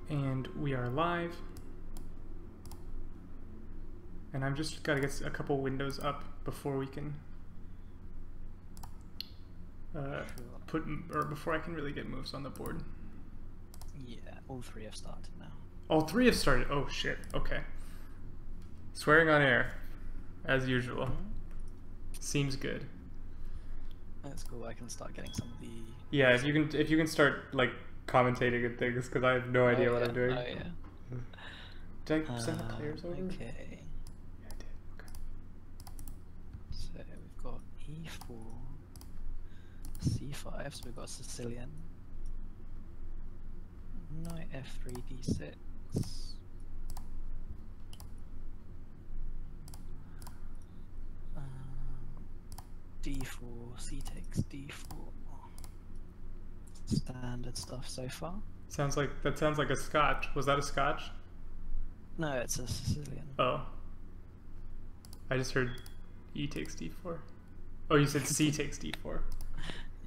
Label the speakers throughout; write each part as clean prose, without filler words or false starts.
Speaker 1: And we are live. And I'm just gotta get a couple windows up before we can before I can really get moves on the board.
Speaker 2: Yeah, all three have started now.
Speaker 1: All three have started. Oh shit. Okay. Swearing on air, as usual. Seems good.
Speaker 2: That's cool. I can start getting some of the.
Speaker 1: Yeah, if you can start like commentating and things, because I have no idea what I'm doing.
Speaker 2: Oh yeah.
Speaker 1: Did I send the players over?
Speaker 2: Okay.
Speaker 1: Yeah, I did. Okay.
Speaker 2: So we've got E4, C5. So we've got Sicilian. Knight F3, D6. D4, C takes D4. Standard stuff so far.
Speaker 1: Sounds like a Scotch. Was that a Scotch?
Speaker 2: No, it's a Sicilian.
Speaker 1: Oh. I just heard E takes D4. Oh, you said C takes D4.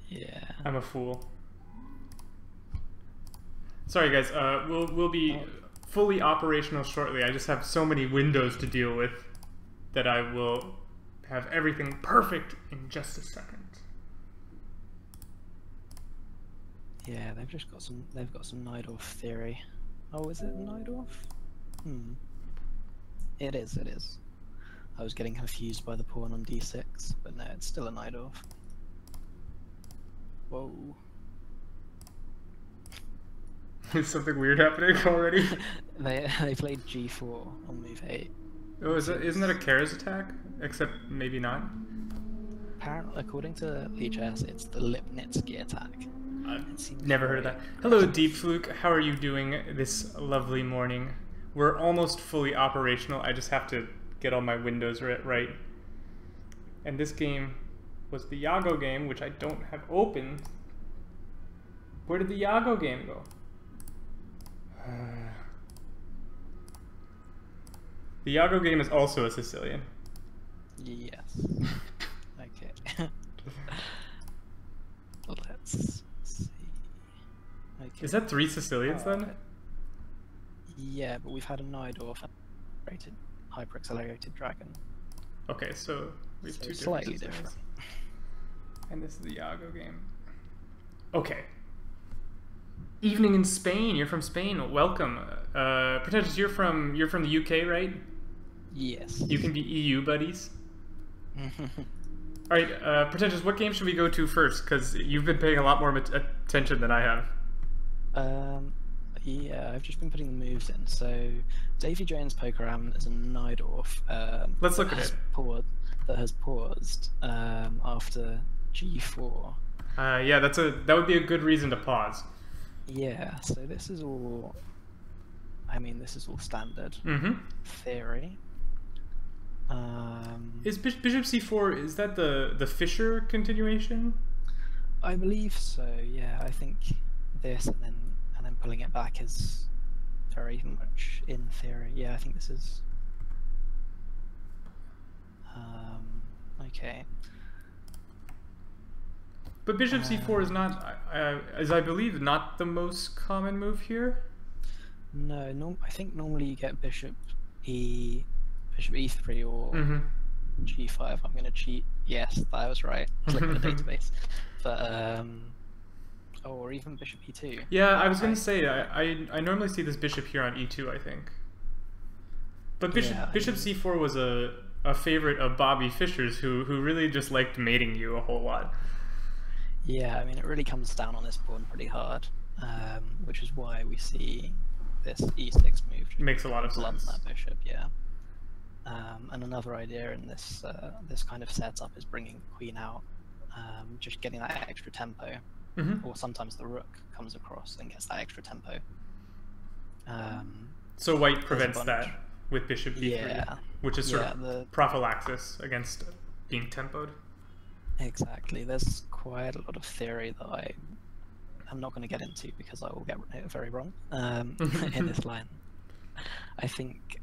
Speaker 2: Yeah.
Speaker 1: I'm a fool. Sorry guys, we'll be fully operational shortly. I just have so many windows to deal with that I will have everything perfect in just a second.
Speaker 2: Yeah, they've just got some. They've got some Najdorf theory. Oh, is it Najdorf? It is. It is. I was getting confused by the pawn on D6, but no, it's still a Najdorf. Whoa.
Speaker 1: Is something weird happening already?
Speaker 2: They played G4 on move 8.
Speaker 1: Oh, isn't that a Kara's attack? Except maybe not.
Speaker 2: Apparently, according to Lichess, it's the Lipnitsky attack.
Speaker 1: I've never heard of that. Hello, Deep Fluke. How are you doing this lovely morning? We're almost fully operational. I just have to get all my windows right. And this game was the Yago game, which I don't have open. Where did the Yago game go? The Yago game is also a Sicilian.
Speaker 2: Yes. Okay. Let's see. Okay.
Speaker 1: Is that 3 Sicilians then?
Speaker 2: Yeah, but we've had a Najdorf and hyper-accelerated dragon.
Speaker 1: Okay, so we have 2 different
Speaker 2: slightly
Speaker 1: Sicilians.
Speaker 2: different.
Speaker 1: And this is the Yago game. Okay. Evening in Spain. You're from Spain. Welcome. Pretentious, you're from the UK, right?
Speaker 2: Yes.
Speaker 1: You can be EU buddies. All right, Pretentious, what game should we go to first? Because you've been paying a lot more attention than I have.
Speaker 2: Yeah, I've just been putting the moves in. So, Davy Jones' Pokeram is a Najdorf.
Speaker 1: Let's look at it.
Speaker 2: That has paused after G4.
Speaker 1: Yeah, that would be a good reason to pause.
Speaker 2: Yeah, so this is all. I mean, this is all standard theory.
Speaker 1: Is Bishop C4, is that the Fischer continuation?
Speaker 2: I believe so. Yeah, I think this and then pulling it back is very much in theory. Yeah, I think this is. Okay.
Speaker 1: But Bishop C4 is not, I believe, not the most common move here.
Speaker 2: No, I think normally you get Bishop E3 or G5. I'm going to cheat. Yes, that was right. Click the database. But or even Bishop E2.
Speaker 1: Yeah, I was going to say I normally see this Bishop here on E2. I think. But Bishop C4 was a favorite of Bobby Fischer's, who really just liked mating you a whole lot.
Speaker 2: Yeah, I mean, it really comes down on this pawn pretty hard, which is why we see this E6 move.
Speaker 1: Makes a lot of sense.
Speaker 2: That bishop, yeah. And another idea in this this kind of setup is bringing queen out, just getting that extra tempo, or sometimes the rook comes across and gets that extra tempo.
Speaker 1: So white prevents that with bishop B3,
Speaker 2: yeah,
Speaker 1: which is sort of prophylaxis against being tempoed.
Speaker 2: Exactly. There's quite a lot of theory that I'm not going to get into because I will get it very wrong in this line. I think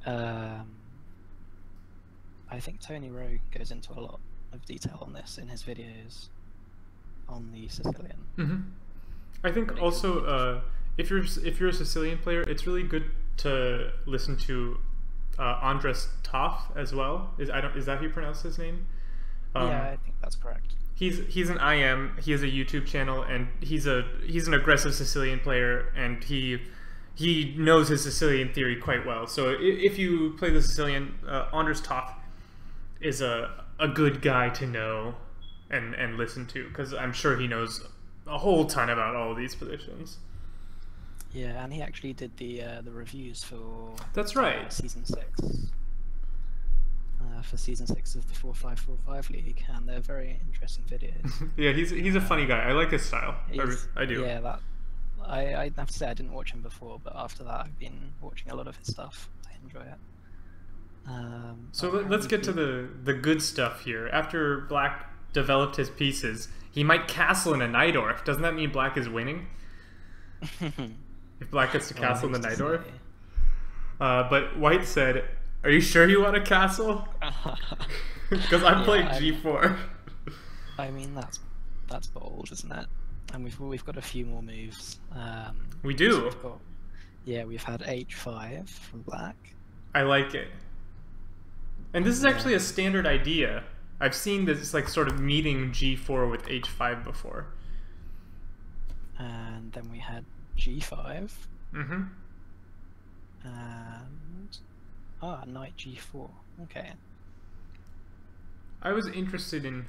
Speaker 2: Tony Rowe goes into a lot of detail on this in his videos on the Sicilian.
Speaker 1: I think also if you're a Sicilian player, it's really good to listen to Andres Toff as well. Is that how you pronounce his name?
Speaker 2: Yeah, I think that's correct.
Speaker 1: He's an IM. He has a YouTube channel, and he's an aggressive Sicilian player, and he knows his Sicilian theory quite well. So if you play the Sicilian, Anders Toth is a good guy to know and listen to, because I'm sure he knows a whole ton about all of these positions.
Speaker 2: Yeah, and he actually did the reviews for
Speaker 1: that's right
Speaker 2: season 6. For season 6 of the 4545 league, and they're very interesting videos.
Speaker 1: Yeah, he's a funny guy. I like his style. I do.
Speaker 2: Yeah, I have to say I didn't watch him before, but after that I've been watching a lot of his stuff. I enjoy it.
Speaker 1: So let's get to the good stuff here. After Black developed his pieces, he might castle in a Najdorf. Doesn't that mean Black is winning? If Black gets to castle in the Najdorf? But White said, "Are you sure you want a castle?" Because I'm playing G4. I
Speaker 2: mean, that's bold, isn't it? And we've got a few more moves.
Speaker 1: We do.
Speaker 2: So we've had H5 from Black.
Speaker 1: I like it. And this is actually a standard idea. I've seen this like sort of meeting G4 with H5 before.
Speaker 2: And then we had G5.
Speaker 1: Mm-hmm.
Speaker 2: And knight G4. Okay.
Speaker 1: I was interested in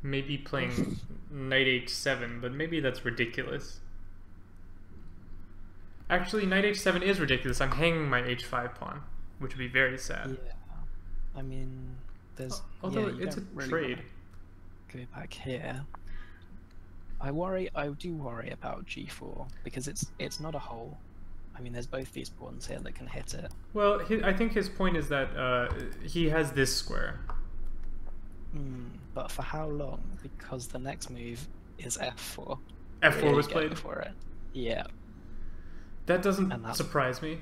Speaker 1: maybe playing knight H7, but maybe that's ridiculous. Actually, knight H7 is ridiculous. I'm hanging my H5 pawn, which would be very sad.
Speaker 2: Yeah. I mean, there's...
Speaker 1: although it's a
Speaker 2: really
Speaker 1: trade.
Speaker 2: Go back here. I do worry about G4, because it's not a hole. I mean, there's both these pawns here that can hit it.
Speaker 1: Well, I think his point is that he has this square.
Speaker 2: But for how long? Because the next move is F4.
Speaker 1: F4 was played?
Speaker 2: For it. Yeah.
Speaker 1: That doesn't surprise me.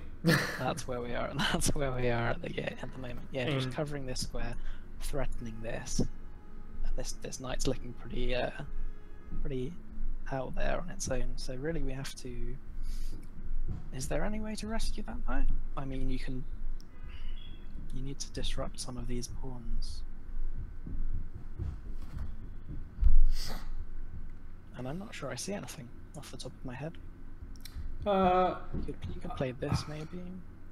Speaker 2: That's where we are. That's where we are at the moment. Yeah, just covering this square, threatening this. And this knight's looking pretty out there on its own. So really, we have to. Is there any way to rescue that knight? I mean, you need to disrupt some of these pawns. And I'm not sure I see anything off the top of my head. You could play this, maybe.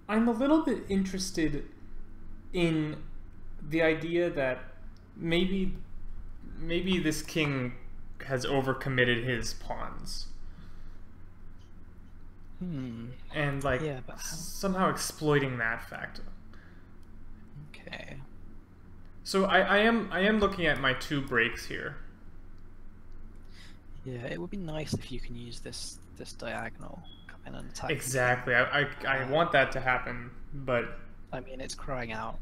Speaker 1: I'm a little bit interested in the idea that maybe this king has overcommitted his pawns. And like somehow exploiting that fact.
Speaker 2: Okay.
Speaker 1: So I am looking at my 2 breaks here.
Speaker 2: Yeah, it would be nice if you can use this diagonal, come in and attack.
Speaker 1: Exactly. I want that to happen, but
Speaker 2: I mean, it's crying out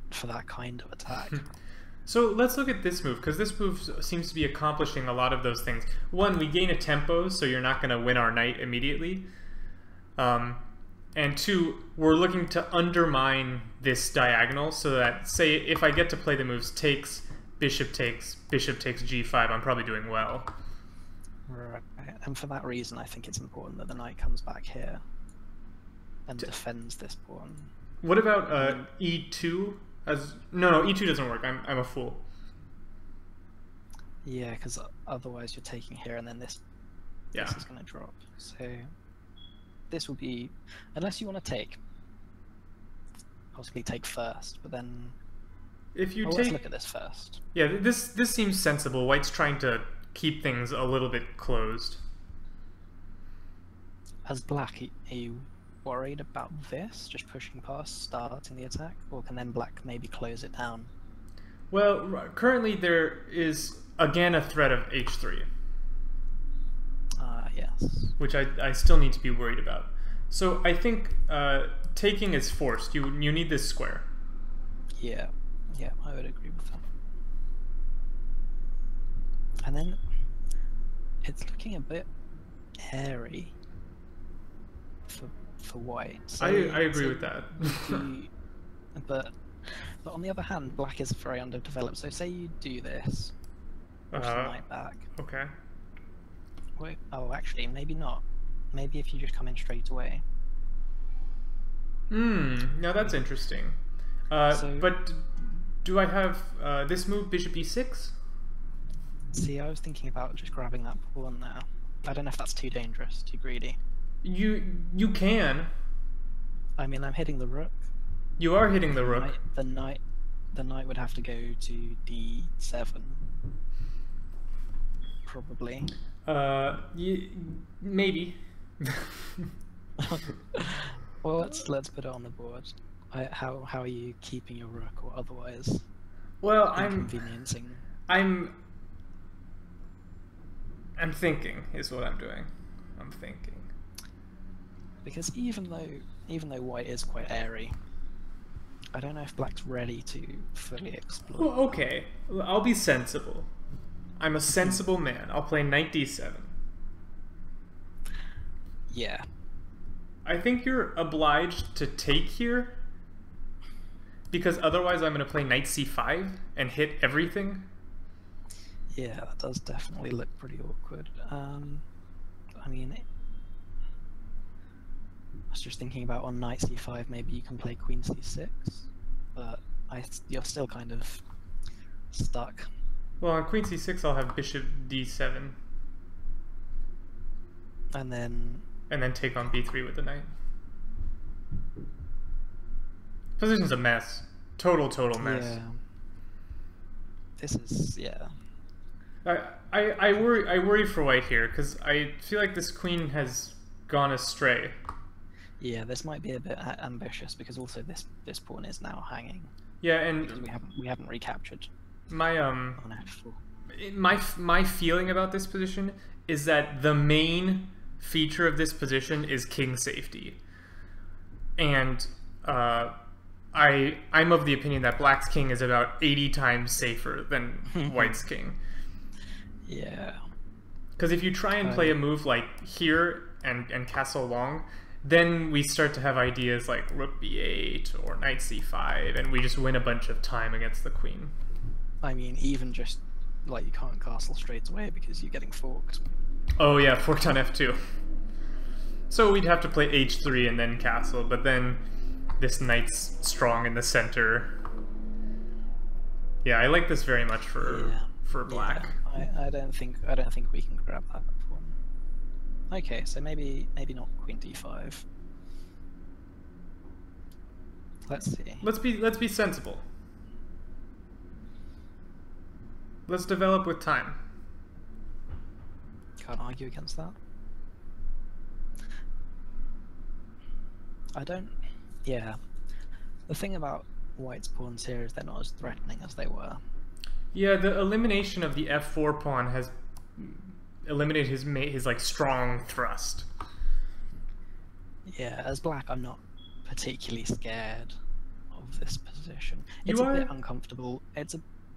Speaker 2: for that kind of attack.
Speaker 1: So let's look at this move, because this move seems to be accomplishing a lot of those things. 1, we gain a tempo, so you're not going to win our knight immediately. And 2, we're looking to undermine this diagonal, so that, say, if I get to play the moves bishop takes G5, I'm probably doing well.
Speaker 2: Right, and for that reason, I think it's important that the knight comes back here and defends this pawn.
Speaker 1: What about E2? No, E2 doesn't work. I'm a fool.
Speaker 2: Yeah, because otherwise you're taking here, and then this is going to drop. So this will be, unless you want to possibly take first, but then
Speaker 1: if you
Speaker 2: let's look at this first.
Speaker 1: Yeah, this seems sensible. White's trying to keep things a little bit closed.
Speaker 2: As Black, are you worried about this, just pushing past, starting the attack, or can then Black maybe close it down?
Speaker 1: Well, currently there is again a threat of H3.
Speaker 2: Yes. Which
Speaker 1: I still need to be worried about. So I think taking is forced. You need this square.
Speaker 2: Yeah, I would agree with that. And then it's looking a bit hairy for White. So
Speaker 1: I agree with that.
Speaker 2: But on the other hand, Black is very underdeveloped. So say you do this, push the knight back.
Speaker 1: Okay.
Speaker 2: Wait, oh, actually, maybe not. Maybe if you just come in straight away.
Speaker 1: Now that's interesting. But do I have this move, bishop e6?
Speaker 2: See, I was thinking about just grabbing that pawn there. I don't know if that's too dangerous, too greedy.
Speaker 1: You can.
Speaker 2: I mean, I'm hitting the rook.
Speaker 1: You are hitting the rook.
Speaker 2: The knight would have to go to d7. Probably.
Speaker 1: Maybe.
Speaker 2: Well, let's put it on the board. How are you keeping your rook or otherwise?
Speaker 1: Well,
Speaker 2: inconveniencing.
Speaker 1: I'm thinking is what I'm doing. I'm thinking.
Speaker 2: Because even though white is quite airy, I don't know if black's ready to fully explore.
Speaker 1: Well, okay, I'll be sensible. I'm a sensible man. I'll play knight d7.
Speaker 2: Yeah.
Speaker 1: I think you're obliged to take here, because otherwise I'm going to play knight c5 and hit everything.
Speaker 2: Yeah, that does definitely look pretty awkward. I mean, I was just thinking about on knight c5, maybe you can play queen c6, but you're still kind of stuck.
Speaker 1: Well, on queen c6 I'll have bishop d7.
Speaker 2: And then
Speaker 1: take on b3 with the knight. Position's a mess. Total mess.
Speaker 2: Yeah. This is, yeah.
Speaker 1: I worry for white here, because I feel like this queen has gone astray.
Speaker 2: Yeah, this might be a bit ambitious, because also this pawn is now hanging.
Speaker 1: Yeah, and
Speaker 2: because we haven't recaptured
Speaker 1: my
Speaker 2: on f4.
Speaker 1: my feeling about this position is that the main feature of this position is king safety, and I'm of the opinion that black's king is about 80 times safer than white's king.
Speaker 2: Yeah.
Speaker 1: Because if you try and play a move like here and castle long, then we start to have ideas like rook b8 or knight c5, and we just win a bunch of time against the queen.
Speaker 2: I mean, even just like you can't castle straight away because you're getting forked.
Speaker 1: Oh yeah, forked on f2. So we'd have to play h3 and then castle, but then this knight's strong in the center. Yeah, I like this very much for black.
Speaker 2: Yeah, I don't think we can grab that pawn. Okay, so maybe not queen d5. Let's see.
Speaker 1: Let's be sensible. Let's develop with time.
Speaker 2: Can't argue against that. Yeah. The thing about white's pawns here is they're not as threatening as they were.
Speaker 1: Yeah, the elimination of the f4 pawn has eliminated his like strong thrust.
Speaker 2: Yeah, as black, I'm not particularly scared of this position. It's a bit uncomfortable.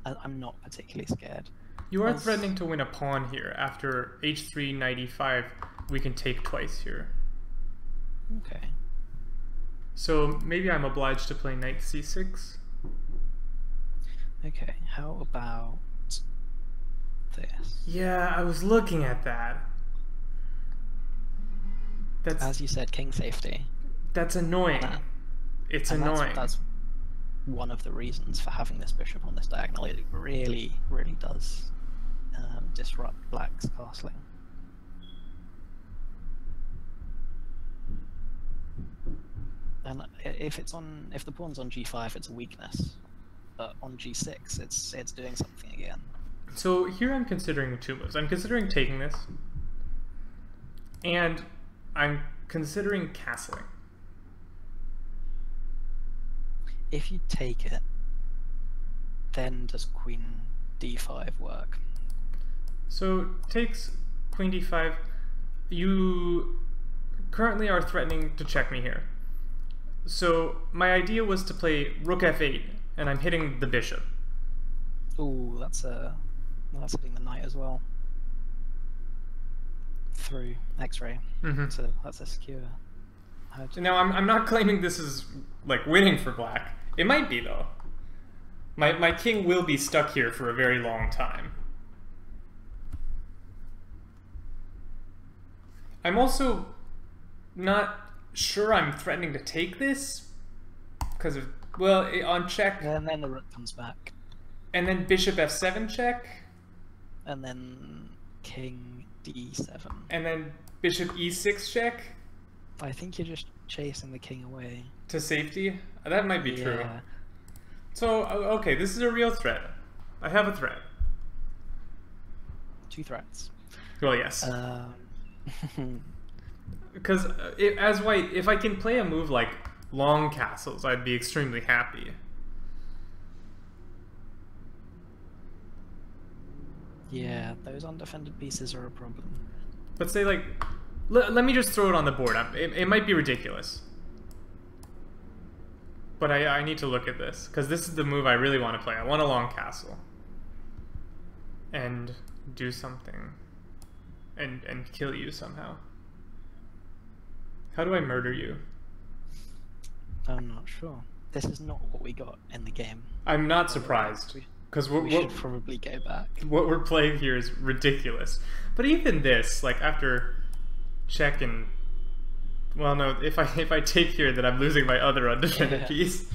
Speaker 2: I'm not particularly scared.
Speaker 1: You are threatening to win a pawn here. After h3, knight e5, we can take twice here.
Speaker 2: Okay.
Speaker 1: So maybe I'm obliged to play knight c6.
Speaker 2: Okay, how about this?
Speaker 1: Yeah, I was looking at that. That's,
Speaker 2: as you said, king safety.
Speaker 1: That's annoying. It's annoying.
Speaker 2: That's one of the reasons for having this bishop on this diagonal. It really does disrupt black's castling. And if the pawn's on g5, it's a weakness, but on g6, it's doing something again.
Speaker 1: So here I'm considering two moves. I'm considering taking this, and I'm considering castling.
Speaker 2: If you take it, then does queen d5 work?
Speaker 1: So takes queen d5. You currently are threatening to check me here. So my idea was to play rook f8, and I'm hitting the bishop.
Speaker 2: Ooh, that's hitting the knight as well. Through X-ray. So that's a secure.
Speaker 1: Now I'm not claiming this is like winning for black. It might be though. My king will be stuck here for a very long time. I'm also not sure I'm threatening to take this because of, well, on check.
Speaker 2: And then the rook comes back.
Speaker 1: And then bishop f7 check.
Speaker 2: And then king d7.
Speaker 1: And then bishop e6 check.
Speaker 2: I think you're just chasing the king away.
Speaker 1: To safety? That might be true.
Speaker 2: Yeah.
Speaker 1: So, okay, this is a real threat. I have a threat.
Speaker 2: 2 threats.
Speaker 1: Well, yes. Because as white, if I can play a move like long castles, I'd be extremely happy.
Speaker 2: Yeah, those undefended pieces are a problem.
Speaker 1: But say like, let me just throw it on the board. It might be ridiculous. But I need to look at this, because this is the move I really want to play. I want a long castle. And do something. And kill you somehow. How do I murder you?
Speaker 2: I'm not sure. This is not what we got in the game.
Speaker 1: I'm not surprised. Because
Speaker 2: we should probably go back.
Speaker 1: What we're playing here is ridiculous. But even this, like after check and... Well, no, if I take here, then I'm losing my other undefended piece.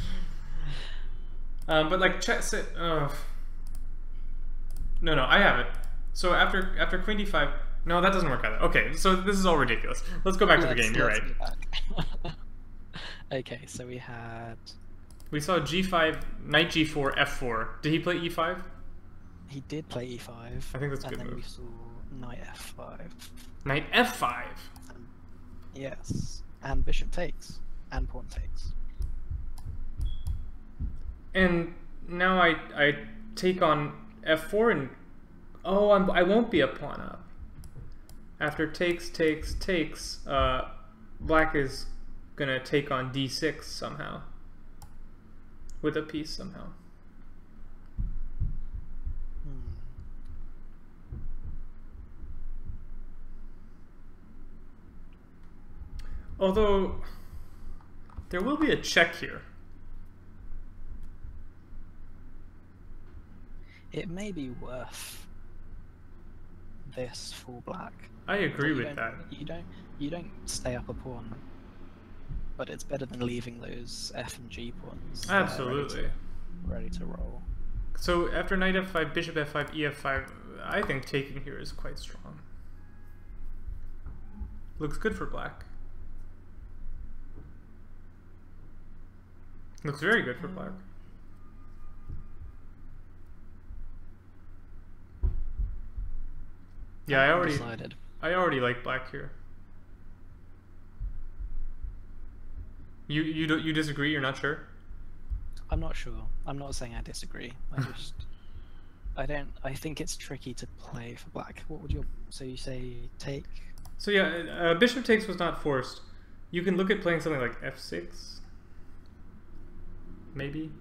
Speaker 1: But like check... No, I have it. So after queen d5... No, that doesn't work either. Okay, so this is all ridiculous. Let's go back to the game, you're right.
Speaker 2: Okay, so we had...
Speaker 1: We saw g5, knight g4, f4. Did he play e5?
Speaker 2: He did play e5.
Speaker 1: I think that's a good move.
Speaker 2: And then we saw knight f5.
Speaker 1: Knight f5?
Speaker 2: Yes. And bishop takes. And pawn takes.
Speaker 1: And now I take on f4 and... Oh, I won't be a pawn up. After takes, black is gonna take on d6 somehow. With a piece somehow. Although, there will be a check here.
Speaker 2: It may be worth this for black.
Speaker 1: I agree with that.
Speaker 2: You don't stay up a pawn, but it's better than leaving those f and g pawns.
Speaker 1: Absolutely.
Speaker 2: Ready to roll.
Speaker 1: So after knight f5, bishop f5, ef5, I think taking here is quite strong. Looks good for black. Looks very good for black. Yeah, I already like black here. You disagree? You're not sure?
Speaker 2: I'm not sure. I'm not saying I disagree. I think it's tricky to play for black. What would so you say take?
Speaker 1: So yeah, bishop takes was not forced. You can look at playing something like f6. Maybe.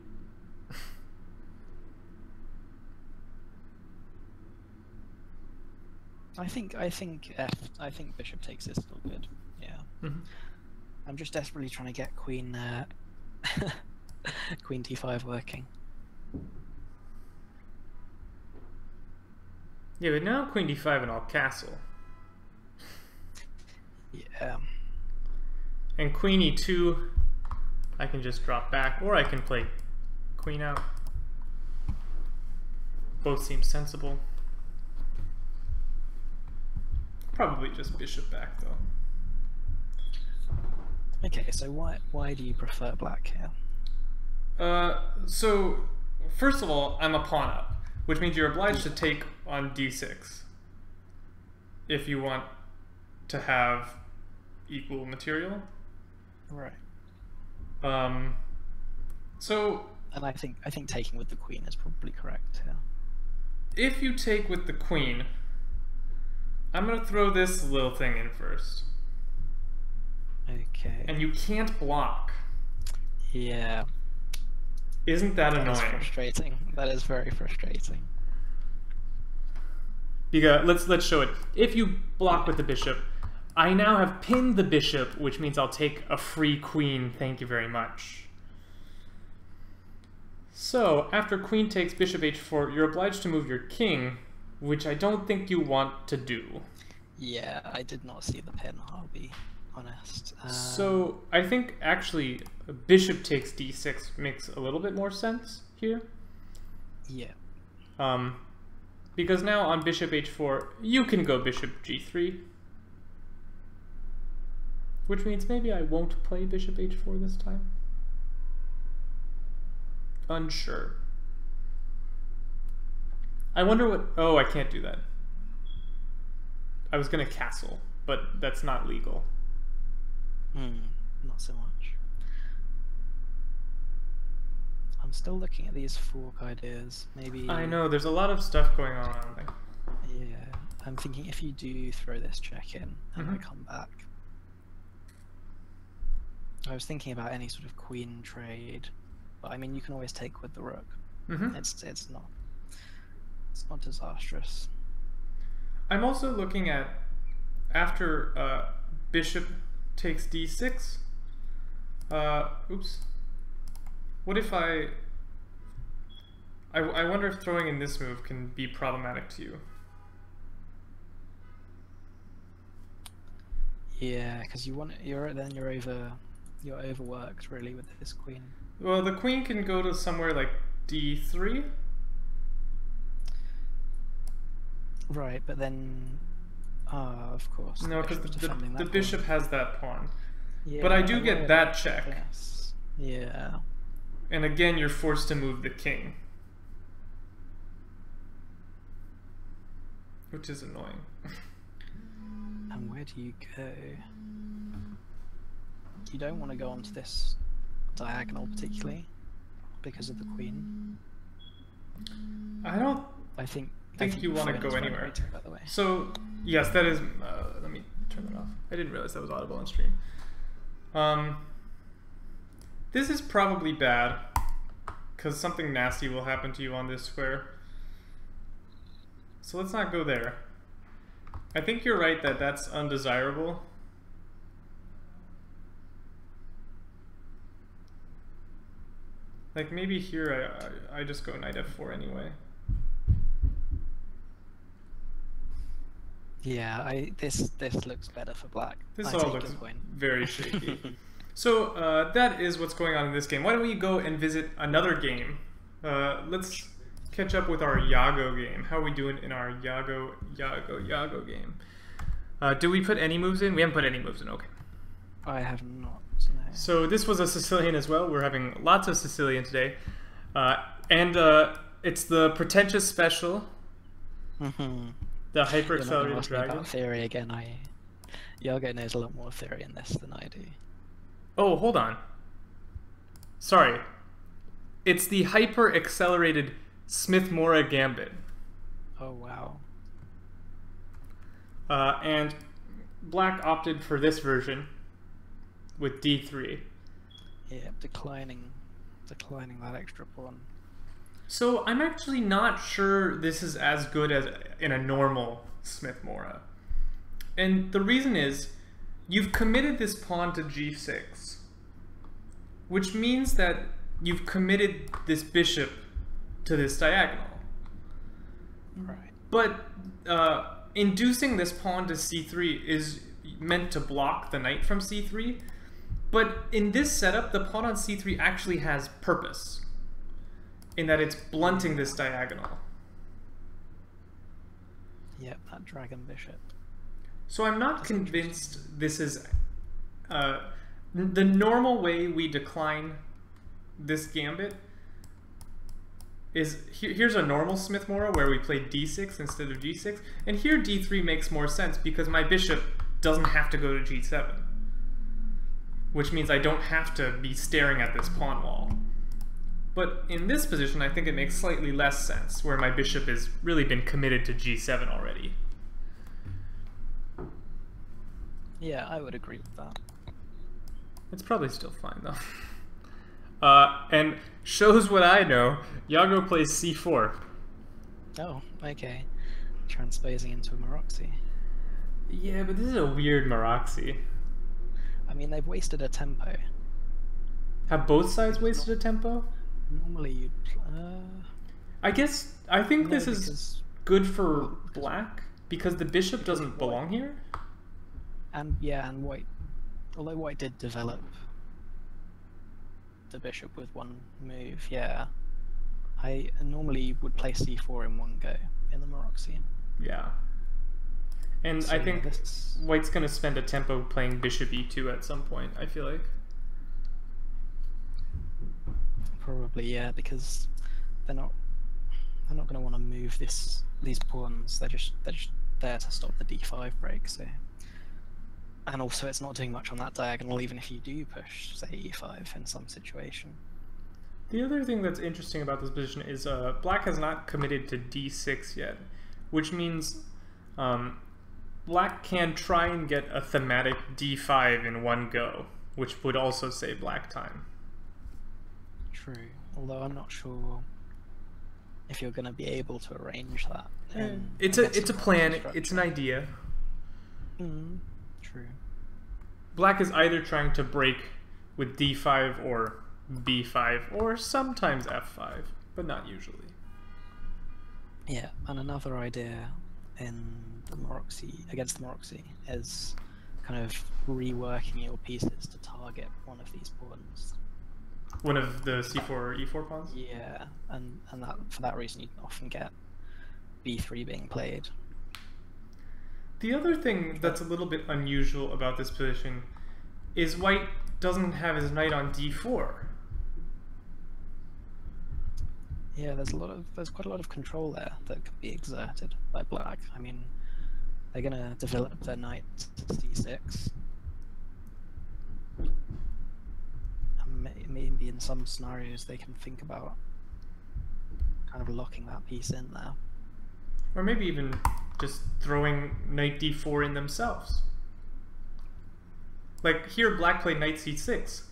Speaker 2: I think bishop takes is still good. Yeah.
Speaker 1: Mm-hmm.
Speaker 2: I'm just desperately trying to get queen queen d5 working.
Speaker 1: Yeah, but now queen d5 and I'll castle.
Speaker 2: Yeah.
Speaker 1: And queen e2, I can just drop back, or I can play queen out. Both seem sensible. Probably just bishop back though.
Speaker 2: Okay, so why do you prefer black here?
Speaker 1: So first of all, I'm a pawn up, which means you're obliged to take on d6 if you want to have equal material.
Speaker 2: Right.
Speaker 1: So.
Speaker 2: And I think taking with the queen is probably correct. Yeah.
Speaker 1: If you take with the queen, I'm gonna throw this little thing in first.
Speaker 2: Okay.
Speaker 1: And you can't block.
Speaker 2: Yeah.
Speaker 1: Isn't that annoying?
Speaker 2: That is frustrating. That is very frustrating.
Speaker 1: Because let's show it. If you block with the bishop, I now have pinned the bishop, which means I'll take a free queen. Thank you very much. So after queen takes bishop h4, you're obliged to move your king, which I don't think you want to do.
Speaker 2: Yeah, I did not see the pin, I'll be honest.
Speaker 1: So I think actually bishop takes d6 makes a little bit more sense here.
Speaker 2: Yeah.
Speaker 1: Because now on bishop h4, you can go bishop g3. Which means maybe I won't play bishop h4 this time. Unsure. I wonder what... Oh, I can't do that. I was going to castle, but that's not legal.
Speaker 2: Not so much. I'm still looking at these fork ideas. Maybe...
Speaker 1: I know, there's a lot of stuff going on.
Speaker 2: Yeah, I'm thinking if you do throw this check in and I come back. I was thinking about any sort of queen trade, but I mean you can always take with the rook. It's not disastrous.
Speaker 1: I'm also looking at after bishop takes d6. Oops. What if I wonder if throwing in this move can be problematic to you.
Speaker 2: Yeah, because you're overworked really with this queen.
Speaker 1: Well, the queen can go to somewhere like d3.
Speaker 2: Right, but then, of course.
Speaker 1: No, because the bishop has that pawn.
Speaker 2: Yeah,
Speaker 1: but I do get that check.
Speaker 2: Yes. Yeah.
Speaker 1: And again, you're forced to move the king. Which is annoying.
Speaker 2: And where do you go? You don't want to go onto this diagonal particularly because of the queen. I think
Speaker 1: you want to go anywhere.
Speaker 2: By the way.
Speaker 1: So yes, that is. Let me turn that off. I didn't realize that was audible on stream. This is probably bad because something nasty will happen to you on this square. So let's not go there. I think you're right that that's undesirable. Like maybe here I just go knight f4 anyway.
Speaker 2: Yeah, this looks better for black.
Speaker 1: This all looks very shaky. So that is what's going on in this game. Why don't we go and visit another game? Let's catch up with our Yago game. How are we doing in our Yago game? Do we put any moves in? We haven't put any moves in, okay.
Speaker 2: I have not, no.
Speaker 1: So this was a Sicilian as well. We're having lots of Sicilian today. And it's the pretentious special. The hyper-accelerated dragon.
Speaker 2: About theory again. Yago knows a lot more theory in this than I do.
Speaker 1: Oh, hold on. Sorry. It's the hyper-accelerated Smith-Morra gambit.
Speaker 2: Oh, wow.
Speaker 1: And black opted for this version with d3.
Speaker 2: Yeah, declining that extra pawn.
Speaker 1: So I'm actually not sure this is as good as in a normal Smith-Morra. And the reason is, you've committed this pawn to g6, which means that you've committed this bishop to this diagonal.
Speaker 2: Right.
Speaker 1: But inducing this pawn to c3 is meant to block the knight from c3. But in this setup, the pawn on c3 actually has purpose, in that it's blunting this diagonal.
Speaker 2: Yep, that dragon bishop.
Speaker 1: So I'm not convinced this is the normal way we decline this gambit is here's a normal Smith-Morra where we play d6 instead of g6, and here d3 makes more sense because my bishop doesn't have to go to g7, which means I don't have to be staring at this pawn wall. But in this position, I think it makes slightly less sense, where my bishop has really been committed to g7 already.
Speaker 2: Yeah, I would agree with that.
Speaker 1: It's probably still fine, though. And shows what I know, Yago plays c4.
Speaker 2: Oh, okay. Transposing into a Maroczy.
Speaker 1: Yeah, but this is a weird Maroczy.
Speaker 2: I mean, they've wasted a tempo.
Speaker 1: Have both sides wasted a tempo?
Speaker 2: Normally you'd...
Speaker 1: I think this is good for black, Because the bishop doesn't belong here?
Speaker 2: And yeah, and white, although white did develop the bishop with one move, yeah. I normally would play c4 in one go in the Maroczy.
Speaker 1: Yeah. And so I think white's going to spend a tempo playing bishop e2 at some point, I feel like.
Speaker 2: Probably, yeah, because they're not going to want to move these pawns. They're just there to stop the d5 break. So, and also it's not doing much on that diagonal, even if you do push, say, e5 in some situation.
Speaker 1: The other thing that's interesting about this position is black has not committed to d6 yet, which means black can try and get a thematic d5 in one go, which would also save black time.
Speaker 2: True, although I'm not sure if you're going to be able to arrange that.
Speaker 1: It's a plan, it's an idea.
Speaker 2: True.
Speaker 1: Black is either trying to break with d5 or b5, or sometimes f5, but not usually.
Speaker 2: Yeah, and another idea in the Maroczy, against the Maroczy, is kind of reworking your pieces to target one of these pawns.
Speaker 1: One of the c4 or e4 pawns?
Speaker 2: Yeah, and that for that reason you can often get b3 being played.
Speaker 1: The other thing that's a little bit unusual about this position is white doesn't have his knight on d4.
Speaker 2: Yeah, there's quite a lot of control there that could be exerted by black. I mean, they're gonna develop their knight to c6. And maybe in some scenarios they can think about kind of locking that piece in there.
Speaker 1: Or maybe even just throwing knight d4 in themselves. Like here black played knight c6.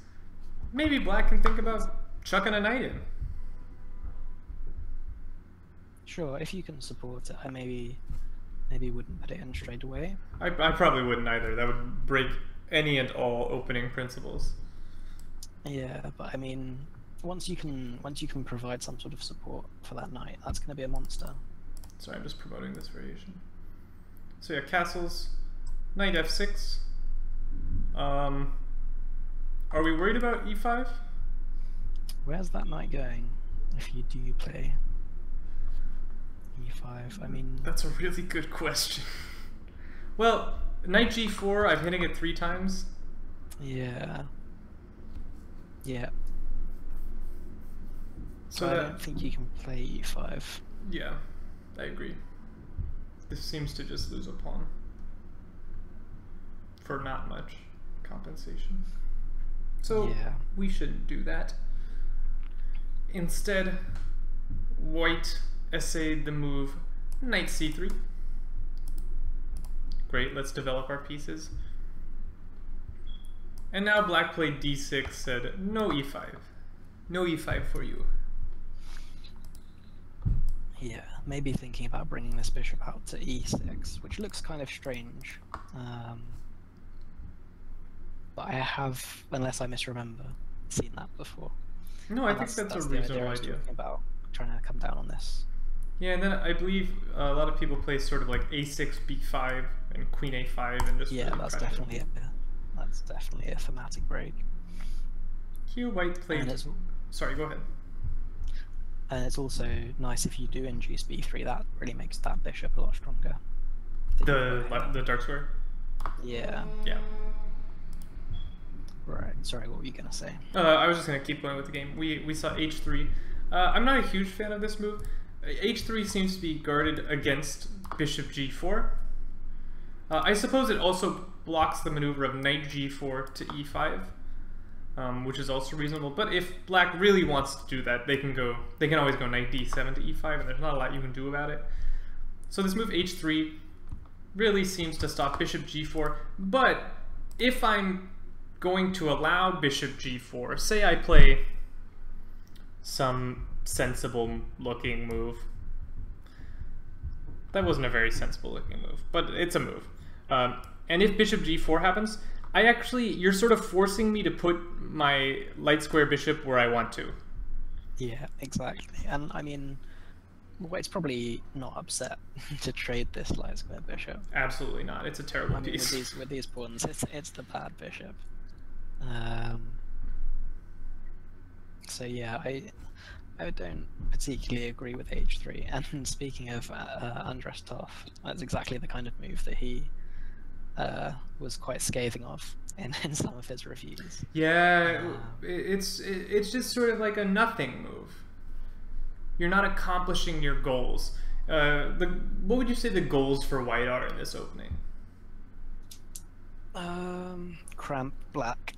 Speaker 1: Maybe black can think about chucking a knight in.
Speaker 2: Sure, if you can support it, I maybe wouldn't put it in straight away.
Speaker 1: I probably wouldn't either. That would break any and all opening principles.
Speaker 2: Yeah, but I mean, once you can provide some sort of support for that knight, that's going to be a monster.
Speaker 1: Sorry, I'm just promoting this variation. So yeah, castles, knight f6. Are we worried about e5?
Speaker 2: Where's that knight going if you do play e5? I mean,
Speaker 1: that's a really good question. Well, knight g4, I'm hitting it 3 times.
Speaker 2: Yeah. Yeah.
Speaker 1: So
Speaker 2: I don't think you can play e5.
Speaker 1: Yeah, I agree. This seems to just lose a pawn for not much compensation. So
Speaker 2: yeah,
Speaker 1: we shouldn't do that. Instead, white essayed the move knight c3. Great, let's develop our pieces. And now black played d6, said no e5. No e5 for you.
Speaker 2: Yeah, maybe thinking about bringing this bishop out to e6, which looks kind of strange. But I have, unless I misremember, seen that before.
Speaker 1: No, I think that's a reasonable idea.
Speaker 2: Talking about trying to come down on this.
Speaker 1: Yeah, and then I believe a lot of people play sort of like a6, b5, and queen a5, and just
Speaker 2: yeah, that's definitely a thematic break.
Speaker 1: Here, white played. Sorry, go ahead.
Speaker 2: And it's also nice if you do induce b3. That really makes that bishop a lot stronger.
Speaker 1: The dark square.
Speaker 2: Yeah.
Speaker 1: Yeah.
Speaker 2: Right. Sorry, what were you gonna say?
Speaker 1: I was just gonna keep going with the game. We saw h3. I'm not a huge fan of this move. h3 seems to be guarded against bishop g4. I suppose it also blocks the maneuver of knight g4 to e5, which is also reasonable. But if black really wants to do that, they can always go knight d7 to e5, and there's not a lot you can do about it. So this move h3 really seems to stop bishop g4. But if I'm going to allow bishop g4, say I play some sensible looking move. That wasn't a very sensible looking move, but it's a move. And if bishop g4 happens, you're sort of forcing me to put my light square bishop where I want to.
Speaker 2: Yeah, exactly. And I mean, White's probably not upset to trade this light square bishop.
Speaker 1: Absolutely not. It's a terrible piece.
Speaker 2: With these pawns, it's the bad bishop. So yeah, I don't particularly agree with h3. And speaking of Andras Toff, that's exactly the kind of move that he was quite scathing of in some of his reviews.
Speaker 1: Yeah, it's just sort of like a nothing move. You're not accomplishing your goals. What would you say the goals for White are in this opening?
Speaker 2: Cramp black.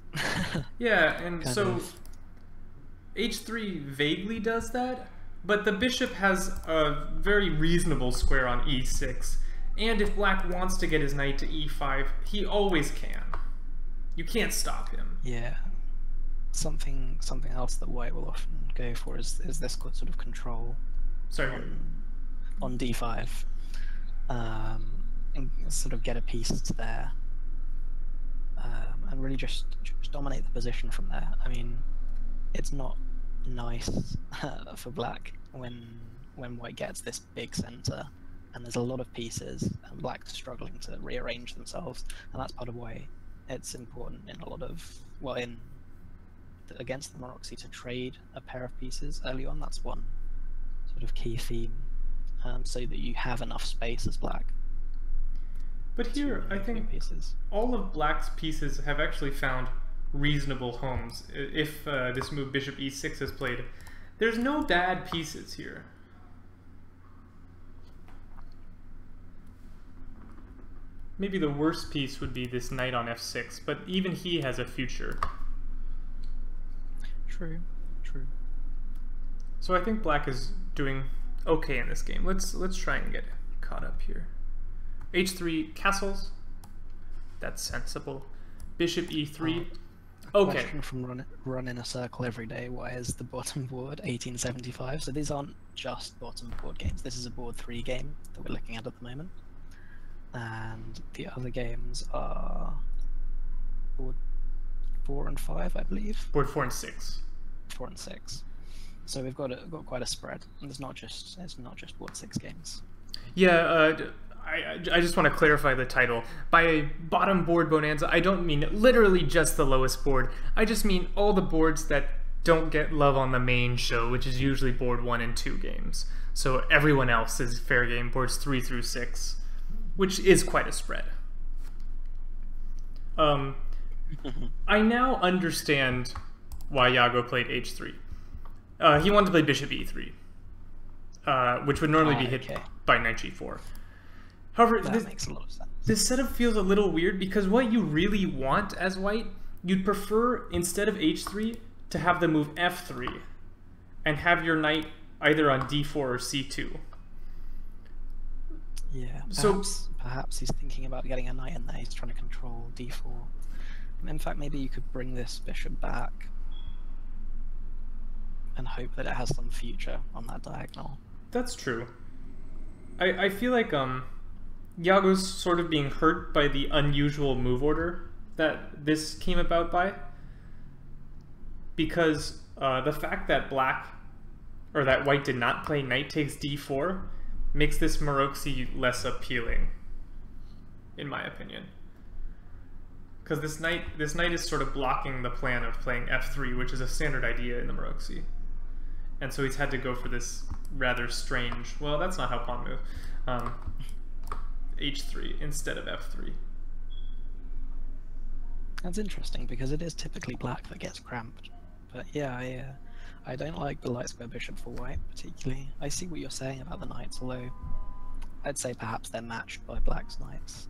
Speaker 1: Yeah, and so h3 vaguely does that, but the bishop has a very reasonable square on e6, and if black wants to get his knight to e5, he always can. You can't stop him.
Speaker 2: Yeah. Something else that White will often go for is this sort of control on d5, and sort of get a piece to there, and really just dominate the position from there. I mean, it's not nice for black when White gets this big center and there's a lot of pieces and black's struggling to rearrange themselves, and that's part of why it's important in a lot of against the Maroczy to trade a pair of pieces early on. That's one sort of key theme, so that you have enough space as black.
Speaker 1: But here, I think all of black's pieces have actually found reasonable homes. If this move bishop e6 is played, there's no bad pieces here. Maybe the worst piece would be this knight on f6, but even he has a future.
Speaker 2: True.
Speaker 1: So I think black is doing okay in this game. Let's try and get caught up here. h3 castles. That's sensible. Bishop e3. Okay.
Speaker 2: Question from run in a circle every day. Why is the bottom board 1875? So these aren't just bottom board games. This is a board 3 game that we're looking at the moment. And the other games are board 4 and 5, I believe.
Speaker 1: Board 4 and 6.
Speaker 2: 4 and 6. So we've got quite a spread. And it's not just board 6 games.
Speaker 1: Yeah, I just want to clarify the title. By bottom board Bonanza, I don't mean literally just the lowest board. I just mean all the boards that don't get love on the main show, which is usually board 1 and 2 games. So everyone else is fair game, boards 3 through 6, which is quite a spread. I now understand why Iago played h3. He wanted to play bishop e3, which would normally be hit by knight g4. However,
Speaker 2: that makes a lot of sense.
Speaker 1: This setup feels a little weird because what you really want as white, you'd prefer, instead of h3, to have the move f3 and have your knight either on d4 or c2.
Speaker 2: Yeah, perhaps he's thinking about getting a knight in there. He's trying to control d4. In fact, maybe you could bring this bishop back and hope that it has some future on that diagonal.
Speaker 1: That's true. I feel like Iago's sort of being hurt by the unusual move order that this came about by, because the fact that white did not play knight takes d4 makes this Maroczy less appealing, in my opinion. Because this knight is sort of blocking the plan of playing f3, which is a standard idea in the Maroczy. And so he's had to go for this rather strange, well, that's not how pawn move, h3 instead of f3.
Speaker 2: That's interesting, because it is typically black that gets cramped. But yeah, I don't like the light square bishop for white particularly. I see what you're saying about the knights, although I'd say perhaps they're matched by black's knights.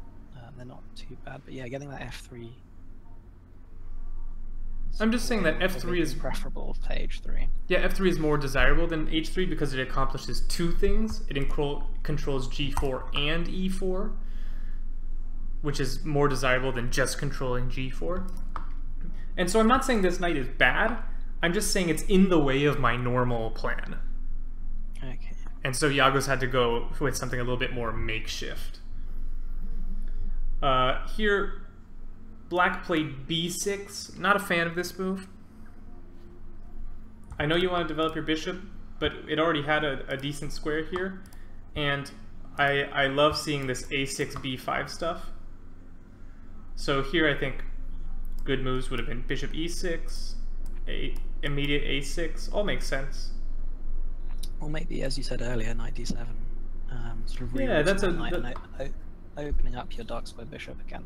Speaker 2: They're not too bad, but yeah, getting that f3.
Speaker 1: I'm just saying that f3 is
Speaker 2: preferable to h3.
Speaker 1: Yeah, f3 is more desirable than h3 because it accomplishes two things. It controls g4 and e4, which is more desirable than just controlling g4. And so I'm not saying this knight is bad. I'm just saying it's in the way of my normal plan.
Speaker 2: Okay.
Speaker 1: And so Iago's had to go with something a little bit more makeshift. Here, black played b6. Not a fan of this move. I know you want to develop your bishop. but it already had a decent square here, and I love seeing this a6 b5 stuff. So here I think good moves would have been bishop e6, immediate a6, all makes sense.
Speaker 2: Or maybe, as you said earlier, knight d7. Sort of
Speaker 1: yeah, that's
Speaker 2: opening up your dark square bishop again.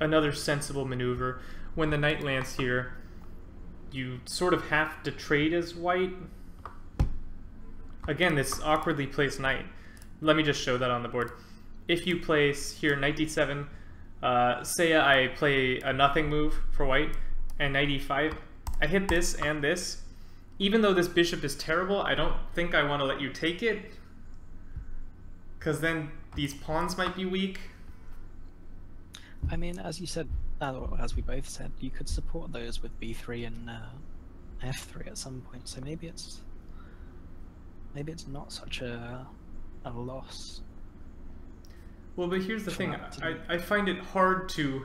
Speaker 1: Another sensible maneuver. When the knight lands here, you sort of have to trade as white. Again, this awkwardly placed knight. Let me just show that on the board. If you place here knight d7, say I play a nothing move for white, and knight e5, I hit this and this. Even though this bishop is terrible, I don't think I want to let you take it, because then these pawns might be weak.
Speaker 2: I mean, as you said, as we both said, you could support those with b3 and f3 at some point. So maybe it's not such a loss.
Speaker 1: Well, but here's the thing. I find it hard to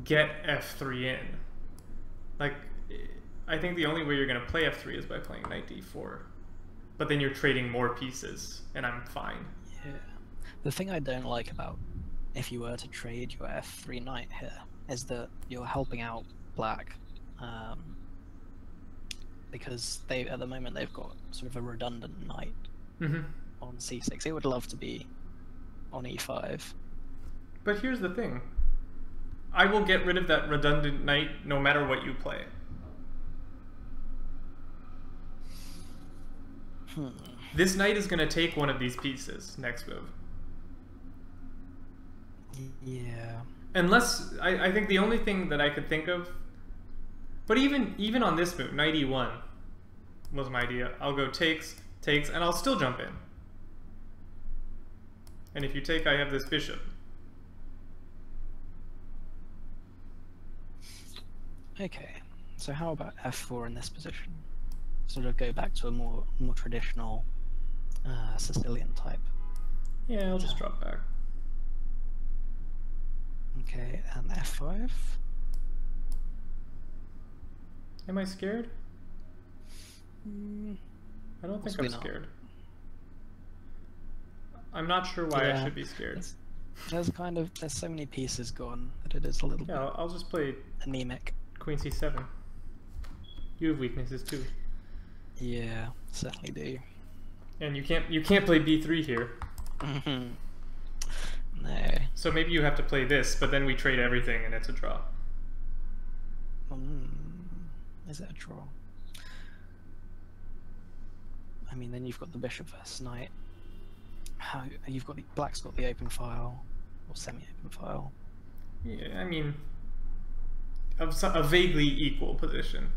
Speaker 1: get f3 in. Like, I think the only way you're going to play f3 is by playing knight d4. But then you're trading more pieces, and I'm fine.
Speaker 2: Yeah. The thing I don't like about if you were to trade your f3 knight here is that you're helping out black, because at the moment they've got sort of a redundant knight on c6. It would love to be on e5.
Speaker 1: But here's the thing. I will get rid of that redundant knight no matter what you play. This knight is going to take one of these pieces next move.
Speaker 2: Yeah.
Speaker 1: Unless, I think the only thing that I could think of, but even on this move, knight e1 was my idea. I'll go takes, and I'll still jump in. And if you take, I have this bishop.
Speaker 2: Okay, so how about f4 in this position? Sort of go back to a more traditional Sicilian type.
Speaker 1: Yeah, I'll just drop back.
Speaker 2: Okay, and f5.
Speaker 1: Am I scared? I don't think I'm scared. I'm not sure why I should be scared.
Speaker 2: There's so many pieces gone that it is a little bit
Speaker 1: I'll just play
Speaker 2: anemic.
Speaker 1: Queen c7. You have weaknesses too.
Speaker 2: Yeah, certainly do.
Speaker 1: And you can't play b3 here.
Speaker 2: No.
Speaker 1: So maybe you have to play this, but then we trade everything and it's a draw.
Speaker 2: Is it a draw? I mean, then you've got the bishop versus knight. You've got black's got the open file or semi-open file.
Speaker 1: Yeah, I mean, a vaguely equal position.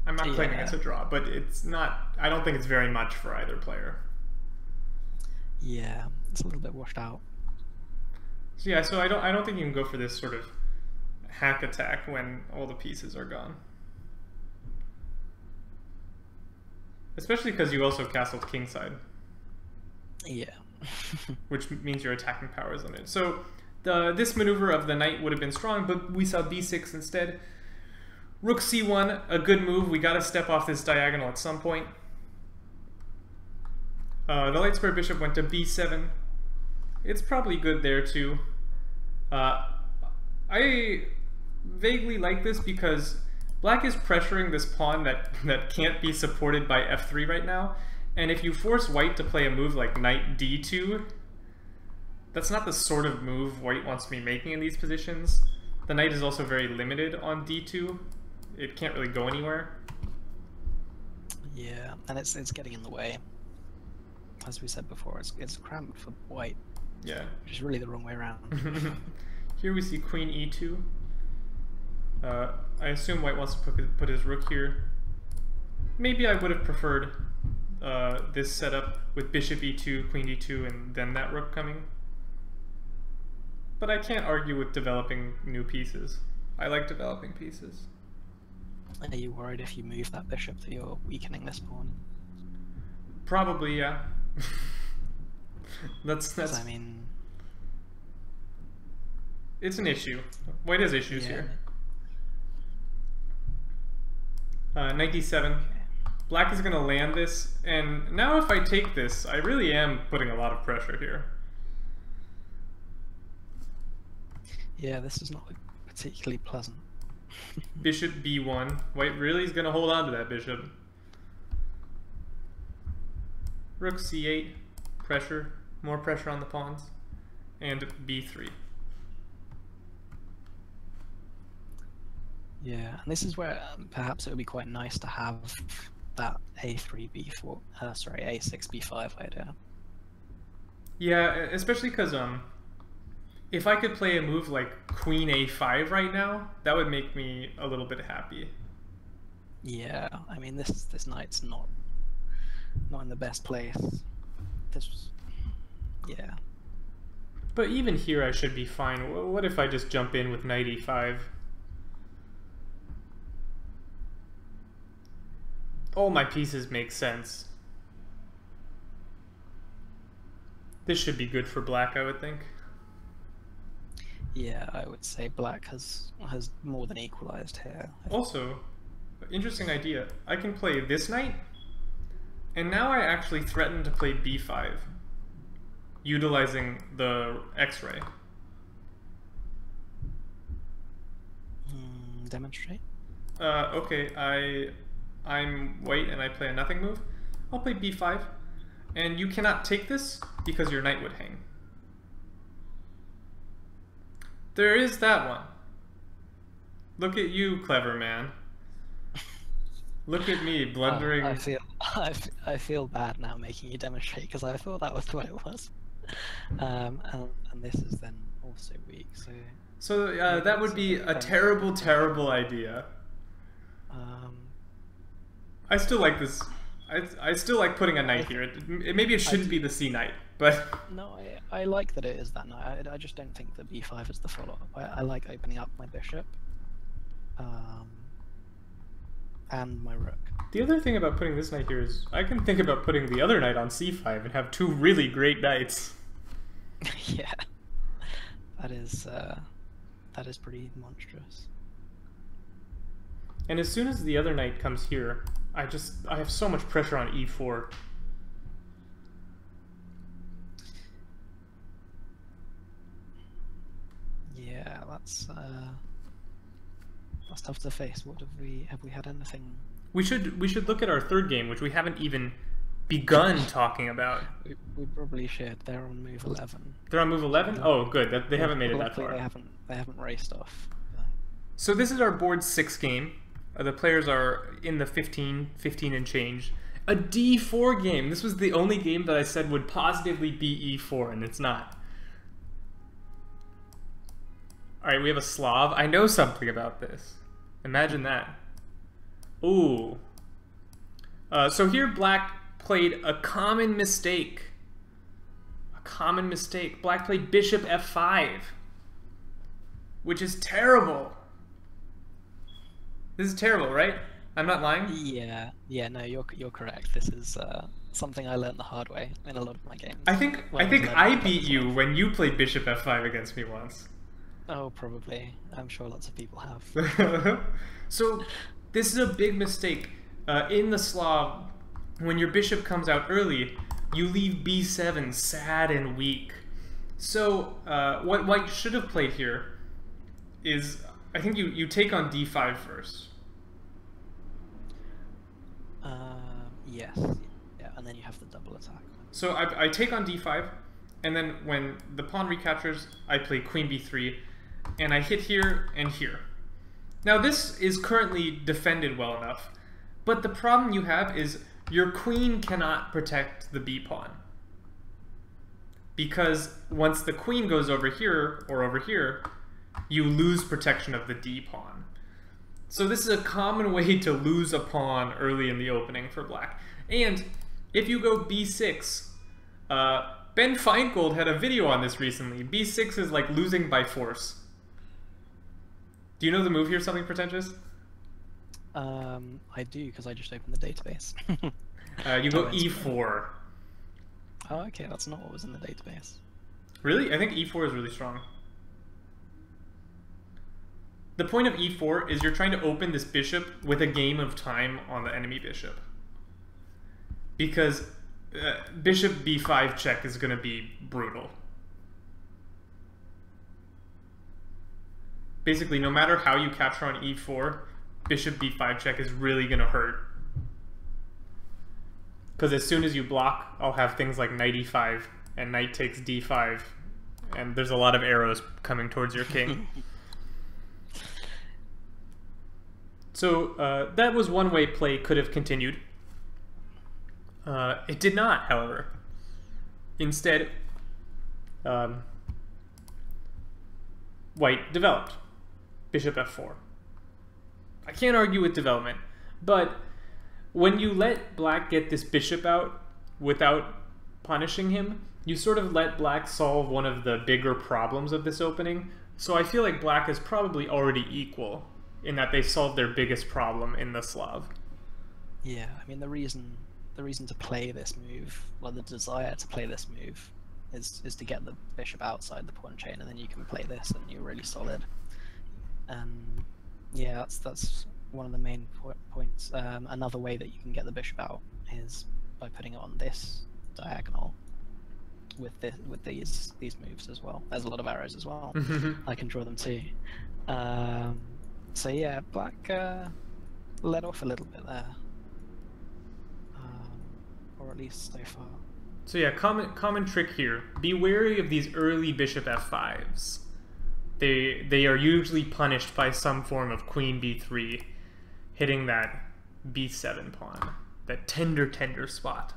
Speaker 1: I'm not claiming it's a draw, but it's not. I don't think it's very much for either player.
Speaker 2: Yeah, it's a little bit washed out.
Speaker 1: So yeah, so I don't think you can go for this sort of hack attack when all the pieces are gone. Especially because you also castled kingside.
Speaker 2: Yeah.
Speaker 1: Which means your attacking power is limited. So this maneuver of the knight would have been strong, but we saw b6 instead. Rook c1, a good move. We got to step off this diagonal at some point. The light square bishop went to b7. It's probably good there too. I vaguely like this because black is pressuring this pawn that can't be supported by f3 right now. And if you force white to play a move like knight d2, that's not the sort of move white wants to be making in these positions. The knight is also very limited on d2. It can't really go anywhere.
Speaker 2: Yeah, and it's getting in the way. As we said before, it's cramped for white.
Speaker 1: Yeah.
Speaker 2: Which is really the wrong way around.
Speaker 1: Here we see queen e2. I assume white wants to put his rook here. Maybe I would have preferred this setup with bishop e2, queen d2, and then that rook coming. But I can't argue with developing new pieces. I like developing pieces.
Speaker 2: Are you worried if you move that bishop that you're weakening this pawn?
Speaker 1: Probably, yeah. That's.
Speaker 2: I mean,
Speaker 1: it's an issue. White has issues here. Knight d7.
Speaker 2: Okay.
Speaker 1: Black is going to land this, and now if I take this, I really am putting a lot of pressure here.
Speaker 2: Yeah, this is not particularly pleasant.
Speaker 1: Bishop b1. White really is going to hold on to that bishop. Rook c8. Pressure. More pressure on the pawns. And b3.
Speaker 2: Yeah, and this is where perhaps it would be quite nice to have that a3, b4, sorry, a6, b5 idea.
Speaker 1: Yeah, especially because if I could play a move like queen a5 right now, that would make me a little bit happy.
Speaker 2: Yeah, I mean this knight's not in the best place. Yeah.
Speaker 1: But even here I should be fine. What if I just jump in with knight e5? All my pieces make sense. This should be good for black, I would think.
Speaker 2: Yeah, I would say black has more than equalized here.
Speaker 1: Also, interesting idea. I can play this knight, and now I actually threaten to play b5, utilizing the x-ray.
Speaker 2: Demonstrate?
Speaker 1: Okay, I'm white and I play a nothing move. I'll play b5, and you cannot take this because your knight would hang. There is that one. Look at you, clever man. Look at me blundering.
Speaker 2: I feel bad now making you demonstrate because I thought that was what it was. And this is then also weak.
Speaker 1: So that would be a terrible, terrible idea. I still like this. I still like putting a knight here. Maybe it shouldn't be the c knight, but
Speaker 2: no, I like that it is that knight. I just don't think that b5 is the follow-up. I like opening up my bishop, and my rook.
Speaker 1: The other thing about putting this knight here is I can think about putting the other knight on c5 and have two really great knights.
Speaker 2: Yeah, that is pretty monstrous.
Speaker 1: And as soon as the other knight comes here, I have so much pressure on e4.
Speaker 2: Yeah, that's tough to face. What have we had anything?
Speaker 1: We should look at our third game, which we haven't even begun talking about.
Speaker 2: We probably should. They're on move 11.
Speaker 1: They're on move 11? Oh, good. They haven't made it that far.
Speaker 2: They haven't raced off.
Speaker 1: So this is our board 6 game. The players are in the 15 and change. A d4 game. This was the only game that I said would positively be e4, and it's not. Alright, we have a Slav. I know something about this. Imagine that. Ooh. So here black played a common mistake. A common mistake. Black played bishop f5, which is terrible. This is terrible, right? I'm not lying?
Speaker 2: Yeah, no, you're correct. This is something I learned the hard way in a lot of my games.
Speaker 1: I think I beat you when you played bishop f5 against me once.
Speaker 2: Oh, probably. I'm sure lots of people have.
Speaker 1: So, this is a big mistake. In the Slav, when your bishop comes out early, you leave b7 sad and weak. So, what white should have played here is, I think you take on d5 first.
Speaker 2: Yes. Yeah, and then you have the double attack.
Speaker 1: So I take on d5, and then when the pawn recaptures, I play queen b3, and I hit here and here. Now this is currently defended well enough, but the problem you have is your queen cannot protect the b pawn. Because once the queen goes over here, or over here, you lose protection of the d pawn. So this is a common way to lose a pawn early in the opening for black. And if you go b6, Ben Feingold had a video on this recently. b6 is like losing by force. Do you know the move here, something pretentious?
Speaker 2: I do, because I just opened the database.
Speaker 1: You go e4.
Speaker 2: Oh, okay, that's not what was in the database.
Speaker 1: Really? I think e4 is really strong. The point of e4 is you're trying to open this bishop with a game of time on the enemy bishop. because bishop b5 check is going to be brutal. Basically, no matter how you capture on e4, bishop b5 check is really going to hurt. Because as soon as you block, I'll have things like knight e5 and knight takes d5, and there's a lot of arrows coming towards your king. So that was one way play could have continued. It did not, however. Instead, white developed. Bishop f4. I can't argue with development, but when you let black get this bishop out without punishing him, you sort of let black solve one of the bigger problems of this opening. So I feel like black is probably already equal in that they solved their biggest problem in the Slav.
Speaker 2: Yeah, I mean the reason to play this move, well, the desire to play this move is to get the bishop outside the pawn chain, and then you can play this and you're really solid. Yeah, that's one of the main points. Another way that you can get the bishop out is by putting it on this diagonal with these moves as well. There's a lot of arrows as well. I can draw them too. So yeah, black let off a little bit there, or at least so far.
Speaker 1: So yeah, common trick here: be wary of these early bishop f5s. They are usually punished by some form of queen b3, hitting that b7 pawn, that tender spot.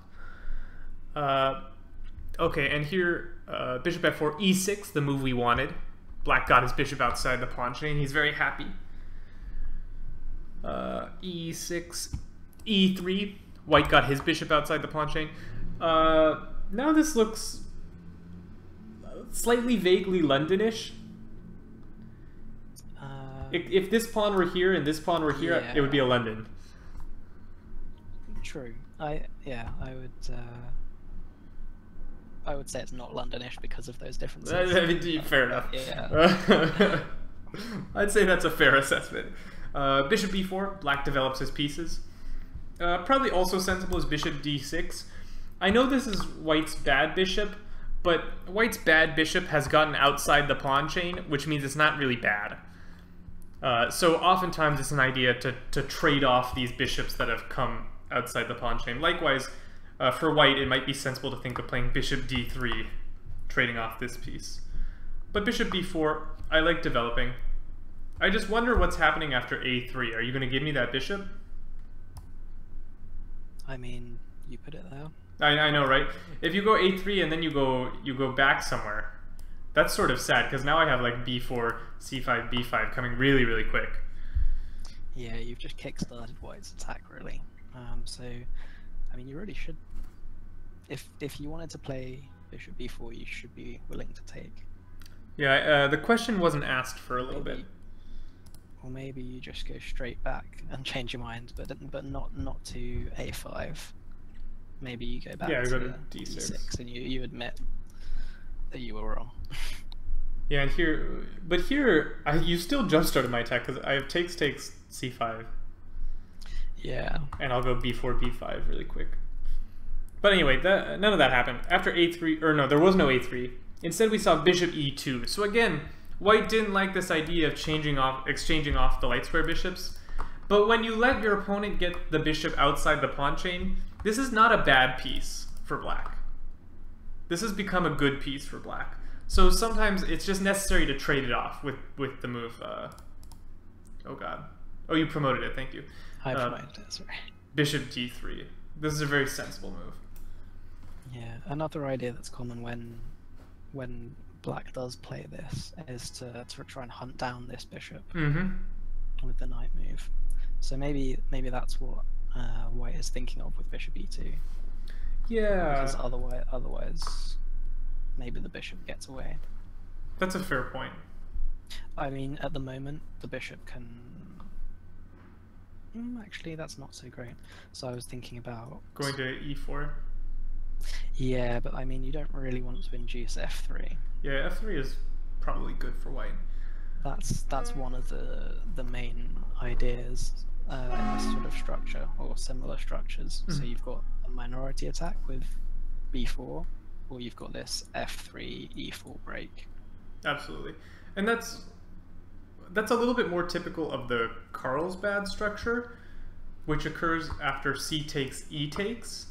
Speaker 1: Okay, and here bishop f4, e6, the move we wanted. Black got his bishop outside the pawn chain. He's very happy. E6, e3. White got his bishop outside the pawn chain. Now this looks slightly vaguely Londonish. If this pawn were here and this pawn were here, yeah, it would be a London.
Speaker 2: True. I would say it's not Londonish because of those differences.
Speaker 1: I mean, fair enough.
Speaker 2: Yeah.
Speaker 1: I'd say that's a fair assessment. Bishop b4, black develops his pieces. Probably also sensible is bishop d6. I know this is white's bad bishop, but white's bad bishop has gotten outside the pawn chain, which means it's not really bad. So oftentimes it's an idea to trade off these bishops that have come outside the pawn chain. Likewise, for white, it might be sensible to think of playing bishop d3, trading off this piece. But bishop b4, I like developing. I just wonder what's happening after a3. Are you going to give me that bishop?
Speaker 2: I mean, you put it there.
Speaker 1: I know, right? If you go a3 and then you go back somewhere, that's sort of sad, because now I have like b4, c5, b5 coming really, really quick.
Speaker 2: Yeah, you've just kick-started white's attack, really. So, I mean, you really should... If you wanted to play bishop b4, you should be willing to take. Yeah,
Speaker 1: the question wasn't asked for a little bit.
Speaker 2: Or maybe you just go straight back and change your mind, but not to a5. Maybe you go back to d6 and you admit that you were wrong.
Speaker 1: Yeah, and here, you still jump started my attack because I have takes c5.
Speaker 2: Yeah. And
Speaker 1: I'll go b4 b5 really quick. But anyway, none of that happened. After a3, or no, there was no a3. Instead, we saw bishop e2. So again, white didn't like this idea of exchanging off the light square bishops. But when you let your opponent get the bishop outside the pawn chain, this is not a bad piece for black. This has become a good piece for black. So sometimes it's just necessary to trade it off with the move. Oh god. Oh, you promoted it. Thank you.
Speaker 2: I promoted it. Sorry.
Speaker 1: Bishop d3. This is a very sensible move.
Speaker 2: Yeah. Another idea that's common when black does play this is to try and hunt down this bishop with the knight move. So maybe that's what white is thinking of with bishop e2.
Speaker 1: Yeah.
Speaker 2: Because otherwise, maybe the bishop gets away.
Speaker 1: That's a fair point.
Speaker 2: I mean, at the moment, the bishop can... actually, that's not so great. So I was thinking about...
Speaker 1: going to e4?
Speaker 2: Yeah, but I mean, you don't really want to induce f3.
Speaker 1: Yeah, f3 is probably good for white.
Speaker 2: That's one of the main ideas in this sort of structure, or similar structures. So you've got a minority attack with b4, or you've got this f3 e4 break.
Speaker 1: Absolutely, and that's a little bit more typical of the Carlsbad structure, which occurs after c takes e takes.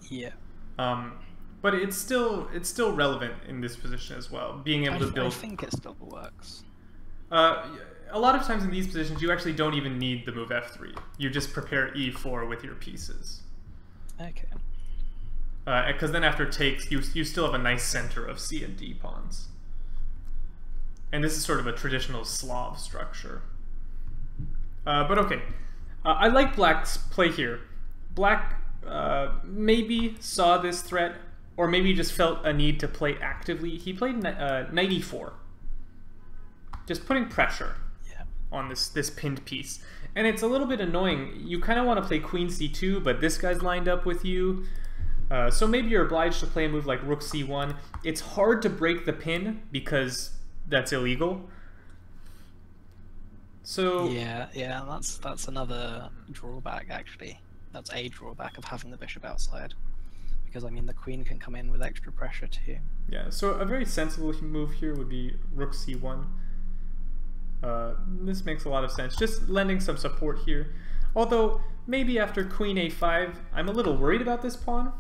Speaker 2: Yeah.
Speaker 1: But it's still relevant in this position as well. Being able to build.
Speaker 2: I think it still works.
Speaker 1: A lot of times in these positions, you actually don't even need the move f3. You just prepare e4 with your pieces.
Speaker 2: Okay.
Speaker 1: Because then after takes, you still have a nice center of c and d pawns. And this is sort of a traditional Slav structure. But okay, I like Black's play here. Black maybe saw this threat, or maybe just felt a need to play actively. He played knight e4, just putting pressure on this pinned piece. And it's a little bit annoying. You kind of want to play queen c2, but this guy's lined up with you. So maybe you're obliged to play a move like rook c1. It's hard to break the pin because that's illegal. So
Speaker 2: yeah, that's another drawback actually. That's a drawback of having the bishop outside, because I mean the queen can come in with extra pressure too.
Speaker 1: Yeah, so a very sensible move here would be rook c1. This makes a lot of sense, just lending some support here. Although maybe after queen a5, I'm a little worried about this pawn.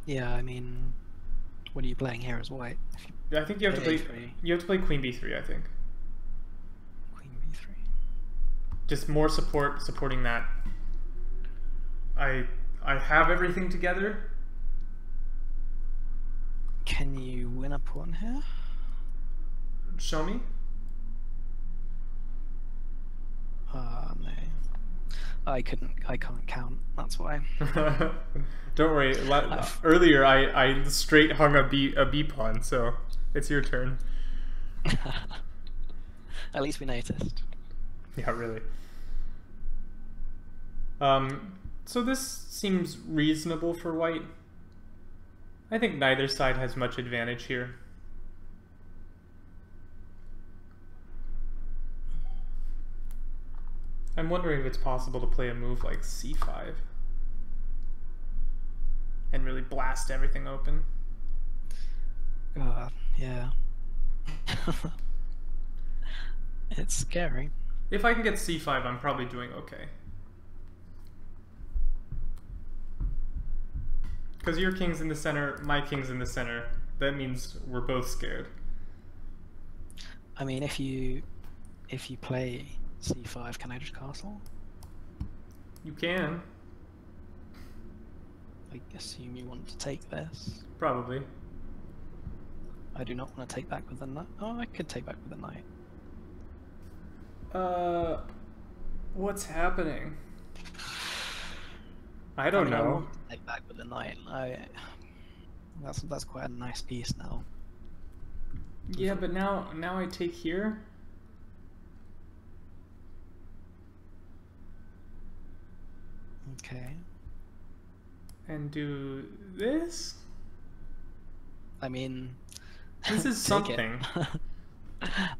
Speaker 2: Yeah, I mean, what are you playing here as white?
Speaker 1: I think you have to play
Speaker 2: a3.
Speaker 1: You have to play queen b3. I think.
Speaker 2: Queen b3.
Speaker 1: Just more supporting that. I have everything together.
Speaker 2: Can you win a pawn here?
Speaker 1: Show me.
Speaker 2: No. I can't count, that's why.
Speaker 1: Don't worry. Earlier I straight hung a B pawn, so it's your turn.
Speaker 2: At least we noticed.
Speaker 1: Yeah, really. So this seems reasonable for white. I think neither side has much advantage here. I'm wondering if it's possible to play a move like c5 and really blast everything open.
Speaker 2: Yeah. It's scary.
Speaker 1: If I can get c5, I'm probably doing okay. Because your king's in the center, my king's in the center. That means we're both scared.
Speaker 2: I mean, if you play c5, can I just castle?
Speaker 1: You can.
Speaker 2: I assume you want to take this.
Speaker 1: Probably.
Speaker 2: I do not want to take back with the knight. Oh, I could take back with the knight.
Speaker 1: What's happening? I don't know.
Speaker 2: I want to take back with the knight. That's quite a nice piece now.
Speaker 1: Yeah, but now I take here.
Speaker 2: Okay.
Speaker 1: And do this?
Speaker 2: I mean,
Speaker 1: this is something.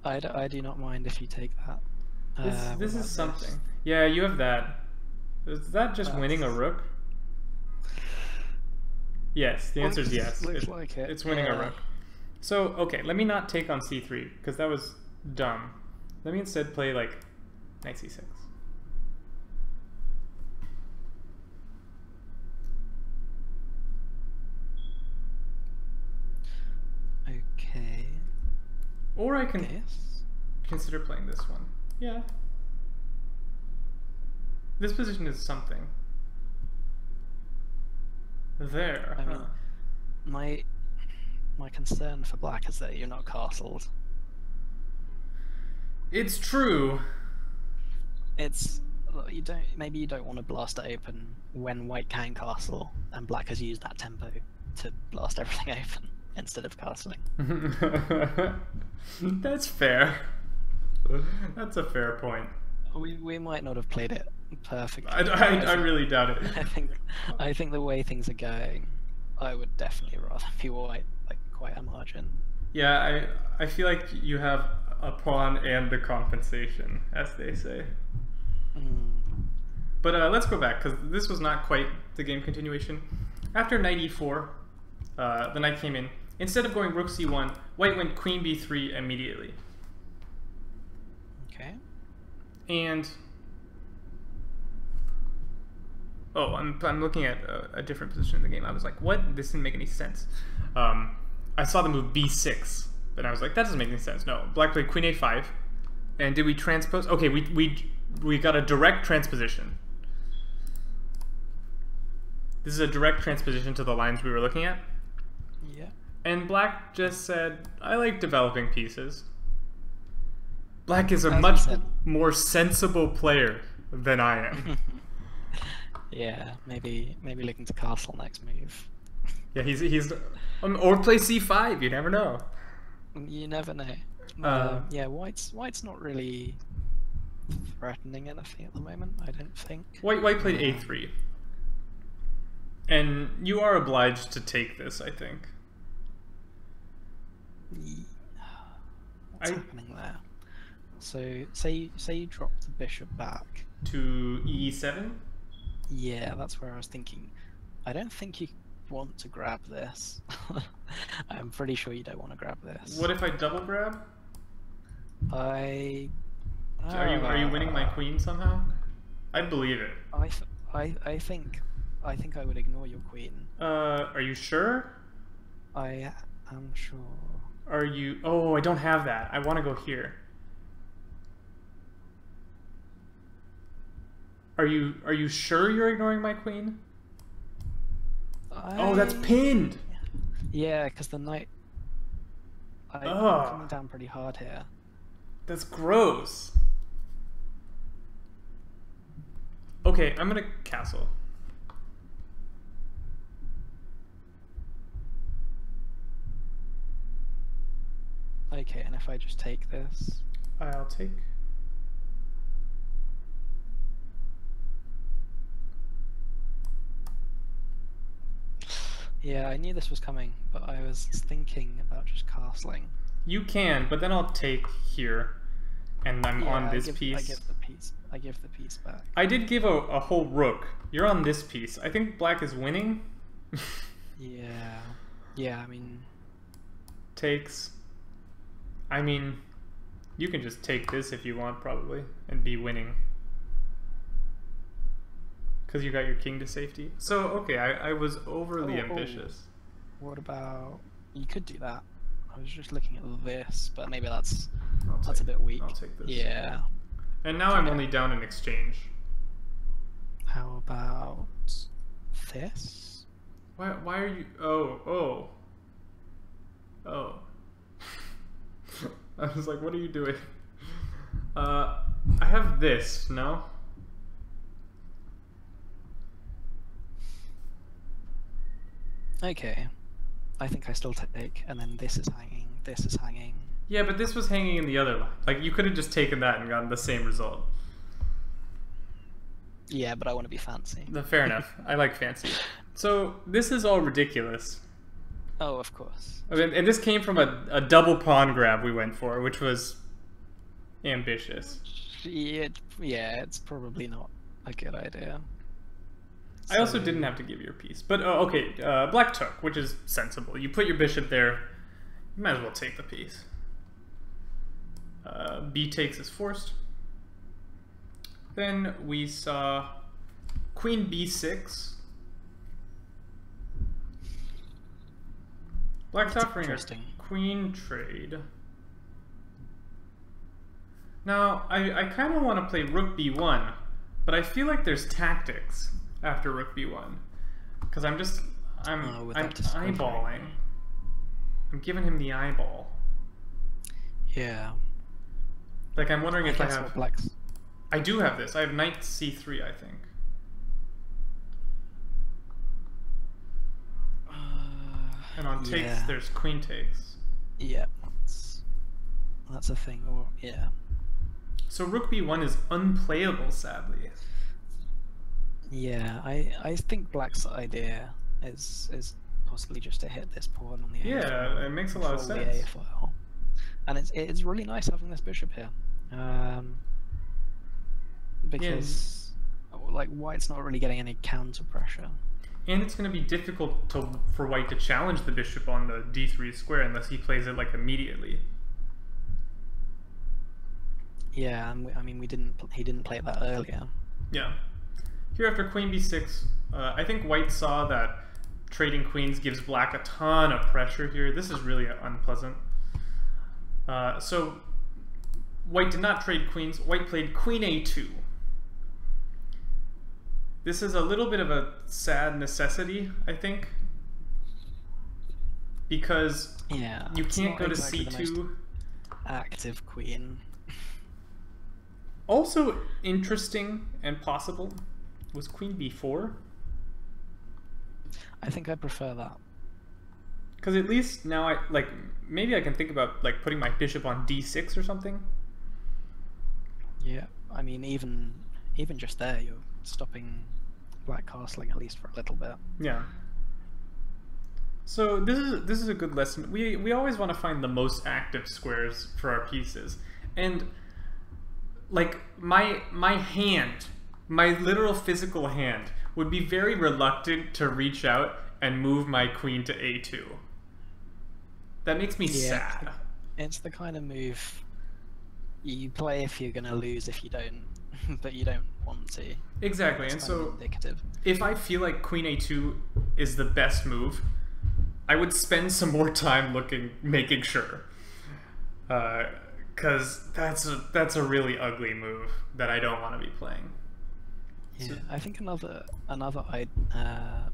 Speaker 2: I do not mind if you take that.
Speaker 1: This is something. Yeah, you have that. Is that just winning a rook? Yes, the answer is yes.
Speaker 2: Looks like it.
Speaker 1: It's winning a rook. So, okay, let me not take on c3, because that was dumb. Let me instead play, like, knight c6.
Speaker 2: Okay.
Speaker 1: Or I can consider playing this one. Yeah. This position is something. There.
Speaker 2: I mean, my concern for black is that you're not castled.
Speaker 1: It's true.
Speaker 2: Maybe you don't want to blast it open when white can castle, and black has used that tempo to blast everything open instead of castling.
Speaker 1: That's fair. That's a fair point.
Speaker 2: We might not have played it perfectly.
Speaker 1: I really doubt it.
Speaker 2: I think the way things are going, I would definitely rather be white, like quite a margin.
Speaker 1: Yeah, I feel like you have a pawn and the compensation, as they say. But let's go back, because this was not quite the game continuation. After knight e4, the knight came in. Instead of going rook c1, white went queen b3 immediately.
Speaker 2: Okay.
Speaker 1: And... oh, I'm looking at a different position in the game. I was like, what? This didn't make any sense. I saw the move b6, and I was like, that doesn't make any sense. No, black played queen a5. And did we transpose? Okay, we got a direct transposition. This is a direct transposition to the lines we were looking at.
Speaker 2: Yeah.
Speaker 1: And black just said, I like developing pieces. Black is a much more sensible player than I am.
Speaker 2: Yeah, maybe looking to castle next move.
Speaker 1: Yeah, he's or play c5. You never know.
Speaker 2: You never know. Yeah, white's not really threatening anything at the moment. I don't think.
Speaker 1: White played a3, and you are obliged to take this, I think.
Speaker 2: What's happening there? So say you drop the bishop back
Speaker 1: to e7.
Speaker 2: Yeah, that's where I was thinking. I don't think you want to grab this. I'm pretty sure you don't want to grab this.
Speaker 1: What if I double grab?
Speaker 2: Are
Speaker 1: you winning my queen somehow? I believe it.
Speaker 2: I think I would ignore your queen.
Speaker 1: Are you sure?
Speaker 2: I am sure.
Speaker 1: Are you? Oh, I don't have that. I want to go here. Are you sure you're ignoring my queen? Oh, that's pinned!
Speaker 2: Yeah, because the knight... I'm coming down pretty hard here.
Speaker 1: That's gross. Okay, I'm gonna castle.
Speaker 2: Okay, and if I just take this?
Speaker 1: I'll take...
Speaker 2: Yeah, I knew this was coming, but I was thinking about just castling.
Speaker 1: You can, but then I'll take here, and I'm on this piece.
Speaker 2: I give the piece back.
Speaker 1: I did give a whole rook. You're on this piece. I think black is winning.
Speaker 2: Yeah, I mean...
Speaker 1: Takes. I mean, you can just take this if you want, probably, and be winning. Because you got your king to safety. So, okay, I was overly ambitious.
Speaker 2: What about... You could do that. I was just looking at this, but maybe that's a bit weak.
Speaker 1: I'll take this.
Speaker 2: Yeah.
Speaker 1: And now I'm only down in exchange.
Speaker 2: How about this?
Speaker 1: Why are you... Oh. I was like, what are you doing? I have this, no?
Speaker 2: Okay, I think I still take, and then this is hanging, this is hanging.
Speaker 1: Yeah, but this was hanging in the other line. Like, you could have just taken that and gotten the same result.
Speaker 2: Yeah, but I want to be fancy.
Speaker 1: Fair enough. I like fancy. So, this is all ridiculous.
Speaker 2: Oh, of course.
Speaker 1: I mean, and this came from a double pawn grab we went for, which was ambitious.
Speaker 2: Yeah, it's probably not a good idea.
Speaker 1: I also didn't have to give you a piece. But, okay, black took, which is sensible. You put your bishop there, you might as well take the piece. B takes is forced. Then we saw queen b6. Black's offering a queen trade. Now, I kind of want to play rook b1, but I feel like there's tactics after rook b1, because I'm eyeballing. I'm giving him the eyeball.
Speaker 2: Yeah.
Speaker 1: Like, I'm wondering if I have...
Speaker 2: Black's...
Speaker 1: I do have this. I have knight c3, I think. And on takes, there's queen takes.
Speaker 2: Yeah, that's a thing. Or yeah.
Speaker 1: So rook b1 is unplayable, sadly.
Speaker 2: Yeah, I think black's idea is possibly just to hit this pawn on the A file.
Speaker 1: Yeah, it makes a lot of sense.
Speaker 2: The A file. And it's really nice having this bishop here. Because like white's not really getting any counter pressure.
Speaker 1: And it's going to be difficult for white to challenge the bishop on the d3 square unless he plays it like immediately.
Speaker 2: Yeah, and I mean he didn't play that earlier.
Speaker 1: Yeah. Here after queen b6, I think white saw that trading queens gives black a ton of pressure here. This is really unpleasant. So white did not trade queens. White played queen a2. This is a little bit of a sad necessity, I think, because you can't go to c2.
Speaker 2: Active queen.
Speaker 1: Also interesting and possible was queen b4.
Speaker 2: I think I prefer that.
Speaker 1: Because at least now maybe I can think about like putting my bishop on d6 or something.
Speaker 2: Yeah, I mean even just there you're stopping black castling at least for a little bit.
Speaker 1: Yeah. So this is a good lesson. We always want to find the most active squares for our pieces. And like my hand, my literal physical hand would be very reluctant to reach out and move my queen to a2. That makes me sad.
Speaker 2: It's the kind of move you play if you're going to lose if you don't, but you don't want to.
Speaker 1: Exactly,
Speaker 2: it's
Speaker 1: and so
Speaker 2: indicative.
Speaker 1: If I feel like queen a2 is the best move, I would spend some more time making sure. Because that's a really ugly move that I don't want to be playing.
Speaker 2: Yeah, so, I think another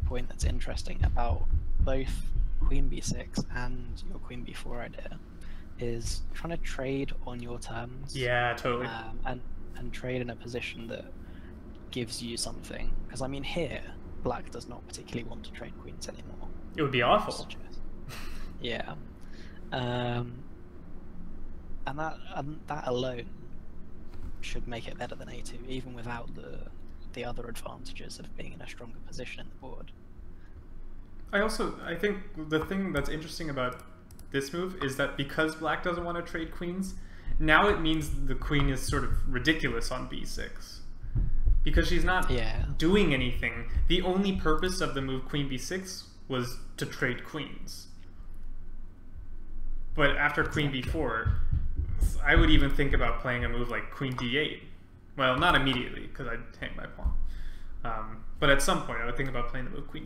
Speaker 2: point that's interesting about both queen b6 and your queen b4 idea is trying to trade on your terms.
Speaker 1: Yeah, totally.
Speaker 2: And trade in a position that gives you something. Because I mean, here black does not particularly want to trade queens anymore.
Speaker 1: It would be awful.
Speaker 2: Yeah. And that alone should make it better than a2, even without the other advantages of being in a stronger position in the board.
Speaker 1: I think the thing that's interesting about this move is that because black doesn't want to trade queens, now it means the queen is sort of ridiculous on b6. Because she's not doing anything. The only purpose of the move queen b6 was to trade queens. But after queen b4, I would even think about playing a move like queen d8. Well, not immediately, because I'd hang my pawn. But at some point, I would think about playing the move queen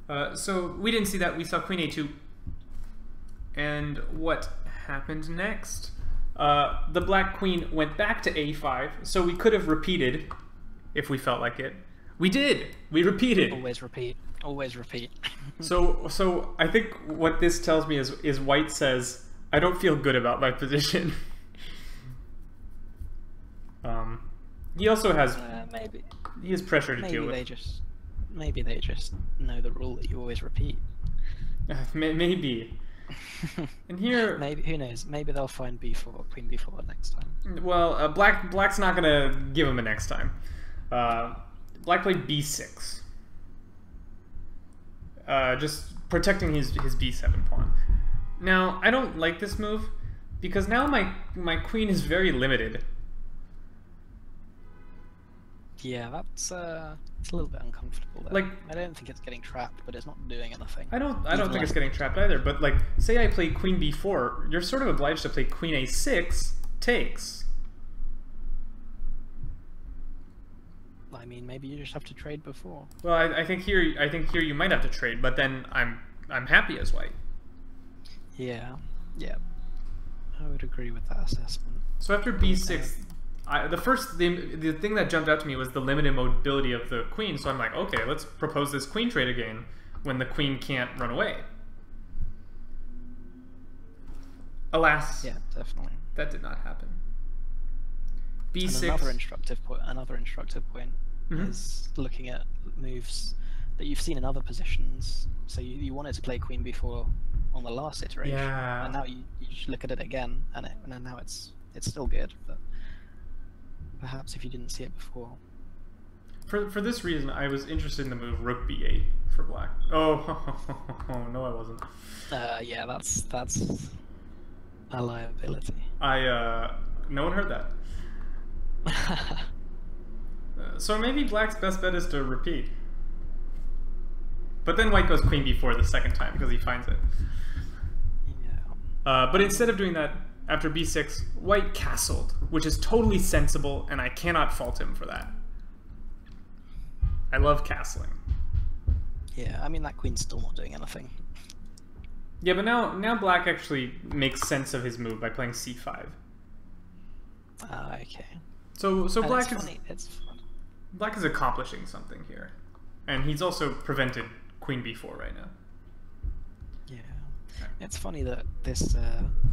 Speaker 1: d8. So we didn't see that. We saw queen a2. And what happened next? The black queen went back to a5, so we could have repeated if we felt like it. We did! We repeated!
Speaker 2: Always repeat. Always repeat.
Speaker 1: So I think what this tells me is white says, I don't feel good about my position. He also has he has pressure to deal with.
Speaker 2: Maybe they just know the rule that you always repeat.
Speaker 1: Maybe. And here,
Speaker 2: maybe, who knows? Maybe they'll find b4, queen b4 next time.
Speaker 1: Well, black's not gonna give him a next time. Black played b6, just protecting his b7 pawn. Now I don't like this move because now my queen is very limited.
Speaker 2: Yeah, it's a little bit uncomfortable there.
Speaker 1: Like,
Speaker 2: I don't think it's getting trapped, but it's not doing anything.
Speaker 1: I don't think it's getting trapped either. But like, say I play queen b4, you're sort of obliged to play queen a6 takes.
Speaker 2: I mean, maybe you just have to trade before.
Speaker 1: Well, I think here you might have to trade, but then I'm happy as white.
Speaker 2: Yeah, I would agree with that assessment.
Speaker 1: So after b6. The thing that jumped out to me was the limited mobility of the queen, so I'm like, okay, let's propose this queen trade again when the queen can't run away. Alas,
Speaker 2: yeah, definitely.
Speaker 1: That did not happen. b6.
Speaker 2: And another instructive point is looking at moves that you've seen in other positions. So you wanted to play queen b4 on the last iteration, and now you just look at it again, and now it's still good, but perhaps if you didn't see it before.
Speaker 1: For this reason, I was interested in the move rook b8 for black. Oh, no, I wasn't.
Speaker 2: Yeah, that's a liability.
Speaker 1: No one heard that. So maybe black's best bet is to repeat. But then white goes queen b4 the second time because he finds it.
Speaker 2: Yeah.
Speaker 1: But instead of doing that, after b6, white castled, which is totally sensible, and I cannot fault him for that. I love castling.
Speaker 2: Yeah, I mean, that queen's still not doing anything.
Speaker 1: Yeah, but now black actually makes sense of his move by playing c5.
Speaker 2: Okay.
Speaker 1: So black is
Speaker 2: funny.
Speaker 1: black is accomplishing something here, and he's also prevented queen b4 right now.
Speaker 2: Yeah, it's funny that this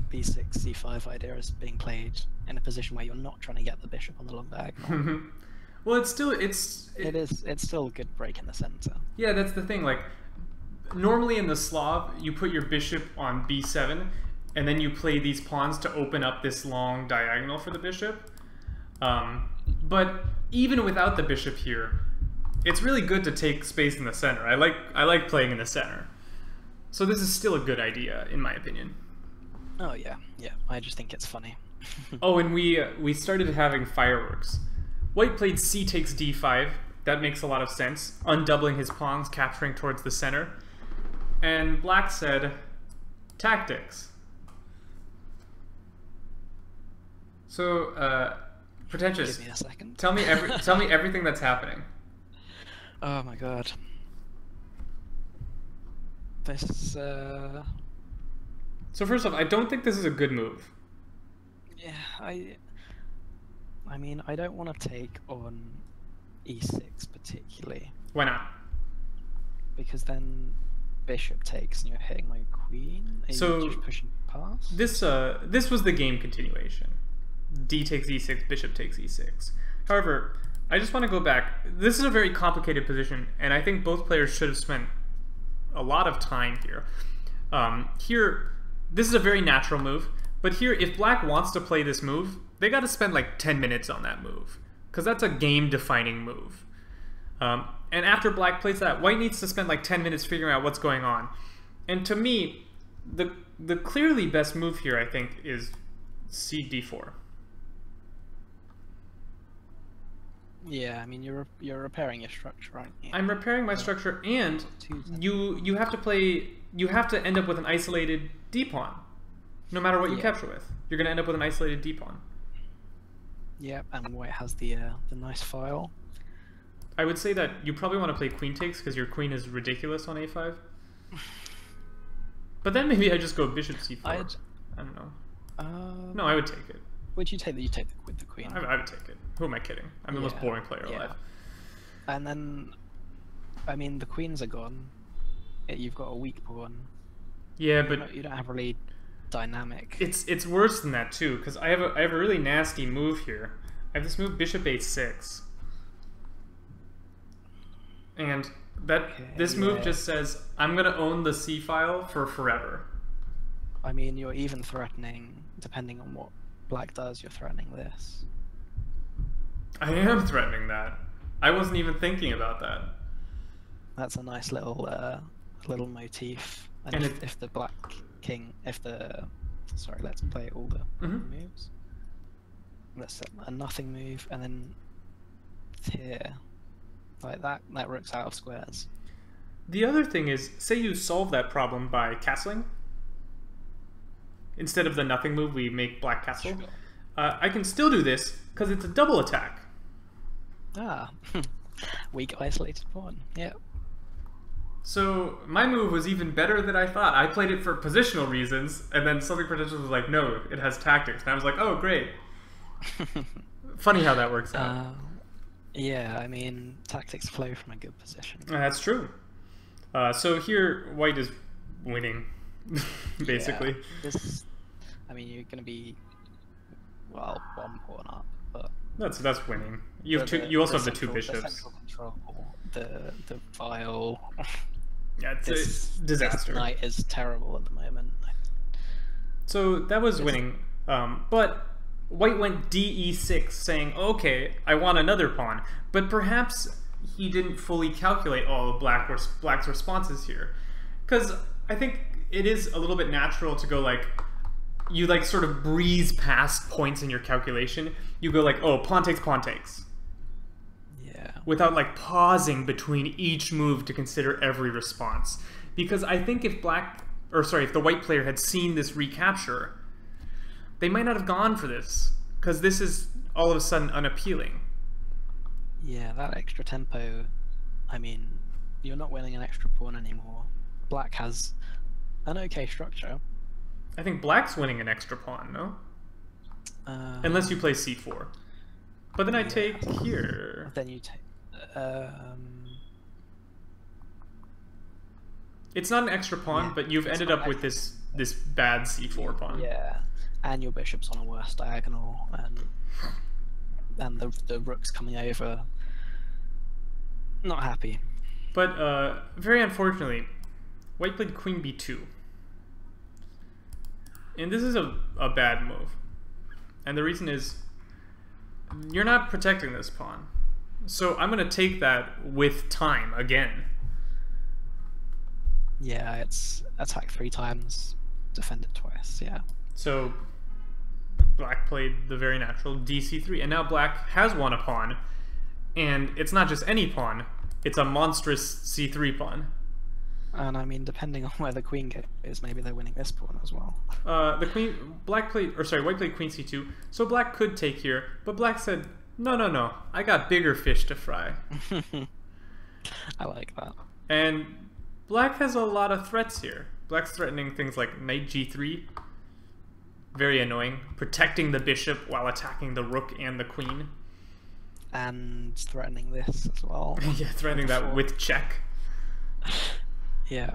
Speaker 2: b6 c5 idea is being played in a position where you're not trying to get the bishop on the long diagonal.
Speaker 1: Well, it's still
Speaker 2: it's still a good break in the center.
Speaker 1: Yeah, that's the thing. Like, normally in the Slav, you put your bishop on b7, and then you play these pawns to open up this long diagonal for the bishop. But even without the bishop here, it's really good to take space in the center. I like playing in the center. So this is still a good idea, in my opinion.
Speaker 2: Oh yeah, yeah. I just think it's funny.
Speaker 1: Oh, and we started having fireworks. White played c takes d5. That makes a lot of sense. Undoubling his pawns, capturing towards the center. And black said, tactics. So, Pretentious,
Speaker 2: Give me a second.
Speaker 1: tell me everything that's happening.
Speaker 2: Oh my god. This
Speaker 1: So first off, I don't think this is a good move.
Speaker 2: yeah, I mean, I don't want to take on e6 particularly.
Speaker 1: Why not?
Speaker 2: Because then bishop takes and you're hitting my queen. Are
Speaker 1: So
Speaker 2: you just pushing past?
Speaker 1: This was the game continuation. D takes e6, bishop takes e6. However, I just want to go back. This is a very complicated position, and I think both players should have spent a lot of time here. Here, this is a very natural move, but here, if black wants to play this move, they got to spend like 10 minutes on that move, because that's a game-defining move. And after black plays that, white needs to spend like 10 minutes figuring out what's going on. And to me, the clearly best move here, I think, is cd4.
Speaker 2: Yeah, I mean, you're repairing your structure, aren't you?
Speaker 1: I'm repairing my structure, and you have to end up with an isolated d pawn, no matter what you capture with. You're going to end up with an isolated d pawn.
Speaker 2: Yep, and white has the nice file.
Speaker 1: I would say that you probably want to play queen takes because your queen is ridiculous on a5. But then maybe I just go bishop c4. I don't know. No, I would take it.
Speaker 2: Would you take that? You take with the queen.
Speaker 1: I would take it. Who am I kidding? I'm the most boring player alive.
Speaker 2: And then, I mean, the queens are gone. You've got a weak pawn.
Speaker 1: Yeah, but
Speaker 2: you don't have really dynamic.
Speaker 1: It's worse than that too, because I have a really nasty move here. I have this move bishop a6, and this move just says I'm gonna own the c file for forever.
Speaker 2: I mean, you're even threatening, depending on what black does, you're threatening this.
Speaker 1: I am threatening that. I wasn't even thinking about that.
Speaker 2: That's a nice little motif. And if the black king, sorry, let's play all the moves. Let's set a nothing move, and then here, like that rook's out of squares.
Speaker 1: The other thing is, say you solve that problem by castling. Instead of the nothing move, we make black castle. Sure. I can still do this because it's a double attack.
Speaker 2: Ah, weak isolated pawn. Yeah.
Speaker 1: So my move was even better than I thought. I played it for positional reasons, and then something Pretentious was like, "No, it has tactics," and I was like, "Oh, great." Funny how that works out.
Speaker 2: Yeah, I mean, tactics flow from a good position.
Speaker 1: That's true. So here, white is winning, basically.
Speaker 2: Yeah, I mean, you're going to be, well, one pawn up, but
Speaker 1: that's winning. You have you also have the two bishops.
Speaker 2: The central control, the file.
Speaker 1: Yeah, it's a disaster.
Speaker 2: This knight is terrible at the moment.
Speaker 1: So that was winning, but white went de6, saying, "Okay, I want another pawn," but perhaps he didn't fully calculate all of black's responses here, because I think it is a little bit natural to go like, you like sort of breeze past points in your calculation. You go like, oh, pawn takes, pawn takes. without like pausing between each move to consider every response. Because I think if if the white player had seen this recapture, they might not have gone for this, because this is all of a sudden unappealing.
Speaker 2: Yeah, that extra tempo, I mean, you're not winning an extra pawn anymore. Black has an okay structure.
Speaker 1: I think black's winning an extra pawn, no? Unless you play c4. But then I take here.
Speaker 2: Then you take...
Speaker 1: It's not an extra pawn, but you've ended up with this bad c4 pawn.
Speaker 2: Yeah, and your bishop's on a worse diagonal, and the rook's coming over. Not happy.
Speaker 1: But very unfortunately, white played queen b2. And this is a bad move. And the reason is, you're not protecting this pawn. So I'm going to take that with time again.
Speaker 2: Yeah, it's attack 3 times, defend it twice, yeah.
Speaker 1: So black played the very natural dc3, and now black has won a pawn, and it's not just any pawn, it's a monstrous c3 pawn.
Speaker 2: And I mean, depending on where the queen is, maybe they're winning this pawn as well.
Speaker 1: White played queen c2, so black could take here, but black said, no, I got bigger fish to fry.
Speaker 2: I like that.
Speaker 1: And black has a lot of threats here. Black's threatening things like knight g3, very annoying, protecting the bishop while attacking the rook and the queen.
Speaker 2: And threatening this as well.
Speaker 1: Yeah, threatening that with check.
Speaker 2: Yeah,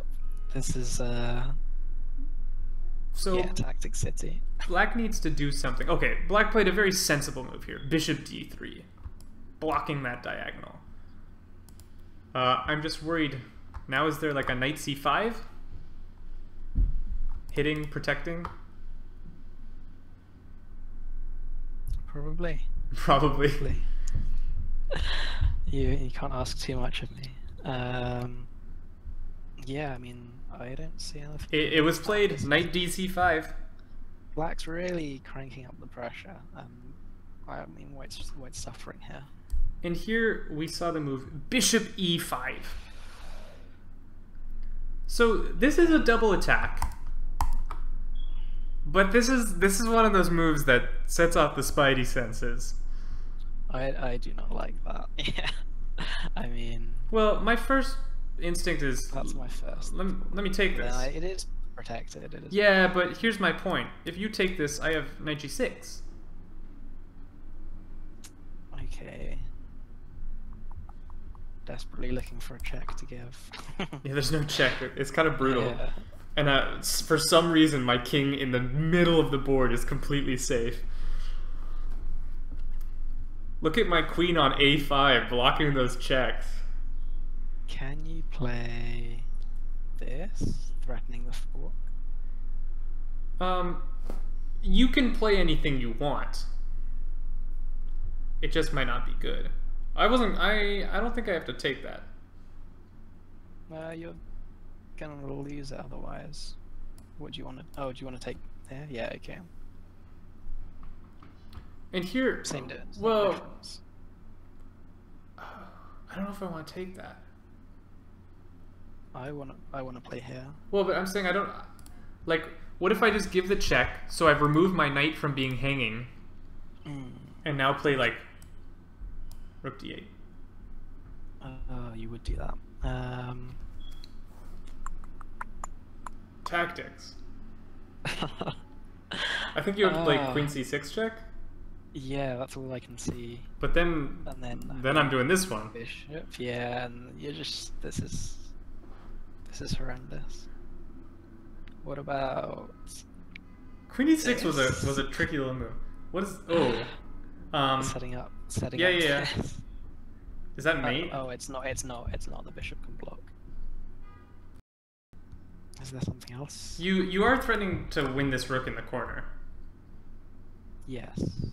Speaker 2: this is
Speaker 1: so
Speaker 2: yeah, Tactic City.
Speaker 1: Black needs to do something. Okay, black played a very sensible move here. Bishop d3, blocking that diagonal. I'm just worried. Now is there like a knight c5? Hitting, protecting?
Speaker 2: Probably.
Speaker 1: Probably.
Speaker 2: You can't ask too much of me. Yeah, I mean, I don't see anything.
Speaker 1: It was played knight dc5.
Speaker 2: Black's really cranking up the pressure. I mean, white's suffering here.
Speaker 1: And here we saw the move bishop e5. So this is a double attack. But this is one of those moves that sets off the spidey senses.
Speaker 2: I do not like that. Yeah. I mean,
Speaker 1: well, my first instinct is
Speaker 2: that's my first.
Speaker 1: Let me take this.
Speaker 2: Yeah, it is protected. It is.
Speaker 1: Yeah, but here's my point. If you take this, I have knight g6.
Speaker 2: Okay. Desperately looking for a check to give.
Speaker 1: Yeah, there's no check. It's kind of brutal.
Speaker 2: Yeah.
Speaker 1: And for some reason, my king in the middle of the board is completely safe. Look at my queen on a5, blocking those checks.
Speaker 2: Can you play this, threatening the fork?
Speaker 1: You can play anything you want. It just might not be good. I don't think I have to take that.
Speaker 2: You're gonna lose it otherwise. What do you want to? Oh, do you want to take there? Yeah, okay.
Speaker 1: And here,
Speaker 2: same difference.
Speaker 1: Well, I don't know if I want to take that.
Speaker 2: I wanna play here.
Speaker 1: Well, but I'm saying I don't like. What if I just give the check, so I've removed my knight from being hanging, and now play like rook d8?
Speaker 2: You would do that.
Speaker 1: Tactics. I think you have to play queen c6 check.
Speaker 2: Yeah, that's all I can see.
Speaker 1: But then, I'm doing this one.
Speaker 2: Bishop. Yeah, and you're just this is horrendous. What about
Speaker 1: queen e6 was a tricky little move. What is
Speaker 2: setting up.
Speaker 1: Yeah. Is that mate?
Speaker 2: Oh, it's not. The bishop can block. Is there something else?
Speaker 1: You are threatening to win this rook in the corner.
Speaker 2: Yes.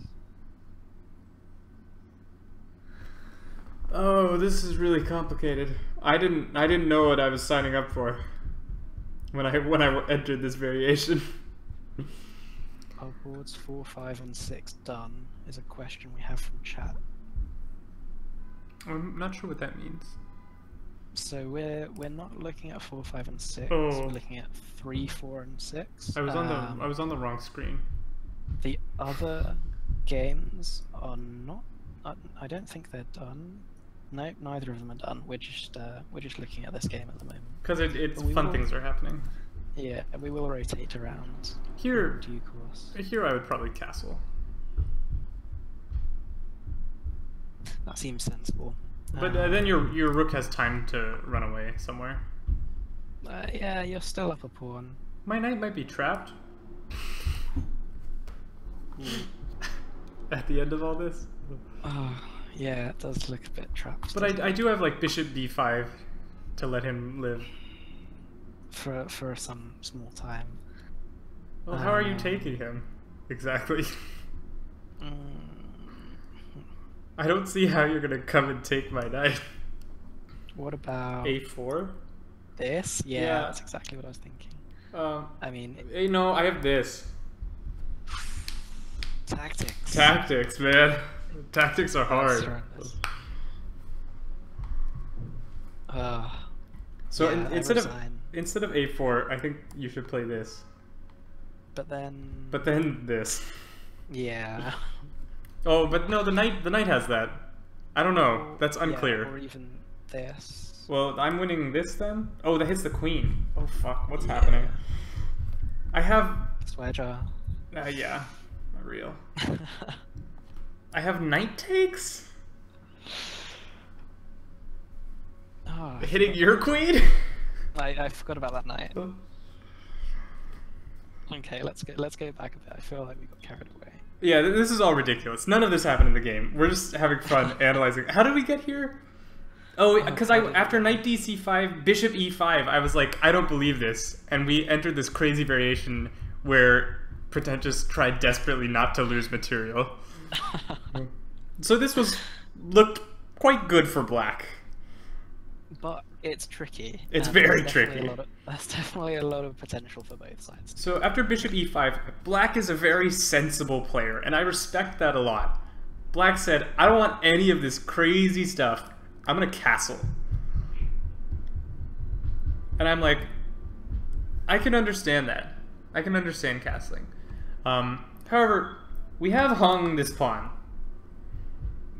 Speaker 1: Oh, this is really complicated. I didn't know what I was signing up for when I entered this variation.
Speaker 2: Are boards 4, 5, and 6 done? Is a question we have from chat.
Speaker 1: I'm not sure what that means.
Speaker 2: So we're not looking at 4, 5, and 6.
Speaker 1: Oh.
Speaker 2: We're looking at 3, 4, and 6.
Speaker 1: I was on the wrong screen.
Speaker 2: The other games are not. I don't think they're done. No, neither of them are done. We're just looking at this game at the moment.
Speaker 1: Because it's fun things are happening.
Speaker 2: Yeah, we will rotate around.
Speaker 1: Here,
Speaker 2: in due course.
Speaker 1: Here I would probably castle.
Speaker 2: That seems sensible.
Speaker 1: But then your rook has time to run away somewhere.
Speaker 2: Yeah, you're still up a pawn.
Speaker 1: My knight might be trapped. At the end of all this.
Speaker 2: Oh, yeah, it does look a bit trapped.
Speaker 1: But I do have like bishop d5 to let him live.
Speaker 2: For some small time.
Speaker 1: Well, how are you taking him? Exactly. I don't see how you're gonna come and take my knight.
Speaker 2: What about
Speaker 1: A4?
Speaker 2: this? Yeah, that's exactly what I was thinking.
Speaker 1: I mean, no, I have this.
Speaker 2: Tactics.
Speaker 1: Tactics, man. Tactics are hard. So
Speaker 2: yeah,
Speaker 1: instead of A4, I think you should play this. But then this.
Speaker 2: Yeah.
Speaker 1: Oh, but no, the knight has that. I don't know. That's unclear.
Speaker 2: Yeah, or even this.
Speaker 1: Well, I'm winning this then. Oh, that hits the queen. Oh fuck, what's happening? I have.
Speaker 2: Swear.
Speaker 1: Yeah, not real. I have knight takes.
Speaker 2: Oh,
Speaker 1: hitting your queen.
Speaker 2: I forgot about that knight. Okay, let's go back a bit. I feel like we got carried away.
Speaker 1: Yeah, this is all ridiculous. None of this happened in the game. We're just having fun analyzing. How did we get here? Oh, because after knight dc5, bishop e5, I was like, I don't believe this. And we entered this crazy variation where Pretentious tried desperately not to lose material. So this looked quite good for black.
Speaker 2: But it's tricky.
Speaker 1: It's very tricky.
Speaker 2: There's definitely a lot of potential for both sides.
Speaker 1: So after bishop e5, black is a very sensible player, and I respect that a lot. Black said, I don't want any of this crazy stuff. I'm going to castle. And I'm like, I can understand that. I can understand castling. However, we have hung this pawn.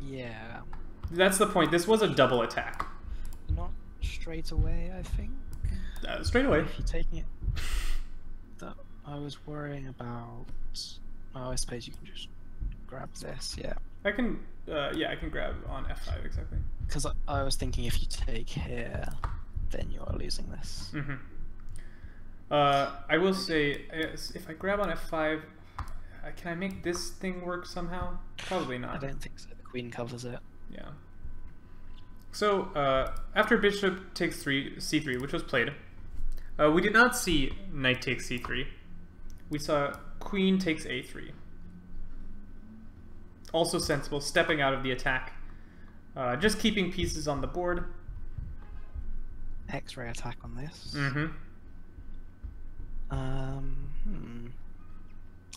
Speaker 2: Yeah.
Speaker 1: That's the point. This was a double attack.
Speaker 2: Not straight away, I think.
Speaker 1: Straight away.
Speaker 2: If you're taking it... That I was worrying about... Oh, I suppose you can just grab this, yeah.
Speaker 1: I can grab on f5, exactly.
Speaker 2: Because I was thinking if you take here, then you are losing this.
Speaker 1: Mm-hmm. I will say, if I grab on f5, can I make this thing work somehow? Probably not.
Speaker 2: I don't think so. The queen covers it.
Speaker 1: Yeah. So, after bishop takes c3, which was played, we did not see knight takes c3. We saw queen takes a3. Also sensible, stepping out of the attack. Just keeping pieces on the board.
Speaker 2: X-ray attack on this.
Speaker 1: Mm-hmm.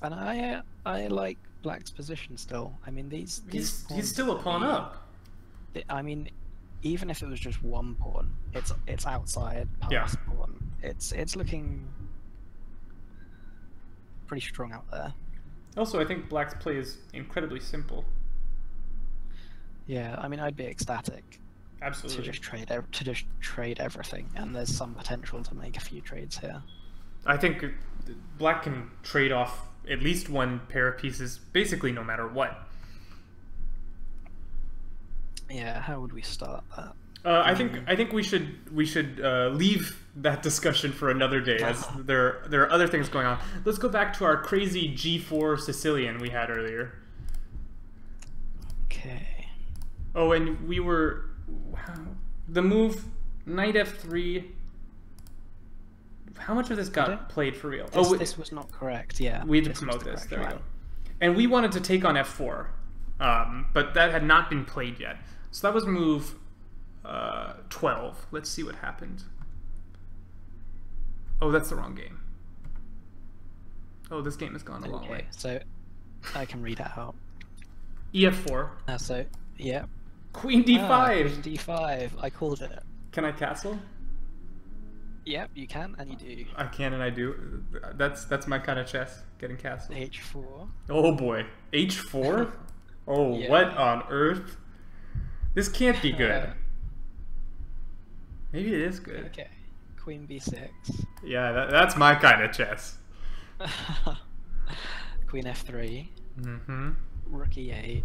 Speaker 2: And I like black's position still. I mean, he's
Speaker 1: still a pawn up.
Speaker 2: I mean, even if it was just one pawn, it's outside past pawn. It's looking pretty strong out there.
Speaker 1: Also, I think black's play is incredibly simple.
Speaker 2: Yeah, I mean, I'd be ecstatic.
Speaker 1: Absolutely.
Speaker 2: To just trade everything, and there's some potential to make a few trades here.
Speaker 1: I think black can trade off at least one pair of pieces, basically no matter what.
Speaker 2: Yeah, how would we start that?
Speaker 1: I think we should leave that discussion for another day, as there are other things going on. Let's go back to our crazy G4 Sicilian we had earlier.
Speaker 2: Okay.
Speaker 1: Oh, and the move knight f3. How much of this got played for real?
Speaker 2: This was not correct. Yeah.
Speaker 1: We had to promote this. There we go. And we wanted to take on f4, but that had not been played yet. So that was move 12. Let's see what happened. Oh, that's the wrong game. Oh, this game has gone a long way.
Speaker 2: So I can read it out.
Speaker 1: E04.
Speaker 2: So yeah.
Speaker 1: Queen d5.
Speaker 2: Queen d5. I called it.
Speaker 1: Can I castle?
Speaker 2: Yep, you can, and you do.
Speaker 1: I can and I do. That's my kind of chess. Getting castle.
Speaker 2: H4.
Speaker 1: Oh boy, H4. Oh,
Speaker 2: Yeah.
Speaker 1: what on earth? This can't be good. Maybe it is good.
Speaker 2: Okay. Queen b6.
Speaker 1: Yeah, that's my kind of chess.
Speaker 2: Queen f3.
Speaker 1: Mm-hmm.
Speaker 2: Rook e8.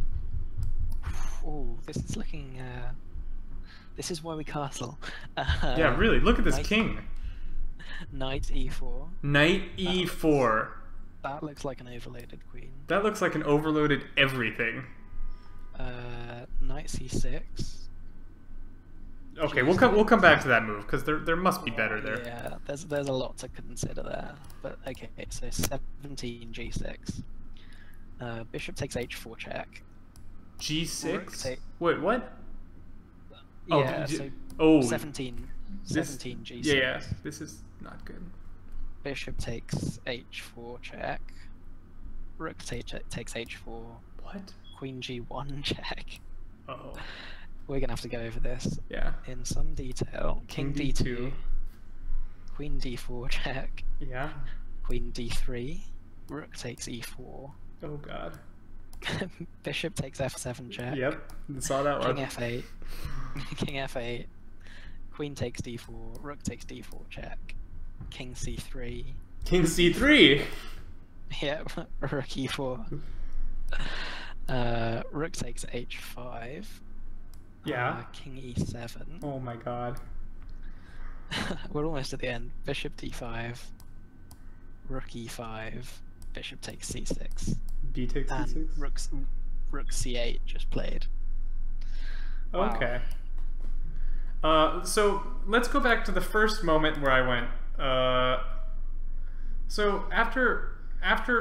Speaker 2: Oh, this is looking. This is why we castle.
Speaker 1: Yeah, really. Look at this king.
Speaker 2: Knight e4.
Speaker 1: Knight e4.
Speaker 2: That looks like an overloaded queen.
Speaker 1: That looks like an overloaded everything.
Speaker 2: Knight c6.
Speaker 1: Okay, we'll come back to that move because there must be better there.
Speaker 2: Yeah, there's a lot to consider there. But okay, so 17 g6. Bishop takes h4 check.
Speaker 1: G6. Wait, what?
Speaker 2: Yeah,
Speaker 1: oh,
Speaker 2: 17 g6.
Speaker 1: Yeah, this is not good.
Speaker 2: Bishop takes h4 check. Rook takes h4.
Speaker 1: What?
Speaker 2: Queen g1 check.
Speaker 1: Oh.
Speaker 2: We're gonna have to go over this in some detail. King d2. Queen d4 check.
Speaker 1: Yeah.
Speaker 2: Queen d3. Rook takes e4.
Speaker 1: Oh god.
Speaker 2: Bishop takes f7 check.
Speaker 1: Yep, saw that one.
Speaker 2: King f8. King f8. Queen takes d4. Rook takes d4 check. King c3.
Speaker 1: King c3.
Speaker 2: Yep. Rook e4. Rook takes h5.
Speaker 1: Yeah.
Speaker 2: King e7.
Speaker 1: Oh my god.
Speaker 2: We're almost at the end. Bishop d5. Rook e5. Bishop takes c6.
Speaker 1: B takes
Speaker 2: and
Speaker 1: c6.
Speaker 2: Rook c8 just played. Wow.
Speaker 1: Okay. So let's go back to the first moment where I went. So after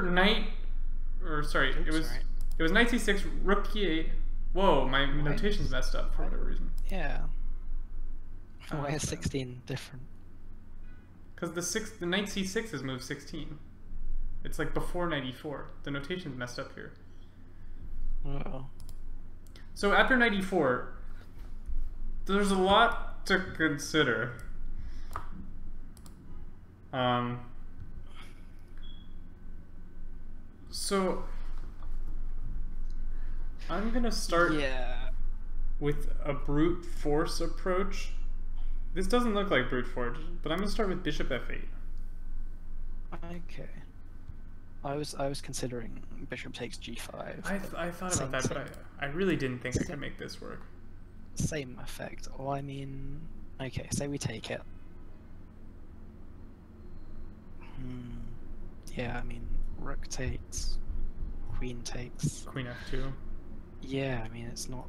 Speaker 1: knight, or sorry, it was knight c6, rook e8. Whoa, my notation's messed up for whatever reason.
Speaker 2: Yeah. Why is 16 different?
Speaker 1: Because the knight c6 is move 16. It's like before knight e4. The notation's messed up here.
Speaker 2: Oh.
Speaker 1: So after knight e4, there's a lot to consider. So I'm gonna start with a brute force approach. This doesn't look like brute force, but I'm gonna start with bishop f8.
Speaker 2: Okay. I was considering bishop takes g5.
Speaker 1: I thought about that, but I really didn't think I could make this work.
Speaker 2: Same effect. Well, I mean, okay, say we take it. Yeah, I mean, rook takes, queen takes.
Speaker 1: Queen f2.
Speaker 2: Yeah, I mean, it's not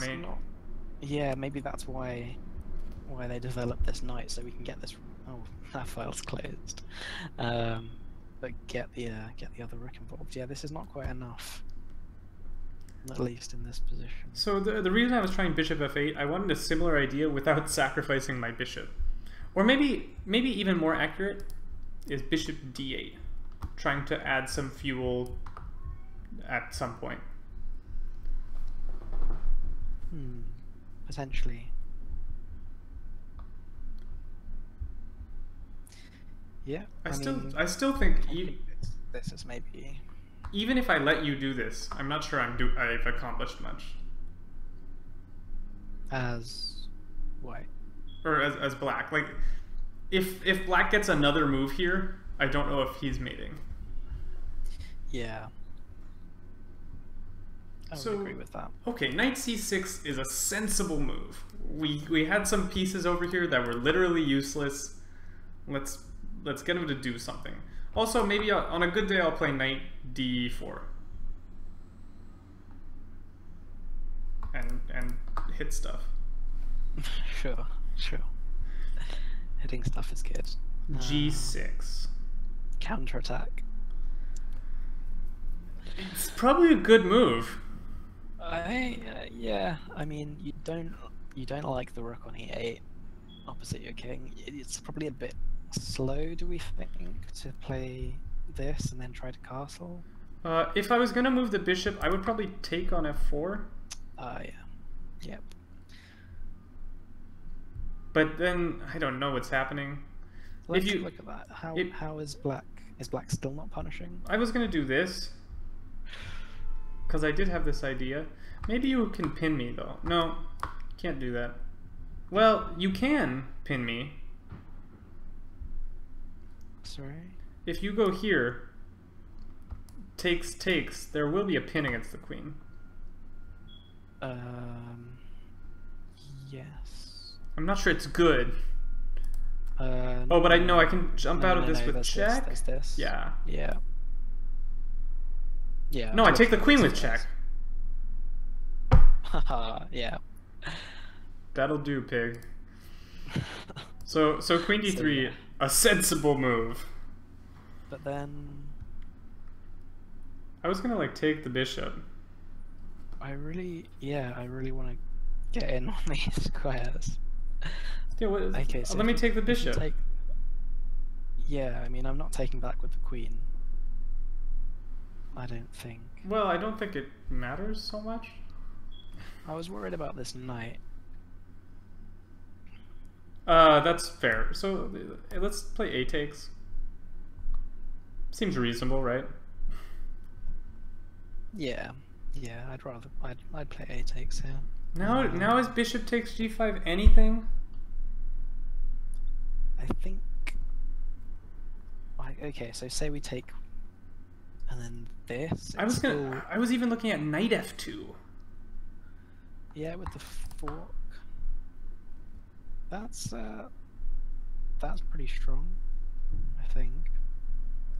Speaker 1: me.
Speaker 2: Yeah, maybe that's why they developed this knight, so we can get this. Oh, that file's closed. But get the other rook involved. Yeah, this is not quite enough. At least in this position.
Speaker 1: So the reason I was trying bishop f8, I wanted a similar idea without sacrificing my bishop. Or maybe even more accurate is bishop d8, trying to add some fuel at some point.
Speaker 2: Potentially. Yeah.
Speaker 1: I still think
Speaker 2: this is maybe.
Speaker 1: Even if I let you do this, I'm not sure I've accomplished much.
Speaker 2: As white.
Speaker 1: Or as black. Like, if black gets another move here, I don't know if he's mating.
Speaker 2: Yeah. I would agree with that.
Speaker 1: Okay, knight c6 is a sensible move. We had some pieces over here that were literally useless. Let's get him to do something. Also, maybe on a good day I'll play knight d4. And hit stuff.
Speaker 2: Sure. Hitting stuff is good.
Speaker 1: g6.
Speaker 2: Counterattack.
Speaker 1: It's probably a good move.
Speaker 2: Yeah. I mean, you don't like the rook on e8 opposite your king. It's probably a bit slow, do we think, to play this and then try to castle?
Speaker 1: If I was gonna move the bishop, I would probably take on f4.
Speaker 2: Yeah. Yep.
Speaker 1: But then I don't know what's happening.
Speaker 2: Let's look at that. How is black? Is black still not punishing?
Speaker 1: I was gonna do this because I did have this idea. Maybe you can pin me though. No, can't do that. Well, you can pin me.
Speaker 2: Sorry.
Speaker 1: If you go here, takes, there will be a pin against the queen.
Speaker 2: Yes.
Speaker 1: I'm not sure it's good.
Speaker 2: Oh,
Speaker 1: but I know I can jump out of this with check.
Speaker 2: There's this.
Speaker 1: Yeah.
Speaker 2: Yeah. Yeah.
Speaker 1: No, I take the queen with check.
Speaker 2: Haha, yeah.
Speaker 1: That'll do, pig. So queen d3, so, yeah. A sensible move.
Speaker 2: But then
Speaker 1: I was gonna like take the bishop.
Speaker 2: I really want to get in on these squares.
Speaker 1: Yeah, okay, so let me take the bishop.
Speaker 2: Yeah, I mean, I'm not taking back with the queen. I don't think.
Speaker 1: Well, I don't think it matters so much.
Speaker 2: I was worried about this knight.
Speaker 1: That's fair. So let's play a takes. Seems reasonable, right?
Speaker 2: Yeah, I'd play a takes here.
Speaker 1: Now is bishop takes g5 anything?
Speaker 2: I think. Okay, so say we take, and then this.
Speaker 1: I was even looking at knight f2.
Speaker 2: Yeah, with the fork. That's pretty strong, I think.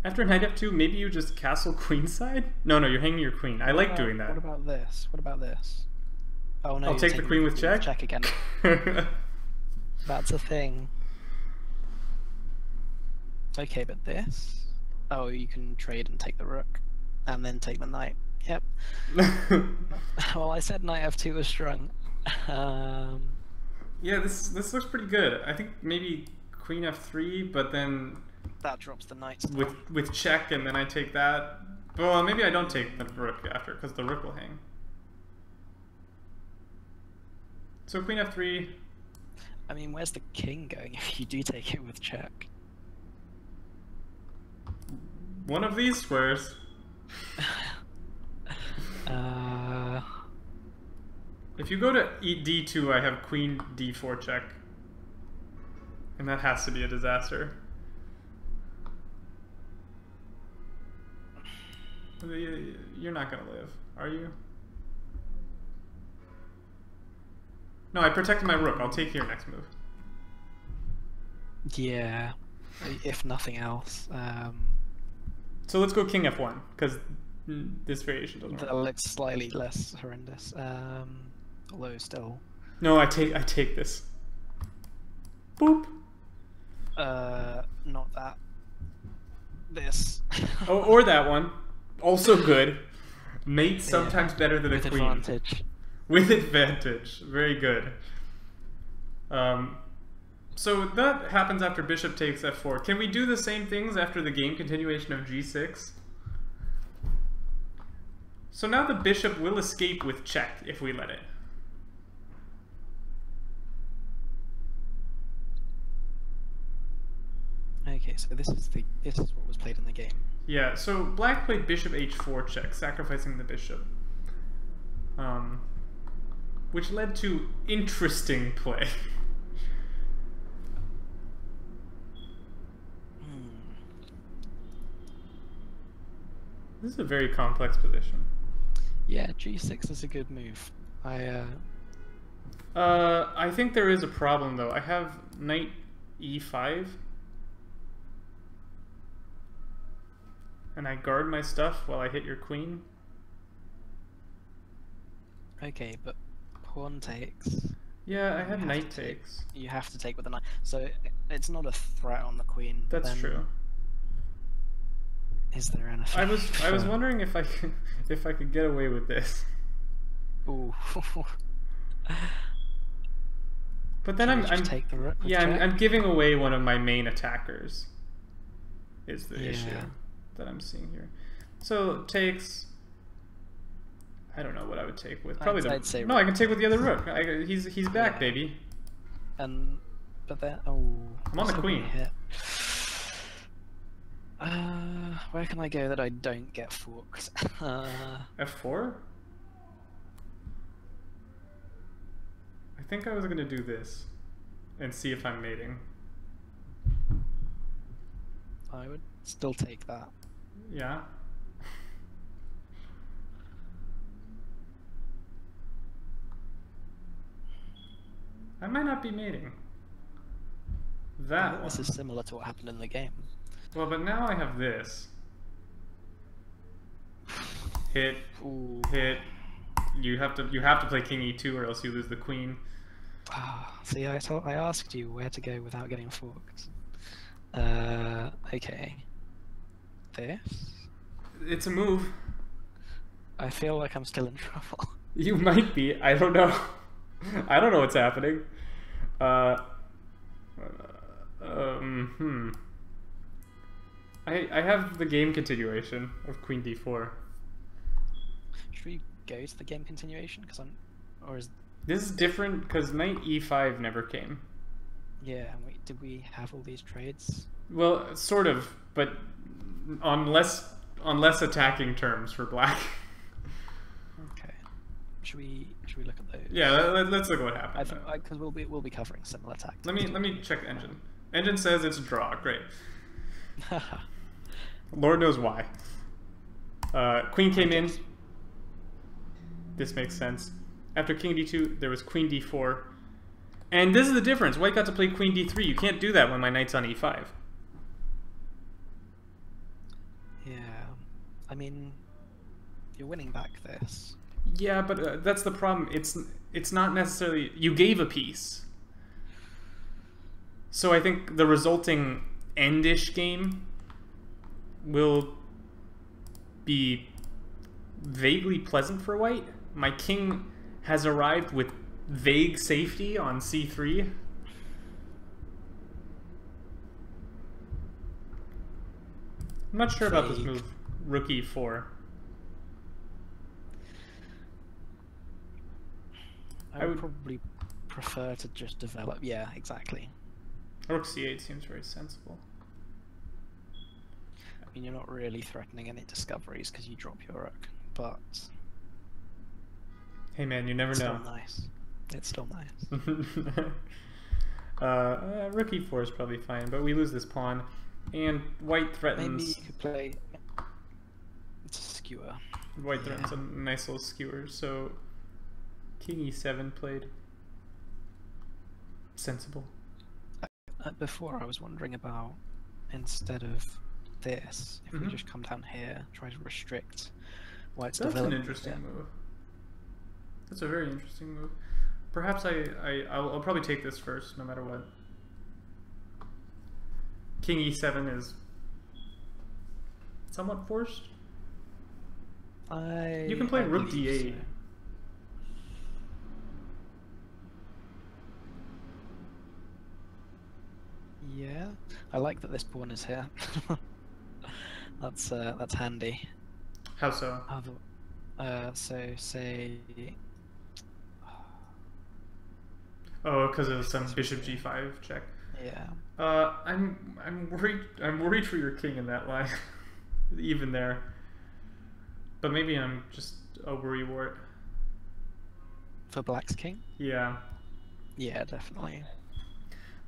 Speaker 1: After knight f2, maybe you just castle queenside? No, you're hanging your queen. I like doing that.
Speaker 2: What about this? What about this? Oh no,
Speaker 1: I'll take the queen with check?
Speaker 2: Check again. That's a thing. Okay, but this? Oh, you can trade and take the rook, and then take the knight. Yep. Well, I said knight f2 was strong.
Speaker 1: Yeah, this looks pretty good. I think maybe queen f3, but then
Speaker 2: that drops the knight
Speaker 1: with check, and then I take that. Well, maybe I don't take the rook after, because the rook will hang. So queen f3.
Speaker 2: I mean, where's the king going if you do take it with check?
Speaker 1: One of these squares. If you go to d2, I have queen d4 check. And that has to be a disaster. You're not gonna live, are you? No, I protected my rook. I'll take your next move.
Speaker 2: Yeah, if nothing else.
Speaker 1: So let's go king f1, because this variation doesn't work.
Speaker 2: That looks slightly less horrendous. Although still.
Speaker 1: No, I take this. Boop.
Speaker 2: Not that. This.
Speaker 1: Oh, or that one. Also good. Mate sometimes better than a queen.
Speaker 2: With advantage.
Speaker 1: With advantage. Very good. So that happens after bishop takes f4. Can we do the same things after the game continuation of g6? So now the bishop will escape with check if we let it.
Speaker 2: Okay, so this is what was played in the game.
Speaker 1: Yeah, so black played bishop h4 check, sacrificing the bishop. Which led to interesting play. This is a very complex position.
Speaker 2: Yeah, g6 is a good move.
Speaker 1: I think there is a problem though. I have knight e5. And I guard my stuff while I hit your queen.
Speaker 2: Okay, but pawn takes.
Speaker 1: Yeah, I have knight takes.
Speaker 2: You have to take with the knight. So it's not a threat on the queen.
Speaker 1: That's true.
Speaker 2: Is there anything?
Speaker 1: I was wondering if I could get away with this.
Speaker 2: Ooh.
Speaker 1: But then I'm giving away one of my main attackers. Is the issue that I'm seeing here. So takes. I don't know what I would take with.
Speaker 2: I'd say
Speaker 1: no, I can take with the other rook. He's back, baby.
Speaker 2: But then
Speaker 1: I'm on the queen.
Speaker 2: Hit. Where can I go that I don't get forked?
Speaker 1: F4? I think I was gonna do this and see if I'm mating.
Speaker 2: I would still take that.
Speaker 1: Yeah. I might not be mating.
Speaker 2: This is similar to what happened in the game.
Speaker 1: Well, but now I have this. Hit.
Speaker 2: Ooh.
Speaker 1: Hit. You have to play king e2 or else you lose the queen.
Speaker 2: See, I asked you where to go without getting forked. Okay. This?
Speaker 1: It's a move.
Speaker 2: I feel like I'm still in trouble.
Speaker 1: You might be. I don't know. I don't know what's happening. I have the game continuation of queen d4.
Speaker 2: Should we go to the game continuation?
Speaker 1: This is different because knight e5 never came.
Speaker 2: Yeah, did we have all these trades?
Speaker 1: Well, sort of, but on less attacking terms for black.
Speaker 2: Okay. Should we look at those?
Speaker 1: Yeah, let's look at what happened.
Speaker 2: Because we'll be covering similar tactics.
Speaker 1: Let me check engine. Engine says it's a draw. Great. Lord knows why. Queen came in. This makes sense. After king d2, there was queen d4. And this is the difference. White got to play queen d3. You can't do that when my knight's on e5.
Speaker 2: Yeah. I mean, you're winning back this.
Speaker 1: Yeah, but that's the problem. It's not necessarily... You gave a piece. So I think the resulting endish game will be vaguely pleasant for white. My king has arrived with vague safety on c3. I'm not sure about this move, rook e4.
Speaker 2: I would probably prefer to just develop. Yeah, exactly.
Speaker 1: Rook c8 seems very sensible.
Speaker 2: I mean, you're not really threatening any discoveries because you drop your rook, but...
Speaker 1: Hey man, you never know.
Speaker 2: It's still nice. It's still
Speaker 1: nice. Rook e4 is probably fine, but we lose this pawn. And white threatens...
Speaker 2: Maybe you could play... It's a skewer.
Speaker 1: White threatens a nice little skewer, so... King e7 played. Sensible.
Speaker 2: Before I was wondering about, instead of this, if we just come down here, try to restrict white's development.
Speaker 1: That's an interesting move. That's a very interesting move. Perhaps I'll probably take this first, no matter what. King e7 is somewhat forced. You can play rook d8.
Speaker 2: So. Yeah, I like that this pawn is here. That's handy.
Speaker 1: How so?
Speaker 2: So say.
Speaker 1: Oh, because of some bishop g5 check.
Speaker 2: Yeah.
Speaker 1: I'm worried. I'm worried for your king in that line, even there. But maybe I'm just a worrywart.
Speaker 2: For black's king?
Speaker 1: Yeah.
Speaker 2: Yeah, definitely.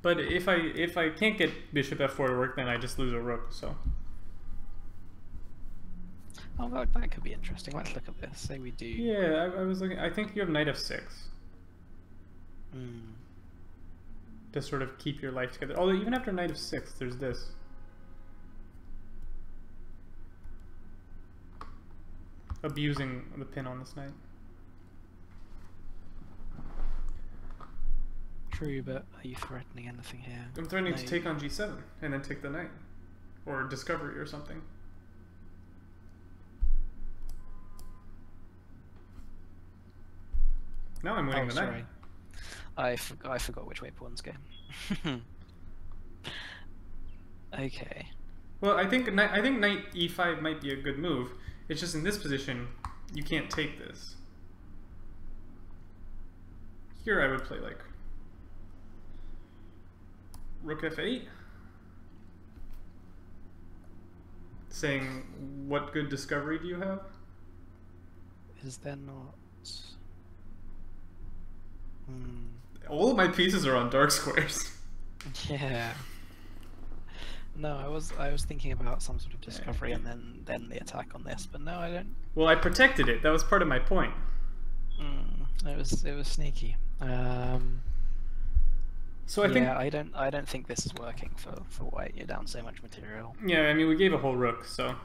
Speaker 1: But if I can't get bishop f4 to work, then I just lose a rook. So.
Speaker 2: Oh, that could be interesting. Let's look at this. Say we do.
Speaker 1: Yeah, I was looking. I think you have knight f6. To sort of keep your life together. Although even after knight f6, there's this. Abusing the pin on this knight.
Speaker 2: True, but are you threatening anything here?
Speaker 1: I'm threatening to take on g7 and then take the knight. Or discovery or something. Now I'm winning the knight.
Speaker 2: I forgot which way pawns go. Okay.
Speaker 1: Well, I think knight e5 might be a good move. It's just in this position, you can't take this. here I would play like rook f8, saying, what good discovery do you have?
Speaker 2: Is there not?
Speaker 1: All of my pieces are on dark squares.
Speaker 2: Yeah. No, I was thinking about some sort of discovery and then the attack on this, but no, I don't.
Speaker 1: Well, I protected it. That was part of my point.
Speaker 2: It was sneaky.
Speaker 1: So I think
Speaker 2: I don't think this is working for white. You're down so much material.
Speaker 1: yeah, I mean we gave a whole rook, so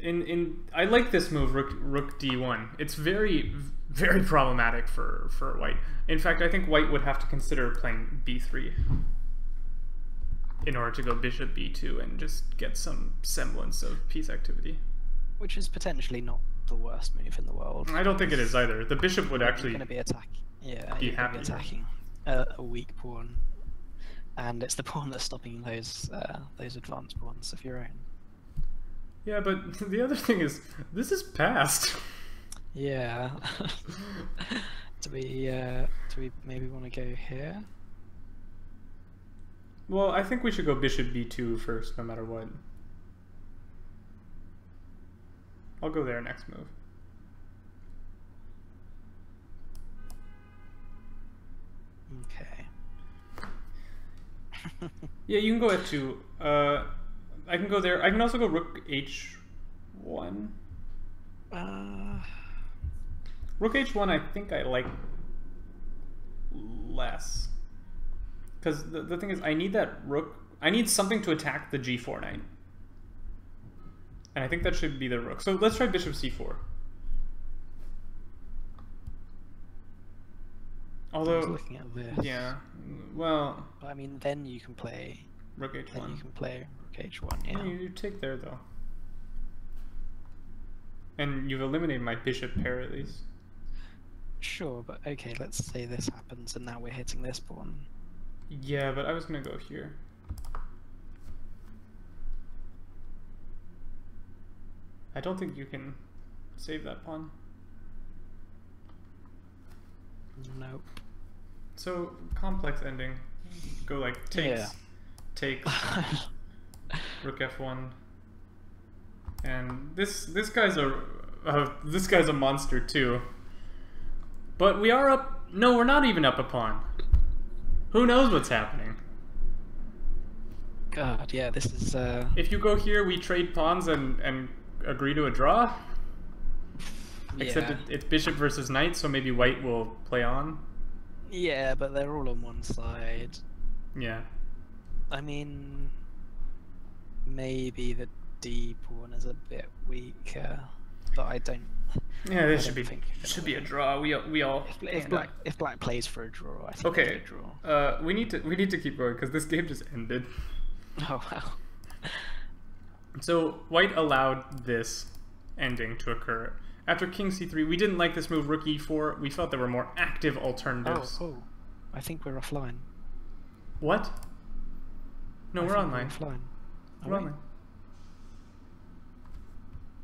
Speaker 1: I like this move, rook d1. It's very problematic for white. In fact, I think white would have to consider playing b3 in order to go bishop b2 and just get some semblance of piece activity.
Speaker 2: Which is potentially not the worst move in the world.
Speaker 1: I don't think it is either. The bishop would actually
Speaker 2: going to be attacking. Yeah,
Speaker 1: be
Speaker 2: you're
Speaker 1: happy.
Speaker 2: Be attacking a weak pawn, and it's the pawn that's stopping those advanced pawns of your own.
Speaker 1: Yeah, but the other thing is, this is passed.
Speaker 2: Yeah. Do we maybe want to go here?
Speaker 1: Well, I think we should go bishop b2 first, no matter what. I'll go there next move.
Speaker 2: Okay.
Speaker 1: Yeah, you can go f2. I can go there. I can also go rook h1. Rook h1 I think I like less. Because the thing is, I need that rook. I need something to attack the g4 knight. And I think that should be the rook. So let's try bishop c4. Although,
Speaker 2: I was looking at this.
Speaker 1: yeah, well...
Speaker 2: But I mean, then you can play...
Speaker 1: Rook h1.
Speaker 2: Then you can play rook h1, yeah.
Speaker 1: No, you take there, though. And you've eliminated my bishop pair, at least.
Speaker 2: Sure, but okay, let's say this happens and now we're hitting this pawn.
Speaker 1: Yeah, but I was going to go here. I don't think you can save that pawn.
Speaker 2: Nope.
Speaker 1: So, complex ending. Go like takes, takes, rook f1, and this guy's a monster too. But we are up. No, we're not even up a pawn. Who knows what's happening?
Speaker 2: God, yeah, this is.
Speaker 1: If you go here, we trade pawns and agree to a draw. Except it's bishop versus knight, so maybe white will play on.
Speaker 2: Yeah, but they're all on one side.
Speaker 1: Yeah.
Speaker 2: I mean, maybe the D pawn is a bit weaker, but I don't.
Speaker 1: Yeah, this should be a draw. We all.
Speaker 2: If black plays for a draw, I think
Speaker 1: okay.
Speaker 2: it's a draw.
Speaker 1: We need to keep going because this game just ended.
Speaker 2: Oh wow.
Speaker 1: So white allowed this ending to occur. After king c3, we didn't like this move, rook e4. We felt there were more active alternatives.
Speaker 2: Oh, I think we're offline.
Speaker 1: What? No, we're online.
Speaker 2: We're offline.
Speaker 1: We're online.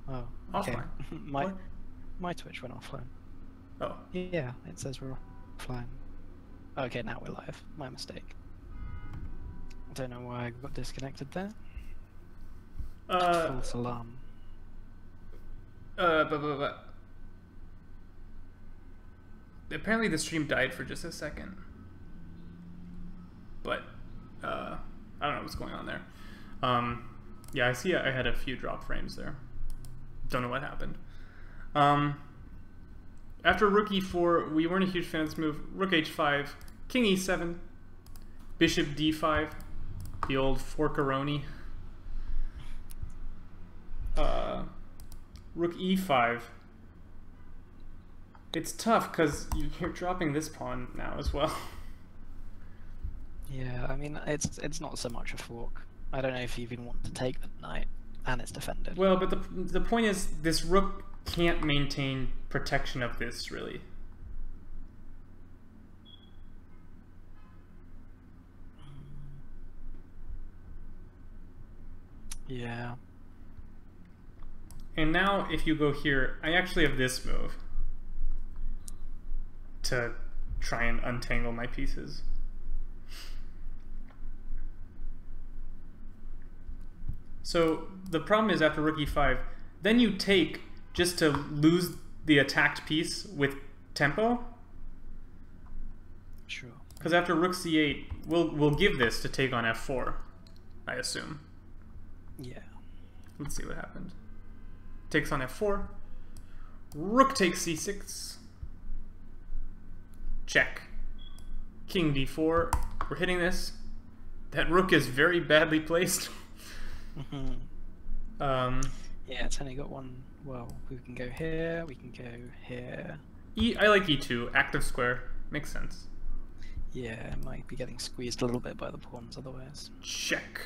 Speaker 2: Oh, okay.
Speaker 1: Offline.
Speaker 2: My Twitch went offline.
Speaker 1: Oh.
Speaker 2: Yeah, it says we're offline. Okay, now we're live. My mistake. I don't know why I got disconnected there. False alarm.
Speaker 1: Apparently the stream died for just a second. But, I don't know what's going on there. Yeah, I see I had a few drop frames there. Don't know what happened. After rook e4, we weren't a huge fan of this move. Rook h5, king e7, bishop d5, the old forkaroni. Rook e5. It's tough because you're dropping this pawn now as well.
Speaker 2: Yeah, I mean it's not so much a fork. I don't know if you even want to take the knight, and it's defended.
Speaker 1: Well, but the point is this rook can't maintain protection of this really.
Speaker 2: Yeah.
Speaker 1: And now if you go here, I actually have this move to try and untangle my pieces. So the problem is after rook e5, then you take just to lose the attacked piece with tempo.
Speaker 2: Sure.
Speaker 1: Because after rook c8, we'll give this to take on f4, I assume.
Speaker 2: Yeah.
Speaker 1: Let's see what happened. Takes on f4. Rook takes c6. Check. King d4. We're hitting this. That rook is very badly placed.
Speaker 2: Yeah, it's only got one. Well, we can go here. We can go here.
Speaker 1: I like e2. Active square. Makes sense.
Speaker 2: Yeah, it might be getting squeezed a little bit by the pawns otherwise.
Speaker 1: Check.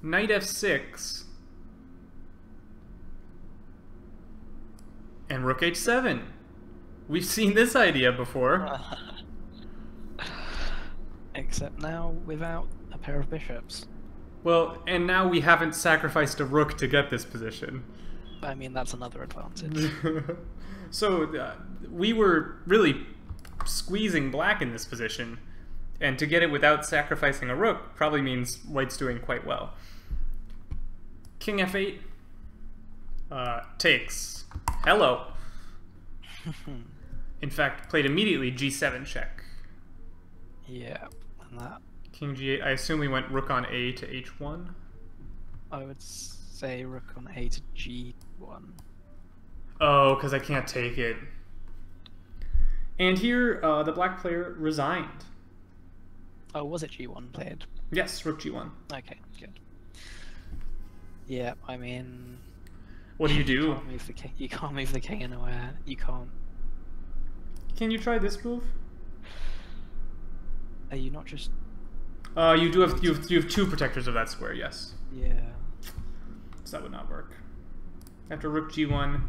Speaker 1: Knight f6. And rook h7. We've seen this idea before.
Speaker 2: Except now without a pair of bishops.
Speaker 1: Well, and now we haven't sacrificed a rook to get this position.
Speaker 2: I mean, that's another advantage.
Speaker 1: So we were really squeezing black in this position, and to get it without sacrificing a rook probably means white's doing quite well. King f8 takes. Hello. In fact, played immediately g7 check.
Speaker 2: Yeah, and that.
Speaker 1: King g8. I assume we went rook on a to h1.
Speaker 2: I would say rook on a to g1.
Speaker 1: Oh, because I can't take it. And here, the black player resigned.
Speaker 2: Oh, was it g1 played?
Speaker 1: Yes, rook g1.
Speaker 2: Okay, good. Yeah, I mean...
Speaker 1: What do you do?
Speaker 2: You can't move the king anywhere. You can't...
Speaker 1: Can you try this move?
Speaker 2: Are you not just...
Speaker 1: You have two protectors of that square, yes.
Speaker 2: Yeah.
Speaker 1: So that would not work. After rook g1,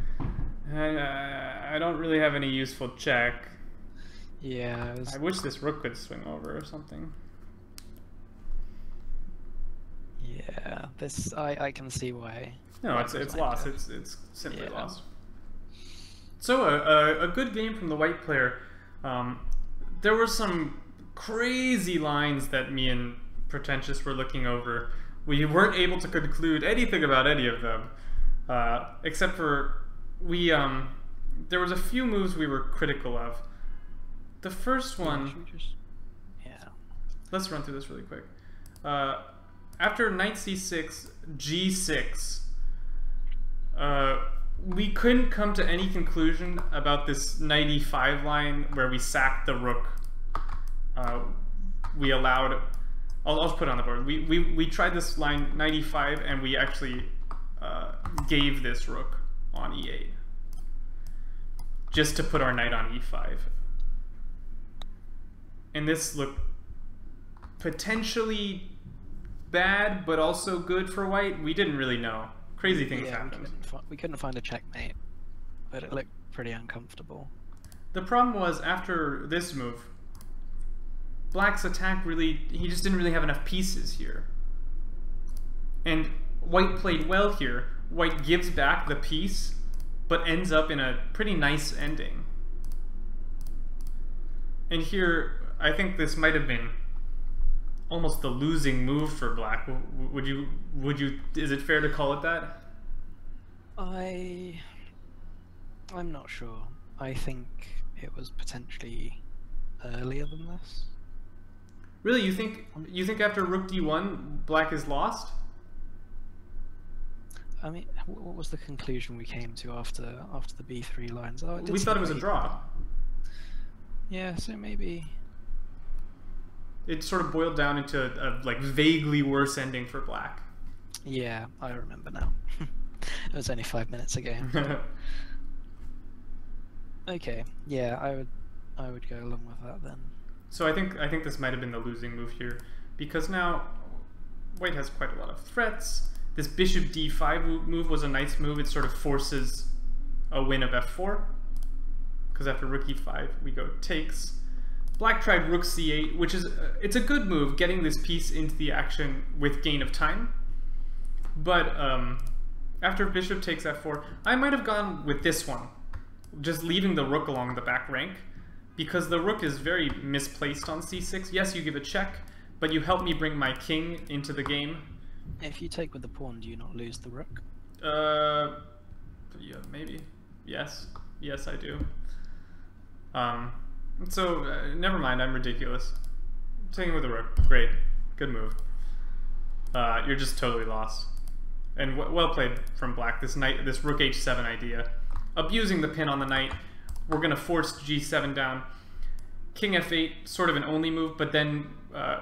Speaker 1: I don't really have any useful check.
Speaker 2: Yeah.
Speaker 1: I wish this rook could swing over or something.
Speaker 2: Yeah, this I can see why.
Speaker 1: No, it's lost. It's simply
Speaker 2: Yeah.
Speaker 1: lost. So a good game from the white player. There were some crazy lines that me and Pretentious were looking over. We weren't able to conclude anything about any of them, except for there was a few moves we were critical of. The first one.
Speaker 2: Yeah.
Speaker 1: Let's run through this really quick. After knight c6, g6, we couldn't come to any conclusion about this knight e5 line where we sacked the rook. We allowed... I'll just put it on the board. We tried this line knight e5 and we actually gave this rook on e8. Just to put our knight on e5. And this looked potentially bad, but also good for white. We didn't really know. Crazy things happened.
Speaker 2: We couldn't find a checkmate, but it looked pretty uncomfortable.
Speaker 1: The problem was, after this move, black's attack really... he just didn't really have enough pieces here. And white played well here. White gives back the piece, but ends up in a pretty nice ending. And here, I think this might have been almost the losing move for black. Would you, is it fair to call it that?
Speaker 2: I'm not sure. I think it was potentially earlier than this.
Speaker 1: Really, you think after rook d1, black is lost?
Speaker 2: I mean, what was the conclusion we came to after the b3 lines? Oh,
Speaker 1: we thought it was a draw.
Speaker 2: Yeah, so maybe...
Speaker 1: It sort of boiled down into a like vaguely worse ending for black.
Speaker 2: Yeah, I remember now. It was only 5 minutes ago. Okay, yeah, I would go along with that then.
Speaker 1: So I think this might have been the losing move here, because now white has quite a lot of threats. This bishop d5 move was a nice move. It sort of forces a win of f4, because after rook e5 we go takes. Black tried rook c8, which is it's a good move, getting this piece into the action with gain of time. But after bishop takes f4, I might have gone with this one, just leaving the rook along the back rank, because the rook is very misplaced on c6. Yes, you give a check, but you help me bring my king into the game.
Speaker 2: If you take with the pawn, do you not lose the rook?
Speaker 1: Yeah, maybe. Yes. Yes, I do. Never mind, I'm ridiculous. Taking with the rook. Great. Good move. You're just totally lost. And well played from black. This rook h7 idea. Abusing the pin on the knight. We're going to force g7 down. King f8, sort of an only move, but then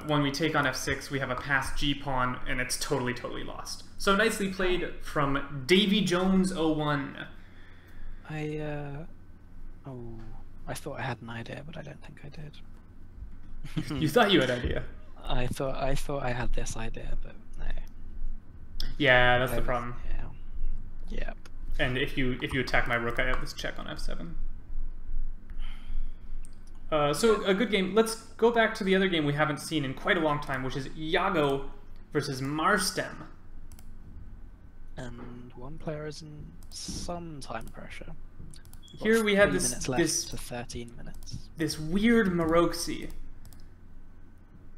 Speaker 1: when we take on f6, we have a passed g-pawn, and it's totally, totally lost. So nicely played from Davy Jones 01.
Speaker 2: I thought I had an idea, but I don't think I did.
Speaker 1: You thought you had an idea?
Speaker 2: I thought I had this idea, but no.
Speaker 1: Yeah, that's the problem.
Speaker 2: Yeah. Yep.
Speaker 1: And if you attack my rook, I have this check on f7. So a good game. Let's go back to the other game we haven't seen in quite a long time, which is Iago versus Marstem.
Speaker 2: And one player is in some time pressure.
Speaker 1: Here we had
Speaker 2: this to 13 minutes.
Speaker 1: This weird Maroczy.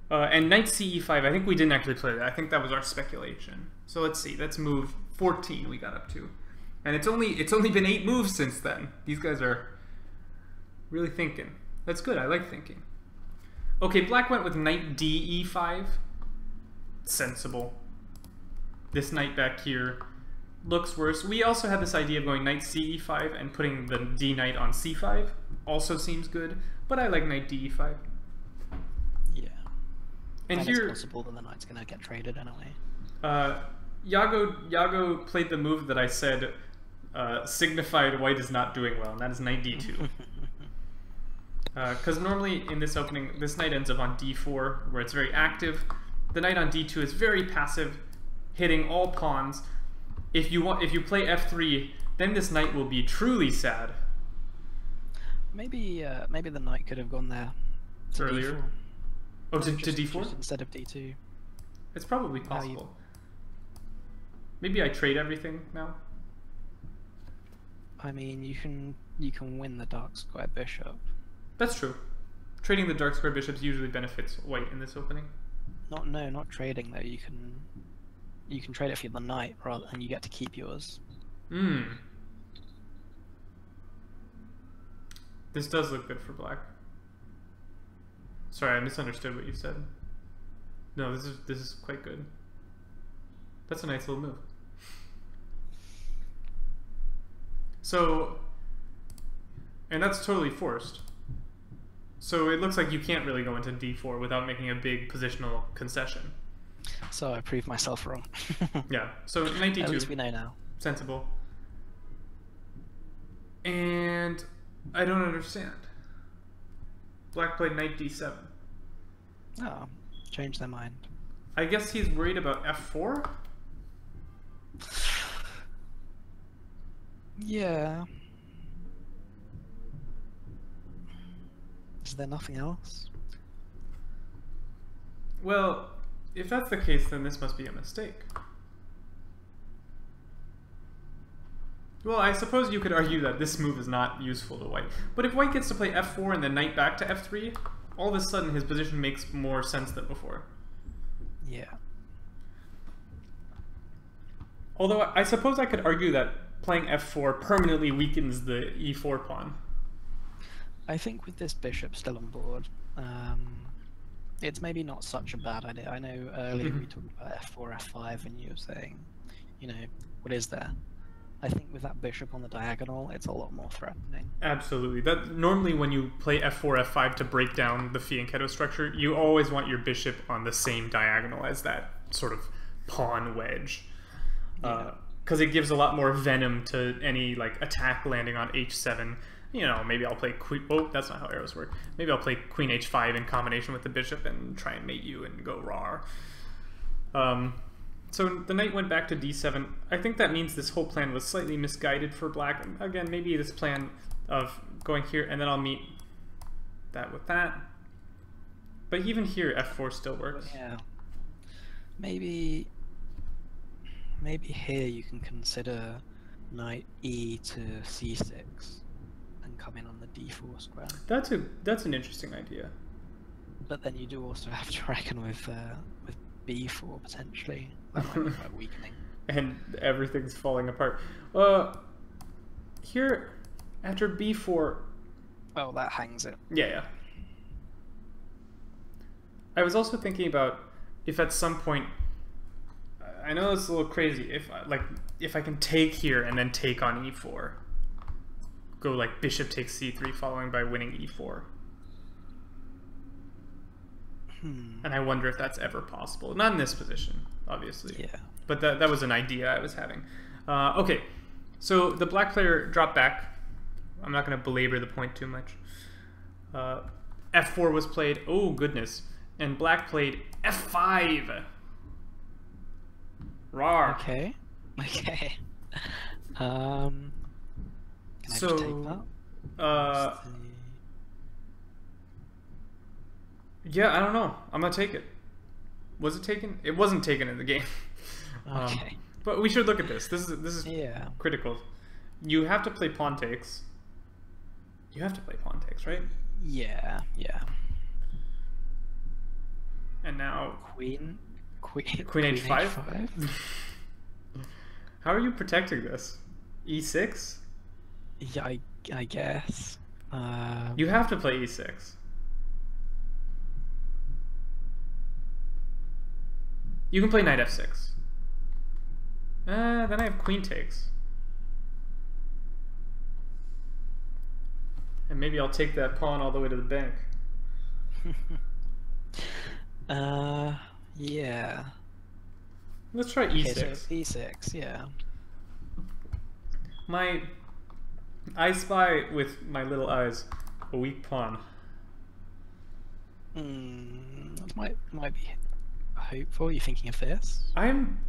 Speaker 1: And knight ce5. I think we didn't actually play that. I think that was our speculation. So let's see. Let's move 14. We got up to, and it's only been 8 moves since then. These guys are really thinking. That's good. I like thinking. Okay, black went with knight de5. Sensible. This knight back here looks worse. We also had this idea of going knight ce5 and putting the d knight on c5. Also seems good, but I like knight de5.
Speaker 2: Yeah.
Speaker 1: And here,
Speaker 2: it's possible that the knight's gonna get traded anyway.
Speaker 1: Iago played the move that I said signified white is not doing well, and that is knight d2. Because normally in this opening, this knight ends up on d4, where it's very active. The knight on d2 is very passive, hitting all pawns. If you play f3, then this knight will be truly sad.
Speaker 2: Maybe the knight could have gone there
Speaker 1: earlier.
Speaker 2: D4.
Speaker 1: Oh, to d4
Speaker 2: just instead of d2.
Speaker 1: It's probably possible. Maybe I trade everything now.
Speaker 2: I mean, you can win the dark square bishop.
Speaker 1: That's true. Trading the dark square bishops usually benefits white in this opening.
Speaker 2: Not trading though. You can trade it for the knight, rather, and you get to keep yours.
Speaker 1: This does look good for black. Sorry, I misunderstood what you said. No, this is quite good. That's a nice little move. So, and that's totally forced. So it looks like you can't really go into d4 without making a big positional concession.
Speaker 2: So I proved myself wrong.
Speaker 1: Yeah, so knight d2.
Speaker 2: At least we know now.
Speaker 1: Sensible. And I don't understand. Black played knight d7.
Speaker 2: Oh, changed their mind.
Speaker 1: I guess he's worried about f4?
Speaker 2: Yeah. Is there nothing else?
Speaker 1: Well, if that's the case, then this must be a mistake. Well, I suppose you could argue that this move is not useful to white. But if white gets to play f4 and then knight back to f3, all of a sudden his position makes more sense than before.
Speaker 2: Yeah.
Speaker 1: Although I suppose I could argue that playing f4 permanently weakens the e4 pawn.
Speaker 2: I think with this bishop still on board, it's maybe not such a bad idea. I know earlier we talked about f4, f5, and you were saying, you know, what is there? I think with that bishop on the diagonal, it's a lot more threatening.
Speaker 1: Absolutely. That normally when you play f4, f5 to break down the fianchetto structure, you always want your bishop on the same diagonal as that sort of pawn wedge. Because it gives a lot more venom to any like attack landing on h7. You know, maybe I'll play queen. Oh, that's not how arrows work. Maybe I'll play queen h5 in combination with the bishop and try and mate you and go raw. So the knight went back to d7. I think that means this whole plan was slightly misguided for black. Again, maybe this plan of going here and then I'll meet that with that. But even here, f4 still works.
Speaker 2: Yeah. Maybe here you can consider knight e to c6. can come in on the d4 square.
Speaker 1: That's an interesting idea.
Speaker 2: But then you do also have to reckon with b4 potentially. That might be quite weakening.
Speaker 1: And everything's falling apart. Here, after b4...
Speaker 2: Well, that hangs it.
Speaker 1: Yeah. I was also thinking about if at some point... I know it's a little crazy. If I can take here and then take on e4. Go like bishop takes c3 following by winning e4. And I wonder if that's ever possible. Not in this position, obviously.
Speaker 2: Yeah.
Speaker 1: But that was an idea I was having. Okay, so the black player dropped back. I'm not going to belabor the point too much. f4 was played. Oh, goodness. And black played f5. Rawr.
Speaker 2: Okay. Can I just take that?
Speaker 1: Yeah, I don't know. I'm gonna take it. Was it taken? It wasn't taken in the game.
Speaker 2: Okay.
Speaker 1: But we should look at this. This is
Speaker 2: Yeah.
Speaker 1: critical. You have to play pawn takes. You have to play pawn takes, right?
Speaker 2: Yeah.
Speaker 1: And now
Speaker 2: Queen
Speaker 1: h5. How are you protecting this? e6?
Speaker 2: Yeah, I guess.
Speaker 1: You have to play e6. You can play knight f6. Then I have queen takes. And maybe I'll take that pawn all the way to the bank.
Speaker 2: Yeah.
Speaker 1: Let's try e6.
Speaker 2: Okay, so e6, yeah.
Speaker 1: I spy with my little eyes a weak pawn.
Speaker 2: That might be hopeful. You thinking of this?
Speaker 1: I'm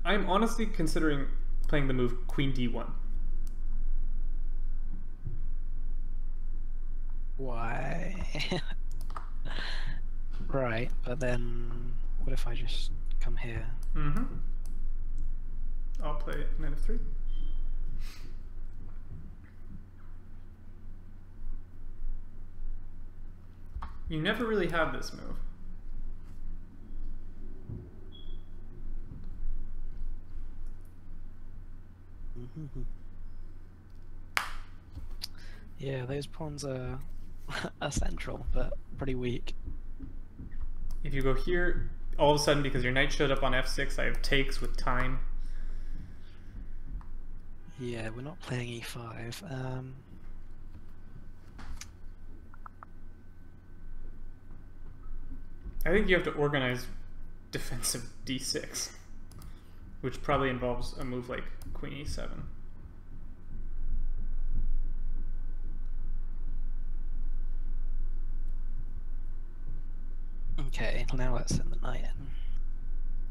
Speaker 1: honestly considering playing the move queen d1.
Speaker 2: Why? Right, but then what if I just come here?
Speaker 1: I'll play knight f3. You never really have this move.
Speaker 2: Yeah, those pawns are central, but pretty weak.
Speaker 1: If you go here, all of a sudden, because your knight showed up on f6, I have takes with time.
Speaker 2: Yeah, we're not playing e5.
Speaker 1: I think you have to organize defensive d6, which probably involves a move like queen e7.
Speaker 2: Okay, now let's send the knight in.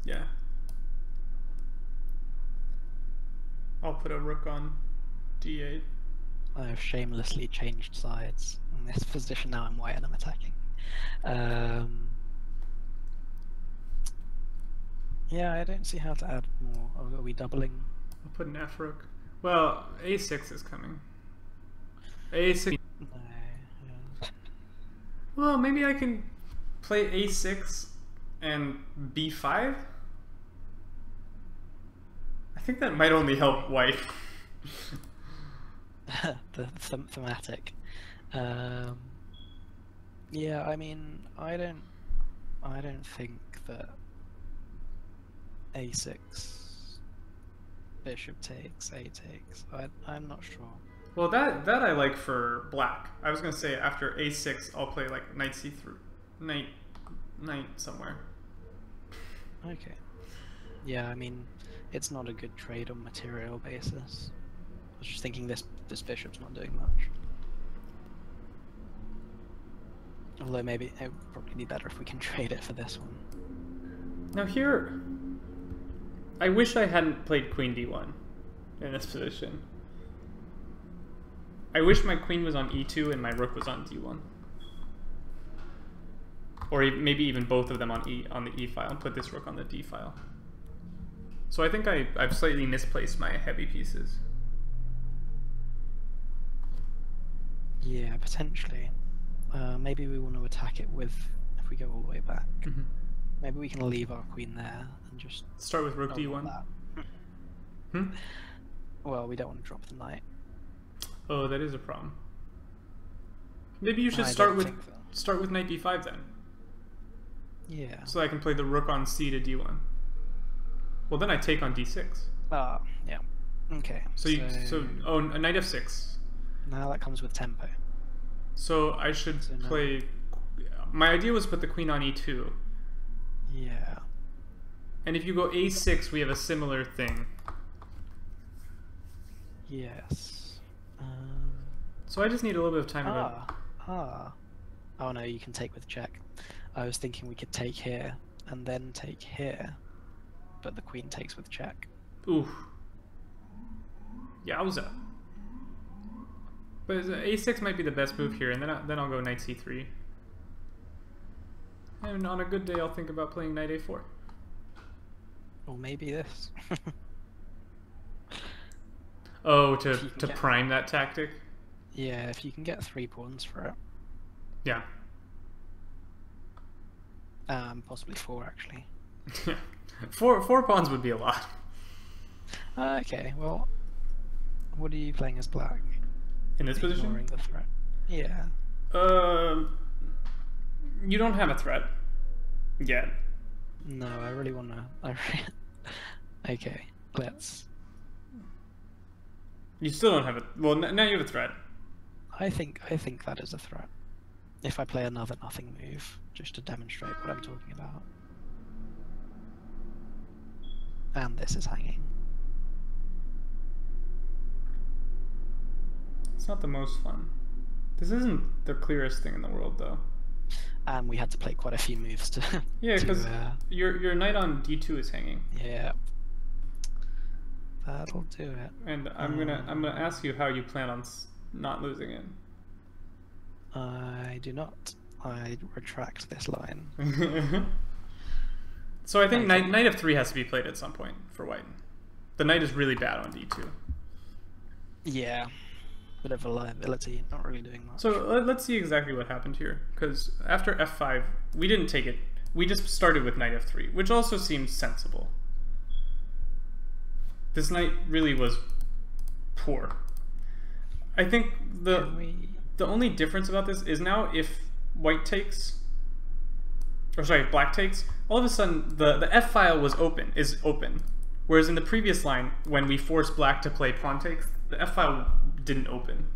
Speaker 1: Yeah. I'll put a rook on d8.
Speaker 2: I have shamelessly changed sides. In this position now I'm white and I'm attacking. Yeah, I don't see how to add more. Are we doubling?
Speaker 1: I'll put an f rook. Well, a6 is coming. a6.
Speaker 2: No. Yeah.
Speaker 1: Well, maybe I can play a6 and b5. I think that might only help white.
Speaker 2: The thematic. Yeah, I mean, I don't think that a6 bishop takes, a takes. I'm not sure.
Speaker 1: Well, that I like for black. I was gonna say after a6, I'll play like knight c3, knight somewhere.
Speaker 2: Okay. Yeah, I mean, it's not a good trade on material basis. I was just thinking this bishop's not doing much. Although maybe it would probably be better if we can trade it for this one.
Speaker 1: Now here, I wish I hadn't played queen d1 in this position. I wish my queen was on e2 and my rook was on d1. Or maybe even both of them on the e file and put this rook on the d file. So I think I've slightly misplaced my heavy pieces.
Speaker 2: Yeah, potentially. Maybe we want to attack it with, if we go all the way back.
Speaker 1: Mm-hmm.
Speaker 2: Maybe we can leave our queen there and just
Speaker 1: start with rook d1. Hmm?
Speaker 2: Well, we don't want to drop the knight.
Speaker 1: Oh, that is a problem. Maybe you should start with knight d5 then.
Speaker 2: Yeah.
Speaker 1: So I can play the rook on c to d1. Well, then I take on d6.
Speaker 2: Ah, yeah. Okay.
Speaker 1: So a knight f6.
Speaker 2: Now that comes with tempo.
Speaker 1: So I should play. My idea was put the queen on e2.
Speaker 2: Yeah.
Speaker 1: And if you go a6, we have a similar thing.
Speaker 2: Yes.
Speaker 1: So I just need a little bit of time.
Speaker 2: Oh no, you can take with check. I was thinking we could take here and then take here, but the queen takes with check.
Speaker 1: Oof. Yowza. But a6 might be the best move here, and then I'll go knight c3. And on a good day, I'll think about playing knight a4.
Speaker 2: Or maybe this.
Speaker 1: Oh, to prime that tactic?
Speaker 2: Yeah, if you can get 3 pawns for it.
Speaker 1: Yeah.
Speaker 2: Possibly 4 actually.
Speaker 1: four pawns would be a lot.
Speaker 2: Okay, well, what are you playing as black?
Speaker 1: In this position?
Speaker 2: Ignoring the threat. Yeah.
Speaker 1: You don't have a threat yet.
Speaker 2: No, I really want to. Okay, let's.
Speaker 1: You still don't have it. Well, now you have a threat.
Speaker 2: I think that is a threat. If I play another nothing move, just to demonstrate what I'm talking about. And this is hanging.
Speaker 1: It's not the most fun. This isn't the clearest thing in the world, though.
Speaker 2: And we had to play quite a few moves to.
Speaker 1: Yeah, because your knight on d2 is hanging.
Speaker 2: Yeah. That'll do it.
Speaker 1: And I'm gonna ask you how you plan on not losing it.
Speaker 2: I do not. I retract this line.
Speaker 1: So I think knight f3 has to be played at some point for white. The knight is really bad on d2.
Speaker 2: Yeah. Bit of a liability, not really doing much.
Speaker 1: So let's see exactly what happened here, because after f5 we didn't take it, we just started with knight f3, which also seems sensible. This knight really was poor. I think the only difference about this is now if white takes, or sorry, black takes, all of a sudden the f file is open, whereas in the previous line when we forced black to play pawn takes, the f file didn't open.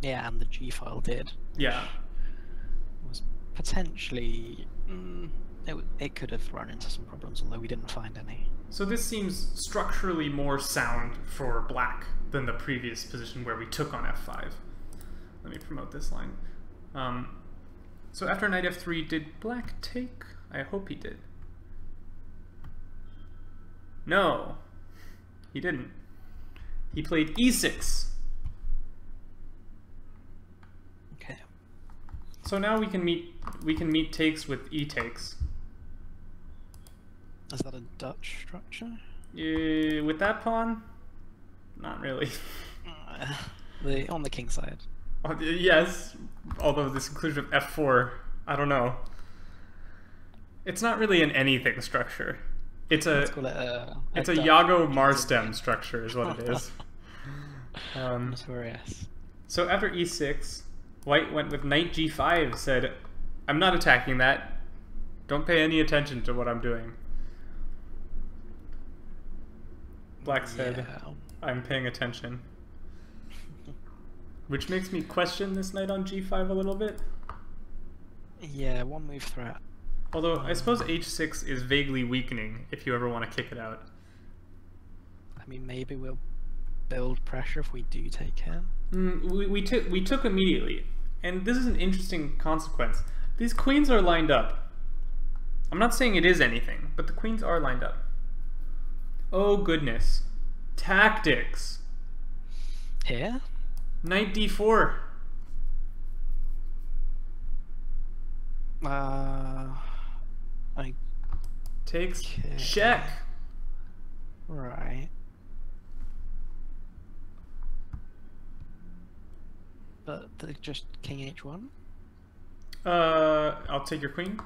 Speaker 2: Yeah, and the G file did.
Speaker 1: Yeah.
Speaker 2: Was potentially it could have run into some problems, although we didn't find any.
Speaker 1: So this seems structurally more sound for black than the previous position where we took on f5. Let me promote this line. So after knight f3, did black take? I hope he did. No, he didn't. He played e6.
Speaker 2: Okay.
Speaker 1: So now we can meet takes with e takes.
Speaker 2: Is that a Dutch structure?
Speaker 1: With that pawn? Not really.
Speaker 2: On the king side.
Speaker 1: Yes, although this inclusion of f4, I don't know. It's not really an anything structure. It's a Iago Marstem structure is what it is.
Speaker 2: Notorious.
Speaker 1: So after e6, white went with knight g5, said, I'm not attacking that. Don't pay any attention to what I'm doing. Black said, I'm paying attention. Which makes me question this knight on g5 a little bit.
Speaker 2: Yeah, one move threat.
Speaker 1: Although, I suppose h6 is vaguely weakening if you ever want to kick it out.
Speaker 2: I mean, maybe we'll build pressure if we do take him.
Speaker 1: We took immediately. And this is an interesting consequence. These queens are lined up. I'm not saying it is anything, but the queens are lined up. Oh goodness. Tactics.
Speaker 2: Here?
Speaker 1: Knight d4. Takes check.
Speaker 2: Right. But just king h1?
Speaker 1: I'll take your queen.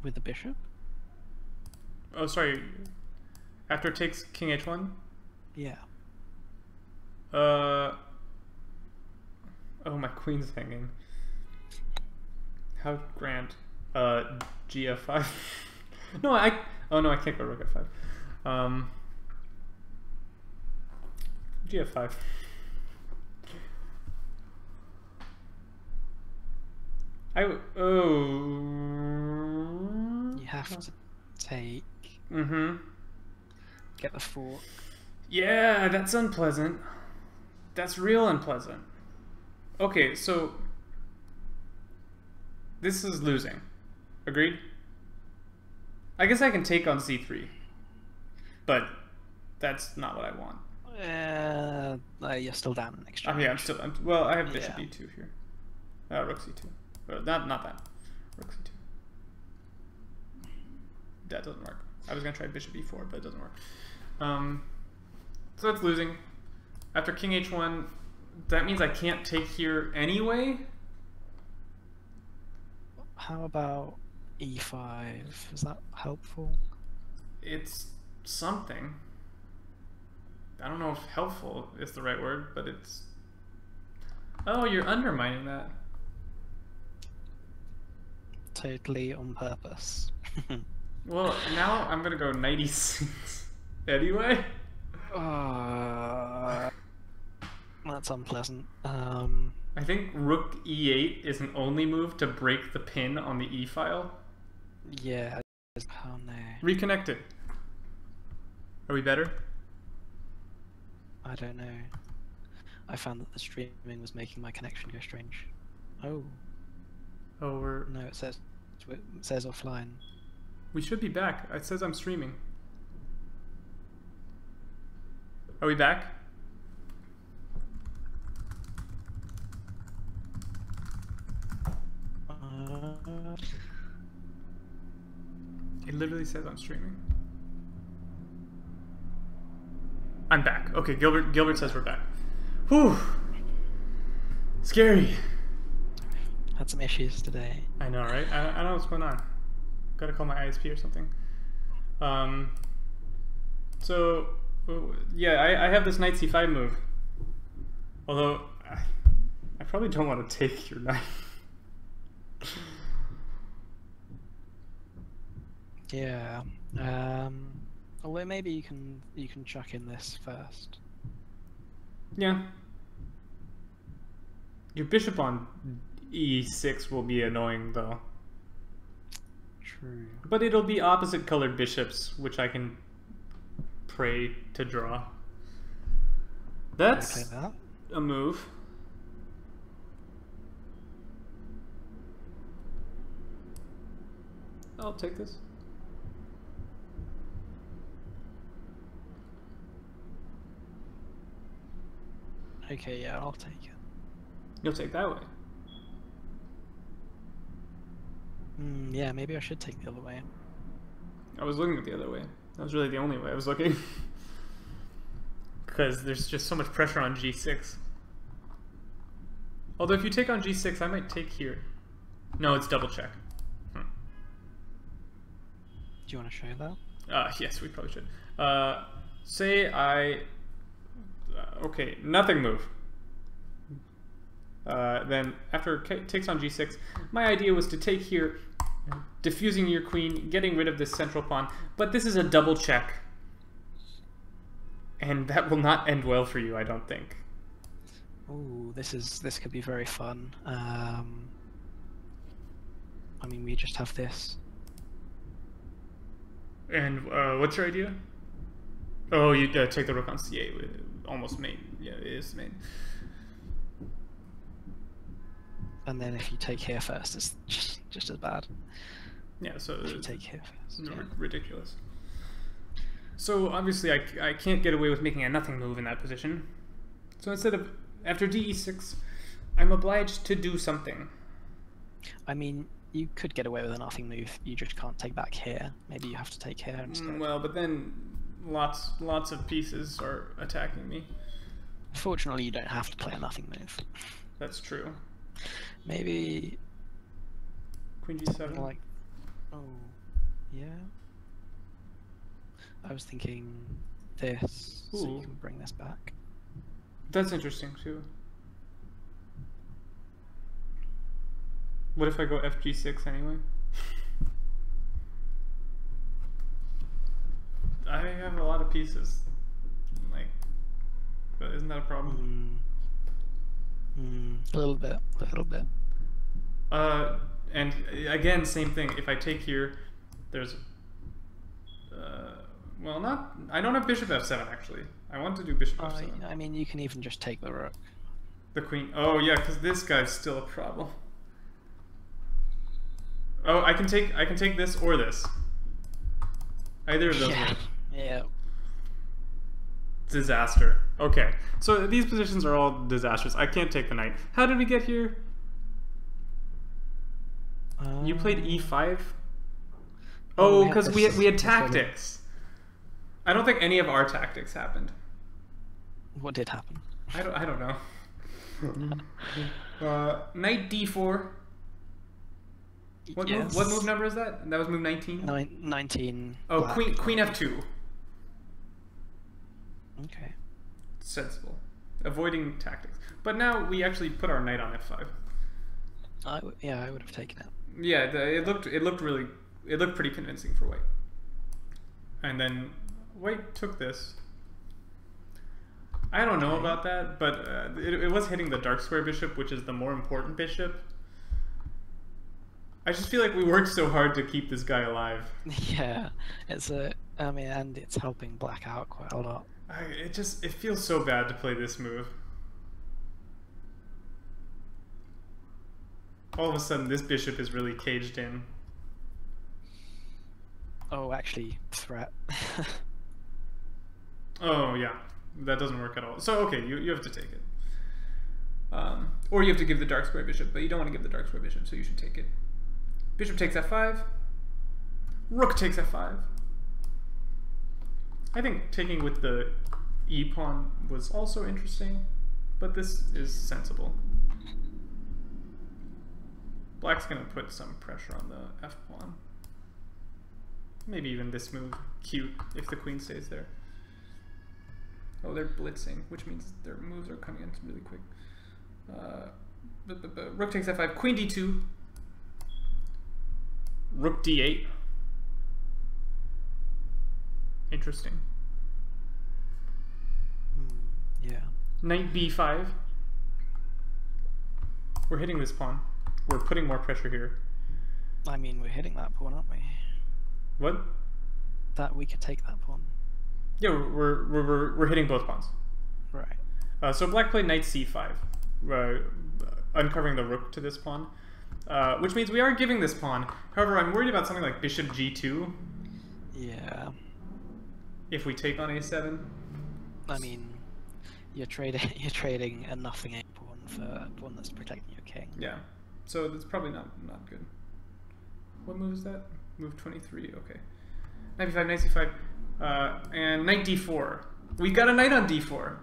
Speaker 2: With the bishop?
Speaker 1: Oh, sorry. After it takes king h1?
Speaker 2: Yeah.
Speaker 1: Oh, my queen's hanging. How grand. Gf5. No, oh no, I can't go rook f5. Gf5.
Speaker 2: You have to take. Get the fork.
Speaker 1: Yeah, that's unpleasant. That's real unpleasant. Okay, so this is losing. Agreed? I guess I can take on c3, but that's not what I want.
Speaker 2: You're still down in exchange.
Speaker 1: Yeah, well, I have bishop e2 here. Rook c2. Not that. Rook c2. That doesn't work. I was gonna try bishop e4, but it doesn't work. So that's losing. After king h1, that means I can't take here anyway.
Speaker 2: How about e5? Is that helpful?
Speaker 1: It's something. I don't know if helpful is the right word, but it's... Oh, you're undermining that.
Speaker 2: Totally on purpose.
Speaker 1: Well, now I'm gonna go knight e6 anyway.
Speaker 2: That's unpleasant.
Speaker 1: I think rook e8 is an only move to break the pin on the e file.
Speaker 2: Yeah. Oh no.
Speaker 1: Reconnect it. Are we better?
Speaker 2: I don't know. I found that the streaming was making my connection go strange. Oh.
Speaker 1: Oh, we're...
Speaker 2: No, it says offline.
Speaker 1: We should be back. It says I'm streaming. Are we back? It literally says I'm streaming. I'm back. Okay, Gilbert says we're back. Whew. Scary.
Speaker 2: Had some issues today.
Speaker 1: I know, right? I don't know what's going on. Gotta call my ISP or something. So, yeah, I have this knight c5 move. Although, I probably don't want to take your knight.
Speaker 2: Yeah. Although maybe you can chuck in this first.
Speaker 1: Yeah. Your bishop on e6 will be annoying, though.
Speaker 2: True.
Speaker 1: But it'll be opposite colored bishops, which I can pray to draw. That's a move. I'll take this.
Speaker 2: Okay, yeah, I'll take it.
Speaker 1: You'll take that way.
Speaker 2: Yeah, maybe I should take the other way.
Speaker 1: I was looking at the other way. That was really the only way I was looking. Because there's just so much pressure on g6. Although if you take on g6, I might take here. No, it's double check.
Speaker 2: Do you want to show that?
Speaker 1: Yes, we probably should. Say I... okay, nothing move. Then after it takes on g6, my idea was to take here, diffusing your queen, getting rid of this central pawn, but this is a double check. And that will not end well for you, I don't think.
Speaker 2: Ooh, this could be very fun. I mean, we just have this.
Speaker 1: And what's your idea? Oh, you take the rook on c8, almost main. Yeah, it is main.
Speaker 2: And then if you take here first, it's just as bad.
Speaker 1: Yeah, so
Speaker 2: if you take here first.
Speaker 1: Yeah. Ridiculous. So obviously I can't get away with making a nothing move in that position. So instead of, after de6, I'm obliged to do something.
Speaker 2: I mean, you could get away with a nothing move, you just can't take back here. Maybe you have to take here instead.
Speaker 1: Well, but then lots of pieces are attacking me.
Speaker 2: Fortunately, you don't have to play a nothing move.
Speaker 1: That's true.
Speaker 2: Maybe
Speaker 1: Queen G7.
Speaker 2: like, oh, yeah. I was thinking this, so you can bring this back.
Speaker 1: That's interesting too. What if I go FG6 anyway? I have a lot of pieces. Like, but isn't that a problem?
Speaker 2: A little bit, a little bit.
Speaker 1: And again, same thing. If I take here, there's, well, not. I don't have Bishop F7 actually. I want to do Bishop F7.
Speaker 2: I mean, you can even just take the rook.
Speaker 1: The queen. Oh yeah, because this guy's still a problem. Oh, I can take this or this. Either of those.
Speaker 2: Yeah. Yeah.
Speaker 1: Disaster. Okay, so these positions are all disastrous. I can't take the knight. How did we get here? You played E5? Oh, because we had tactics. I don't think any of our tactics happened.
Speaker 2: What did happen?
Speaker 1: I don't know. Knight D4. What move number is that? That was move 19?
Speaker 2: 19.
Speaker 1: Oh, black. Queen F2.
Speaker 2: Okay.
Speaker 1: Sensible. Avoiding tactics. But now we actually put our knight on F5.
Speaker 2: Yeah, I would have taken it.
Speaker 1: Yeah, it looked pretty convincing for white. And then white took this. I don't know about that, but it was hitting the dark square bishop, which is the more important bishop. I just feel like we worked so hard to keep this guy alive.
Speaker 2: Yeah, I mean, and it's helping black out quite a lot.
Speaker 1: It feels so bad to play this move. All of a sudden, this bishop is really caged in.
Speaker 2: Oh, actually, threat.
Speaker 1: Oh, yeah. That doesn't work at all. So, okay, you have to take it. Or you have to give the dark square bishop, but you don't want to give the dark square bishop, so you should take it. Bishop takes F5. Rook takes F5. I think taking with the E pawn was also interesting, but this is sensible. Black's going to put some pressure on the F pawn. Maybe even this move, cute, if the queen stays there. Oh, they're blitzing, which means their moves are coming in really quick. Rook takes F5, Queen D2, Rook D8. Interesting.
Speaker 2: Yeah.
Speaker 1: Knight B5. We're hitting this pawn. We're putting more pressure here.
Speaker 2: I mean, we're hitting that pawn, aren't we?
Speaker 1: What?
Speaker 2: That we could take that pawn.
Speaker 1: Yeah, we're hitting both pawns.
Speaker 2: Right.
Speaker 1: So black played knight C5, uncovering the rook to this pawn, which means we are giving this pawn. However, I'm worried about something like bishop G2.
Speaker 2: Yeah.
Speaker 1: If we take on A7.
Speaker 2: I mean, you're trading a nothing A pawn for a pawn that's protecting your king.
Speaker 1: Yeah. So that's probably not good. What move is that? Move 23. Okay. Knight B5, knight C5, and knight D4. We got a knight on D4.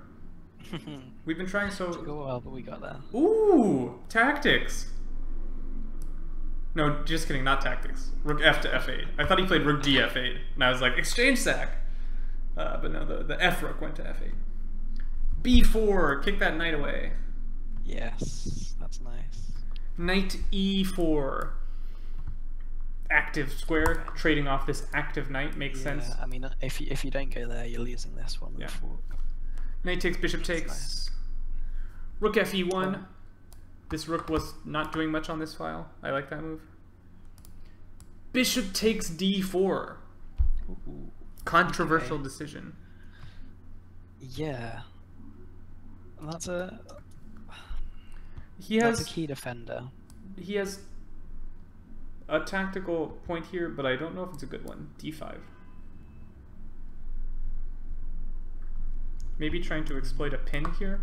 Speaker 1: We've been trying so.
Speaker 2: Took a while, but we got there.
Speaker 1: Ooh, tactics. No, just kidding, not tactics. Rook F to F8. I thought he played Rook D F8, and I was like, exchange sack. But no, the F rook went to F8. B4, kick that knight away.
Speaker 2: Yes, that's nice.
Speaker 1: Knight E4. Active square, trading off this active knight makes sense.
Speaker 2: I mean, if you don't go there, you're losing this one.
Speaker 1: Yeah. Knight takes, bishop takes. Nice. Rook Fe1. This rook was not doing much on this file. I like that move. Bishop takes D4.
Speaker 2: Ooh.
Speaker 1: Controversial decision.
Speaker 2: Yeah. That's a key defender.
Speaker 1: He has a tactical point here, but I don't know if it's a good one. D5. Maybe trying to exploit a pin here,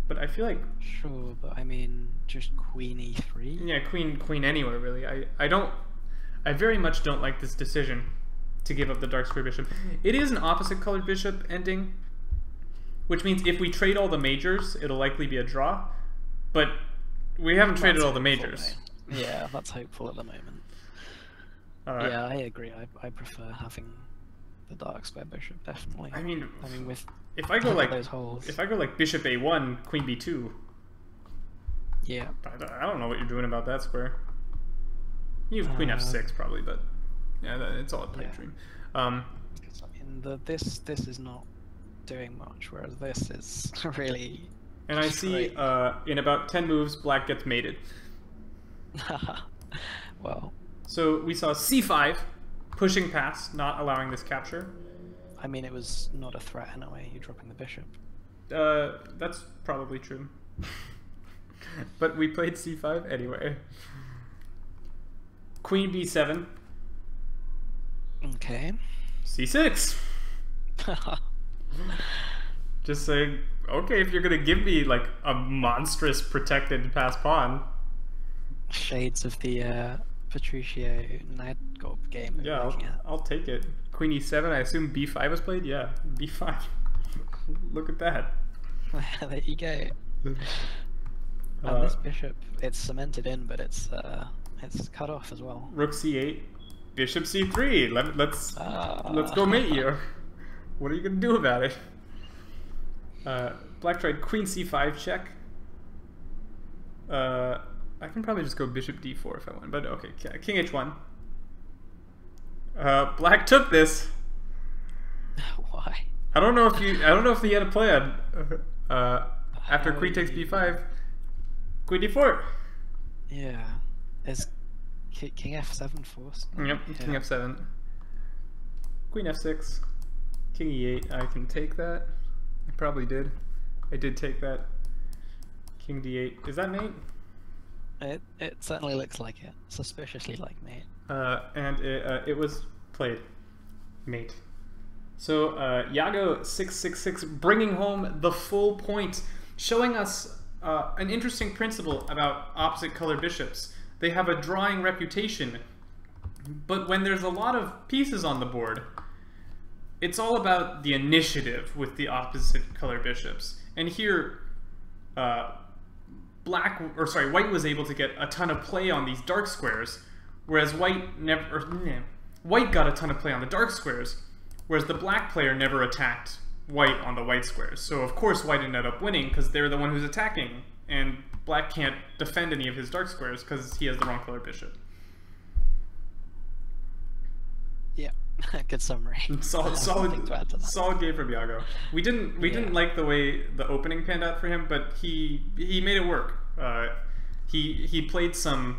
Speaker 1: but I feel like...
Speaker 2: Sure, but I mean, just queen E3?
Speaker 1: Yeah, queen anywhere, really. I very much don't like this decision to give up the dark square bishop. It is an opposite colored bishop ending, which means if we trade all the majors, it'll likely be a draw. But we haven't traded all the majors.
Speaker 2: Yeah, that's hopeful at the moment. Yeah, I agree. I prefer having the dark square bishop, definitely.
Speaker 1: I mean
Speaker 2: with
Speaker 1: if I go like
Speaker 2: those holes.
Speaker 1: if I go like bishop a1, queen b2.
Speaker 2: Yeah.
Speaker 1: I don't know what you're doing about that square. You have queen f6 probably, but yeah, it's all a pipe dream.
Speaker 2: I mean, this is not doing much, whereas this is really.
Speaker 1: And I see in about 10 moves, black gets mated.
Speaker 2: Well.
Speaker 1: So we saw c5, pushing past, not allowing this capture.
Speaker 2: I mean, it was not a threat in a way. You're dropping the bishop.
Speaker 1: That's probably true. But we played c5 anyway. Queen b7.
Speaker 2: Okay.
Speaker 1: c6. Just saying, okay, if you're gonna give me like a monstrous protected pass pawn.
Speaker 2: Shades of the Patricio Nightgold game.
Speaker 1: Yeah, I'll take it. Queen e7, I assume b5 was played? Yeah, b5. Look at that.
Speaker 2: There you go. And this bishop, it's cemented in, but it's cut off as well.
Speaker 1: Rook c8, bishop c3. Let's go mate you. What are you gonna do about it? Black tried queen c5 check. I can probably just go bishop d4 if I want, but okay, king h1. Black took this.
Speaker 2: Why?
Speaker 1: I don't know if he had a plan. After queen takes b5, queen d4.
Speaker 2: Yeah, is king f7 forced?
Speaker 1: Yep, yeah. King f7. Queen f6. King e8. I can take that. I probably did. I did take that. King d8. Is that mate?
Speaker 2: It certainly looks like it. Suspiciously like mate.
Speaker 1: And it was played. Mate. So Yago 666 bringing home the full point, showing us an interesting principle about opposite color bishops. They have a drawing reputation, but when there's a lot of pieces on the board, it's all about the initiative with the opposite color bishops. And here, white was able to get a ton of play on these dark squares, whereas white got a ton of play on the dark squares, whereas the black player never attacked white on the white squares. So of course white ended up winning because they're the one who's attacking, and black can't defend any of his dark squares because he has the wrong color bishop.
Speaker 2: Yeah, good summary.
Speaker 1: Solid game from Yago. We didn't like the way the opening panned out for him, but he made it work. He played some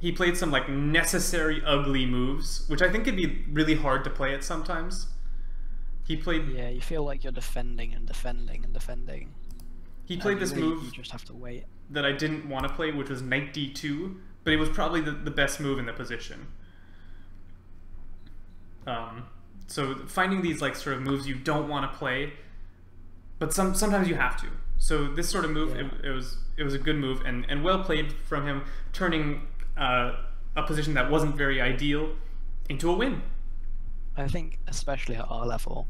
Speaker 1: like necessary ugly moves, which I think could be really hard to play at sometimes. He played.
Speaker 2: Yeah, you feel like you're defending and defending and defending.
Speaker 1: He played this move.
Speaker 2: You just have to wait.
Speaker 1: That I didn't want to play, which was knight d2, but it was probably the best move in the position. So finding these like sort of moves you don't want to play, but sometimes you have to. So this sort of move, yeah. it was a good move and well played from him, turning a position that wasn't very ideal into a win.
Speaker 2: I think especially at our level,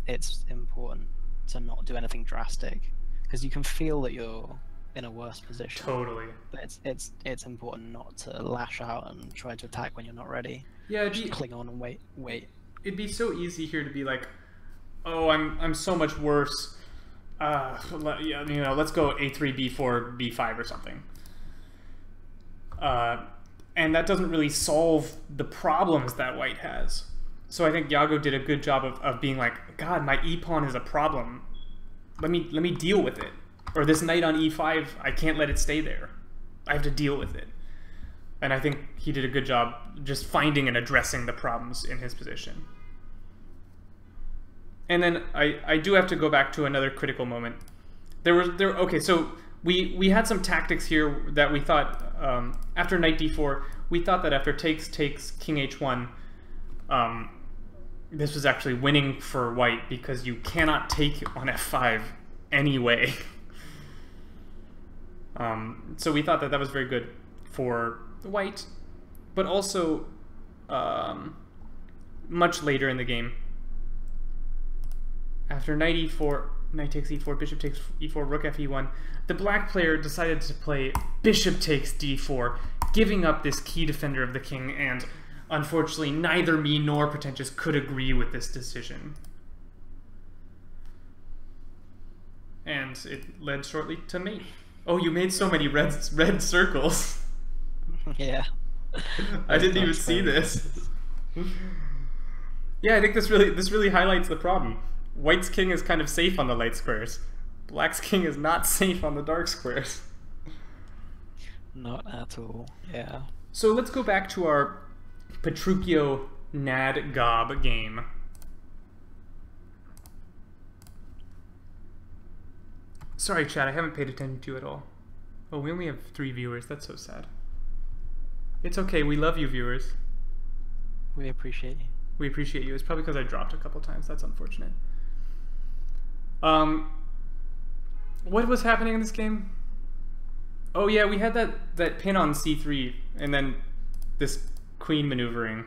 Speaker 2: it's important to not do anything drastic, because you can feel that you're in a worse position.
Speaker 1: Totally.
Speaker 2: But it's important not to lash out and try to attack when you're not ready.
Speaker 1: Yeah,
Speaker 2: just cling on and wait.
Speaker 1: It'd be so easy here to be like, oh, I'm so much worse. Let's go a3, b4, b5 or something. And that doesn't really solve the problems that white has. So I think Yago did a good job of being like, God, my e-pawn is a problem. Let me deal with it. Or this knight on e5, I can't let it stay there. I have to deal with it. And I think he did a good job just finding and addressing the problems in his position. And then I do have to go back to another critical moment. Okay, so we had some tactics here that we thought, after knight d4, we thought that after takes king h1, this was actually winning for white because you cannot take on f5 anyway. So we thought that was very good for white, but also much later in the game, after knight e4, Knight takes e4, bishop takes e4, rook fe1. The black player decided to play bishop takes d4, giving up this key defender of the king, and unfortunately neither me nor Pretentious could agree with this decision. And it led shortly to mate. Oh, you made so many red circles.
Speaker 2: Yeah.
Speaker 1: I didn't even see this. Yeah, I think this really highlights the problem. White's king is kind of safe on the light squares. Black's king is not safe on the dark squares.
Speaker 2: Not at all, yeah.
Speaker 1: So let's go back to our Petruchio Nad Gob game. Sorry, chat, I haven't paid attention to you at all. Oh, we only have 3 viewers. That's so sad. It's okay. We love you, viewers.
Speaker 2: We appreciate you.
Speaker 1: We appreciate you. It's probably because I dropped a couple times. That's unfortunate. What was happening in this game? Oh yeah, we had that pin on c3, and then this queen maneuvering.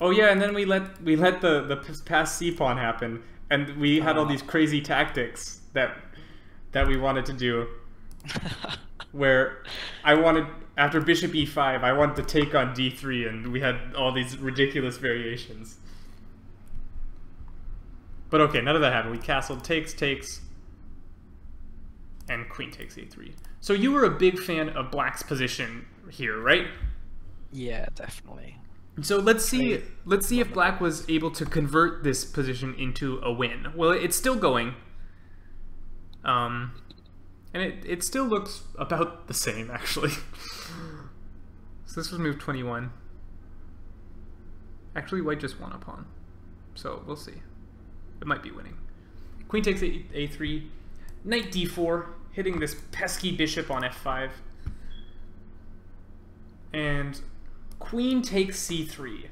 Speaker 1: Oh yeah, and then we let the pass c pawn happen, and we had all these crazy tactics that we wanted to do, where I wanted, after bishop e5, I wanted to take on d3, and we had all these ridiculous variations. But okay, none of that happened. We castled, takes, and queen takes a3. So you were a big fan of Black's position here, right?
Speaker 2: Yeah, definitely.
Speaker 1: So let's see if Black was able to convert this position into a win. Well, it's still going. And it still looks about the same, actually. So this was move 21. Actually, White just won a pawn. So we'll see. It might be winning. Queen takes a3. Knight d4, hitting this pesky bishop on f5. And queen takes c3.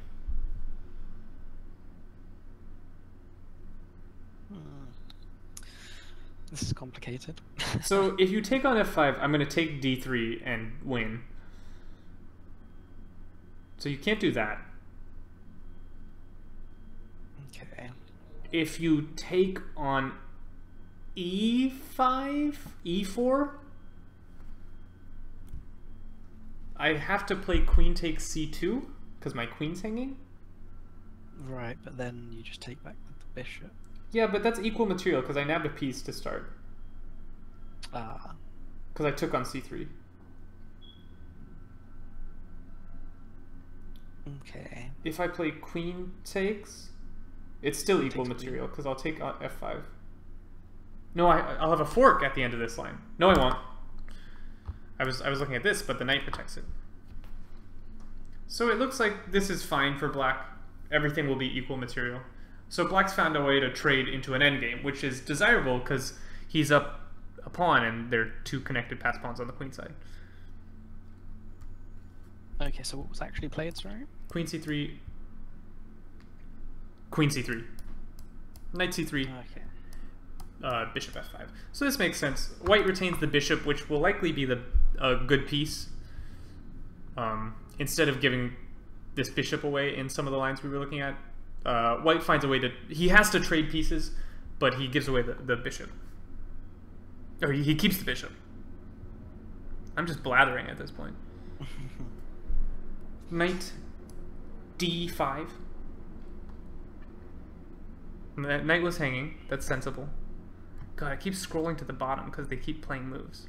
Speaker 2: This is complicated.
Speaker 1: So if you take on f5, I'm going to take d3 and win. So you can't do that.
Speaker 2: Okay.
Speaker 1: If you take on e5, e4, I have to play queen takes c2 because my queen's hanging.
Speaker 2: Right, but then you just take back the bishop.
Speaker 1: Yeah, but that's equal material because I nabbed a piece to start.
Speaker 2: Ah.
Speaker 1: Because I took on c3.
Speaker 2: Okay.
Speaker 1: If I play queen takes, it's still equal material because I'll take f5. No, I'll have a fork at the end of this line. No, I won't. I was looking at this, but the knight protects it. So it looks like this is fine for Black. Everything will be equal material. So Black's found a way to trade into an endgame, which is desirable because he's up a pawn and there are 2 connected pass pawns on the queen side.
Speaker 2: Okay, so what was actually played, sorry?
Speaker 1: Queen c3. Queen c3. Knight c3.
Speaker 2: Okay.
Speaker 1: Bishop f5. So this makes sense. White retains the bishop, which will likely be a good piece. Instead of giving this bishop away in some of the lines we were looking at, White finds a way to... He has to trade pieces, but he gives away the bishop. Or he keeps the bishop. I'm just blathering at this point. Knight d5. That knight was hanging. That's sensible. God, I keep scrolling to the bottom because they keep playing moves.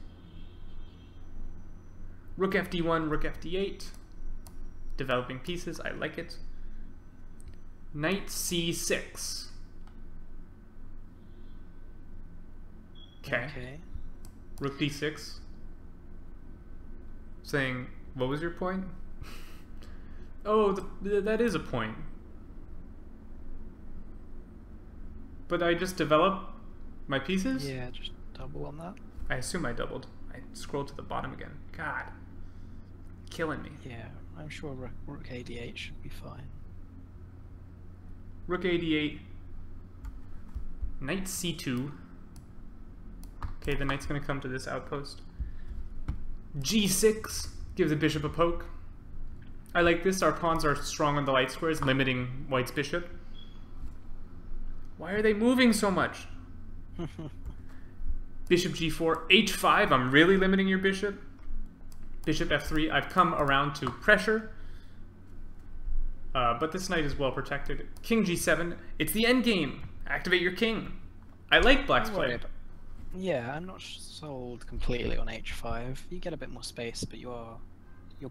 Speaker 1: Rook fd1, rook fd8. Developing pieces, I like it. Knight c6. Okay. Rook d6. Saying, what was your point? Oh, that is a point. But I just developed my pieces?
Speaker 2: Yeah, just double on that.
Speaker 1: I assume I doubled. I scrolled to the bottom again. God. Killing me.
Speaker 2: Yeah, I'm sure rook ad8 should be fine.
Speaker 1: Rook ad8. Knight c2. Okay, the knight's going to come to this outpost. g6. Give the bishop a poke. I like this. Our pawns are strong on the light squares, limiting White's bishop. Why are they moving so much? Bishop g4, h5. I'm really limiting your bishop. Bishop f3. I've come around to pressure. But this knight is well protected. King g7. It's the end game. Activate your king. I like black's play.
Speaker 2: Yeah, I'm not sold completely on h5. You get a bit more space, but you're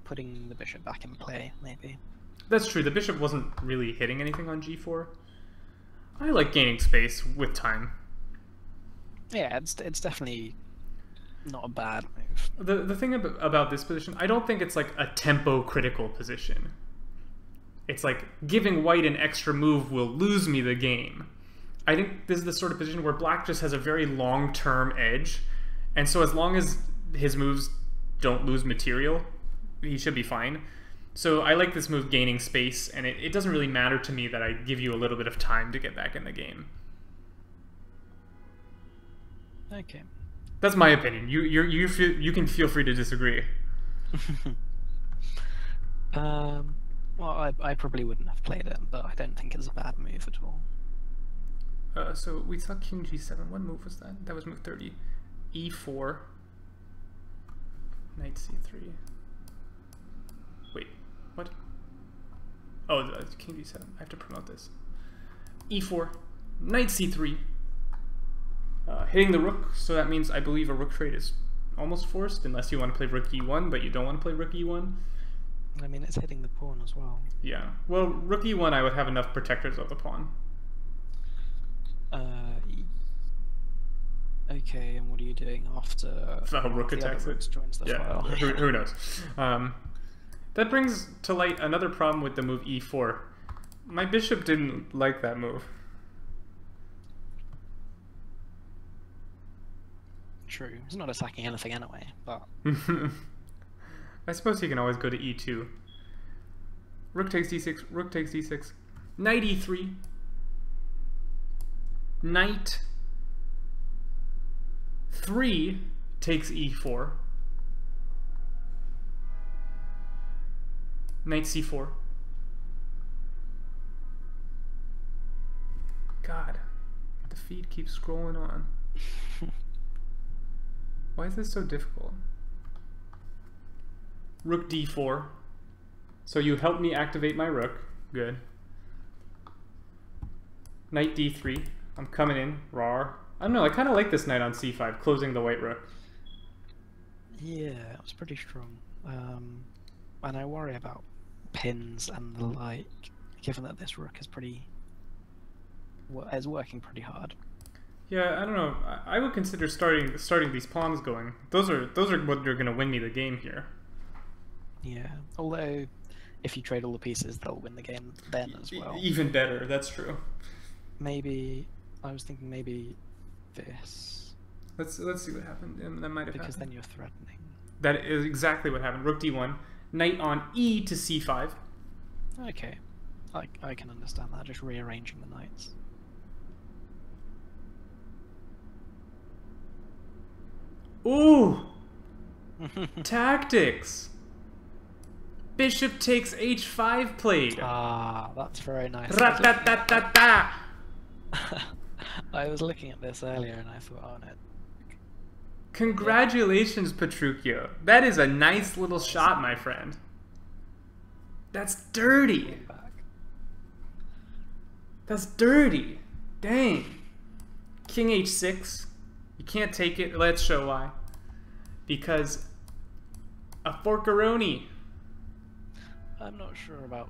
Speaker 2: putting the bishop back in play, maybe.
Speaker 1: That's true. The bishop wasn't really hitting anything on g4. I like gaining space with time.
Speaker 2: Yeah, it's definitely not a bad move.
Speaker 1: The thing about this position, I don't think it's like a tempo critical position. It's like giving white an extra move will lose me the game. I think this is the sort of position where black just has a very long-term edge, and so as long as his moves don't lose material, he should be fine. So I like this move gaining space, and it doesn't really matter to me that I give you a little bit of time to get back in the game.
Speaker 2: Okay.
Speaker 1: That's my opinion. You can feel free to disagree.
Speaker 2: Well, I probably wouldn't have played it, but I don't think it's a bad move at all.
Speaker 1: So we saw king g7. What move was that? That was move 30. E4. Knight c3. Wait, what? Oh, king d7. I have to promote this. E4. Knight c3. Hitting the rook, so that means I believe a rook trade is almost forced, unless you want to play rook e1, but you don't want to play rook e1.
Speaker 2: I mean, it's hitting the pawn as well.
Speaker 1: Yeah. Well, rook e1, I would have enough protectors of the pawn.
Speaker 2: Okay, and what are you doing after
Speaker 1: rook attacks it?
Speaker 2: Joins the file?
Speaker 1: Who knows? That brings to light another problem with the move e4. My bishop didn't like that move.
Speaker 2: True. He's not attacking anything anyway, but...
Speaker 1: I suppose he can always go to e2. Rook takes d6, rook takes d6. Knight e3. Knight 3 takes e4. Knight c4. God, the feed keeps scrolling on. Why is this so difficult? Rook d4. So you help me activate my rook. Good. Knight d3. I'm coming in. Rawr. I don't know, I kind of like this knight on c5, closing the white rook.
Speaker 2: Yeah, it was pretty strong. And I worry about pins and the like, given that this rook is working pretty hard.
Speaker 1: Yeah, I don't know. I would consider starting these pawns going. Those are what are going to win me the game here.
Speaker 2: Yeah, although if you trade all the pieces, they'll win the game then as well.
Speaker 1: Even better, that's true.
Speaker 2: Maybe I was thinking maybe this.
Speaker 1: Let's see what happened. That might have
Speaker 2: because
Speaker 1: happened.
Speaker 2: Then you're threatening.
Speaker 1: That is exactly what happened. Rook d1, knight on e to c5.
Speaker 2: Okay, I can understand that. Just rearranging the knights.
Speaker 1: Ooh! Tactics! Bishop takes h5 played.
Speaker 2: Ah, that's very nice.
Speaker 1: Ra-ta-ta-ta-ta!
Speaker 2: I was looking at this earlier and I thought, oh no.
Speaker 1: Congratulations, Petruchio. That is a nice little shot, my friend. That's dirty. That's dirty. Dang. King h6. You can't take it. Let's show why. Because a forkaroni.
Speaker 2: I'm not sure about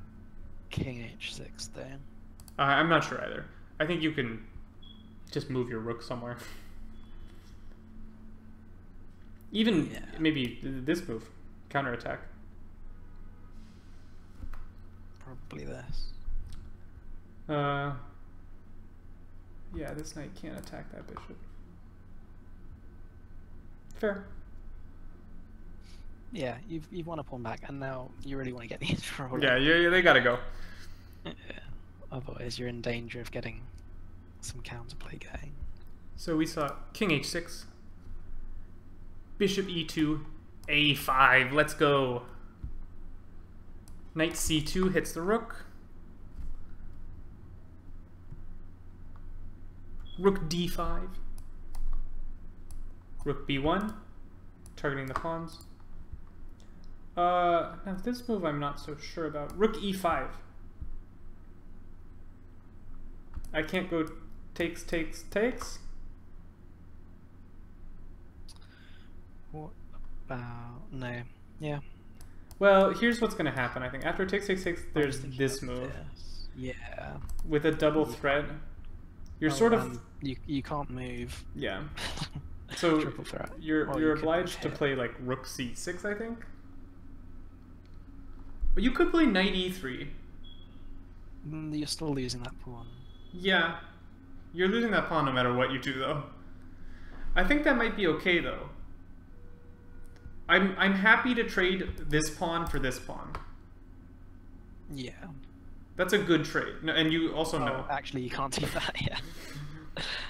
Speaker 2: king h6 though.
Speaker 1: I'm not sure either. I think you can just move your rook somewhere. Even maybe this move, counterattack.
Speaker 2: Probably this.
Speaker 1: Yeah, this knight can't attack that bishop. Fair.
Speaker 2: Yeah, you've won a pawn back, and now you really want to get these rolling.
Speaker 1: Yeah, they gotta go.
Speaker 2: Yeah. Otherwise, you're in danger of getting some counterplay going.
Speaker 1: So we saw king h6, bishop e2, a5. Let's go. Knight c2 hits the rook. Rook d5. Rook b1, targeting the pawns. Now this move I'm not so sure about. Rook e5. I can't go takes, takes, takes.
Speaker 2: What about... no. Yeah.
Speaker 1: Well, here's what's going to happen, I think. After takes, takes, takes, there's this move.
Speaker 2: This. Yeah.
Speaker 1: With a double threat. You're sort of...
Speaker 2: You can't move.
Speaker 1: Yeah. So
Speaker 2: Triple threat.
Speaker 1: you're obliged to play like rook c6, I think. But you could play knight e3.
Speaker 2: You're still losing that pawn.
Speaker 1: Yeah. You're losing that pawn no matter what you do, though. I think that might be okay, though. I'm happy to trade this pawn for this pawn.
Speaker 2: Yeah.
Speaker 1: That's a good trade. No, and you also know.
Speaker 2: Actually, you can't do that, yeah.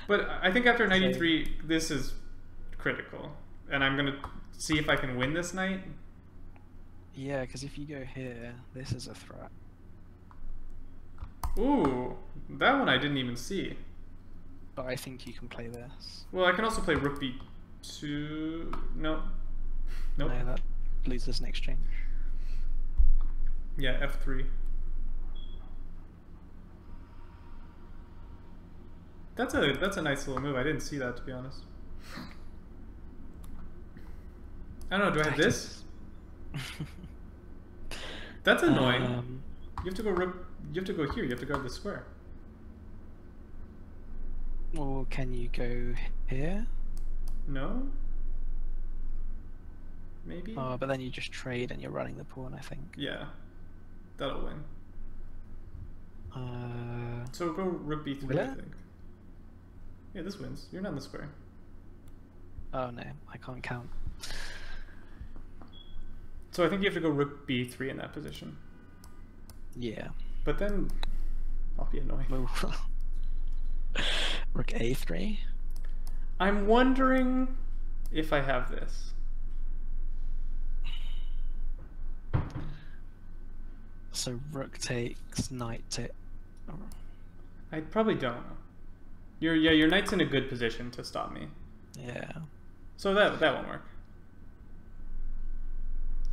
Speaker 1: But I think after knight e3, this is critical. And I'm going to see if I can win this knight.
Speaker 2: Yeah, because if you go here, this is a threat.
Speaker 1: Ooh, that one I didn't even see.
Speaker 2: But I think you can play this.
Speaker 1: Well, I can also play rook b2. No. Nope.
Speaker 2: No, that loses an exchange.
Speaker 1: Yeah, f3. That's a nice little move. I didn't see that, to be honest. I don't know. Do I have this? That's annoying. You have to go rook. You have to go here. You have to guard the square.
Speaker 2: Or can you go here?
Speaker 1: No. Maybe.
Speaker 2: Oh, but then you just trade and you're running the pawn, I think.
Speaker 1: Yeah, that'll win. So go rook b3, I think. Yeah, this wins. You're not in the square.
Speaker 2: Oh no, I can't count.
Speaker 1: So I think you have to go rook b3 in that position.
Speaker 2: Yeah.
Speaker 1: But then I'll be annoying.
Speaker 2: Rook a3.
Speaker 1: I'm wondering if I have this.
Speaker 2: So rook takes, knight takes.
Speaker 1: I probably don't. Your knight's in a good position to stop me.
Speaker 2: Yeah.
Speaker 1: So that won't work.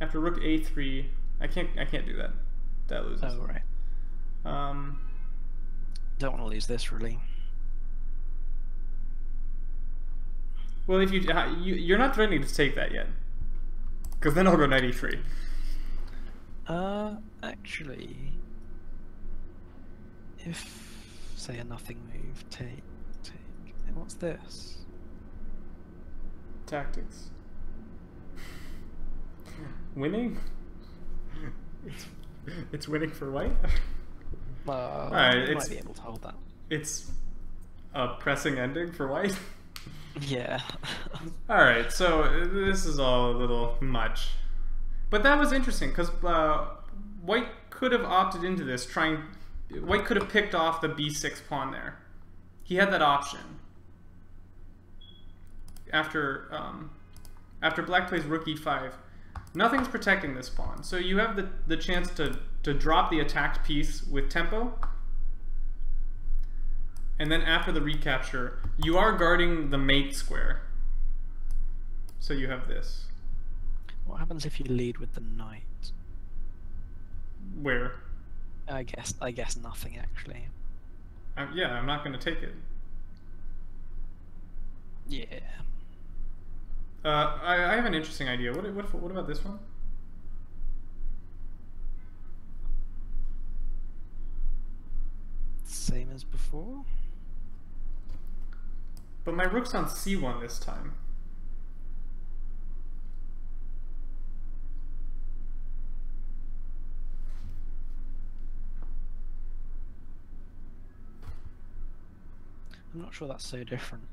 Speaker 1: After rook a3, I can't do that. That loses.
Speaker 2: Oh right. Don't want to lose this really.
Speaker 1: Well, if you're not threatening to take that yet, because then I'll go knight e3.
Speaker 2: Actually, if say a nothing move, take. What's this?
Speaker 1: Tactics. Winning? It's winning for white?
Speaker 2: Alright, you might be able to hold that.
Speaker 1: It's a pressing ending for white?
Speaker 2: Yeah.
Speaker 1: Alright, so this is all a little much. But that was interesting, because white could have opted into this, white could have picked off the b6 pawn there. He had that option. After black plays rook e5, nothing's protecting this pawn. So you have the chance to drop the attacked piece with tempo. And then after the recapture, you are guarding the mate square. So you have this.
Speaker 2: What happens if you lead with the knight?
Speaker 1: Where?
Speaker 2: I guess nothing actually.
Speaker 1: Yeah, I'm not going to take it.
Speaker 2: Yeah.
Speaker 1: I have an interesting idea. What about this one?
Speaker 2: Same as before.
Speaker 1: But my rook's on c1 this time.
Speaker 2: I'm not sure that's so different.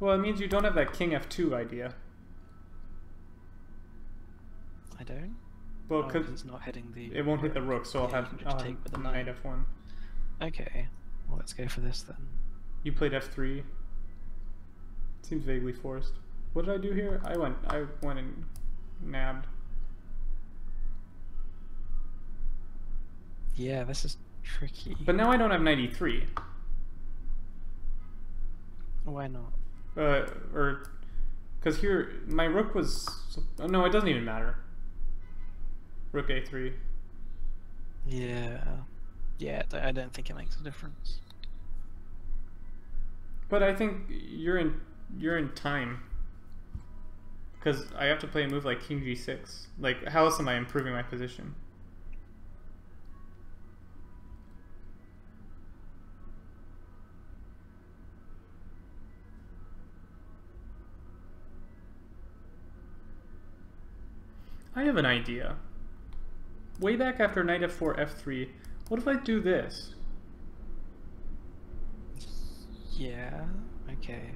Speaker 1: Well, it means you don't have that king f2 idea.
Speaker 2: I don't?
Speaker 1: Well, because
Speaker 2: it's not hitting the...
Speaker 1: It won't hit the rook, so
Speaker 2: yeah,
Speaker 1: I'll have
Speaker 2: take with the
Speaker 1: knight f1.
Speaker 2: Okay, well let's go for this then.
Speaker 1: You played f3. Seems vaguely forced. What did I do here? I went and nabbed.
Speaker 2: Yeah, this is tricky.
Speaker 1: But now I don't have knight e3.
Speaker 2: Why not?
Speaker 1: Or because here my rook was. Oh, no, it doesn't even matter. Rook a3.
Speaker 2: Yeah. Yeah, I don't think it makes a difference.
Speaker 1: But I think you're in time. Because I have to play a move like king g6. Like, how else am I improving my position? I have an idea. Way back after knight f4, f3, what if I do this?
Speaker 2: Yeah, okay.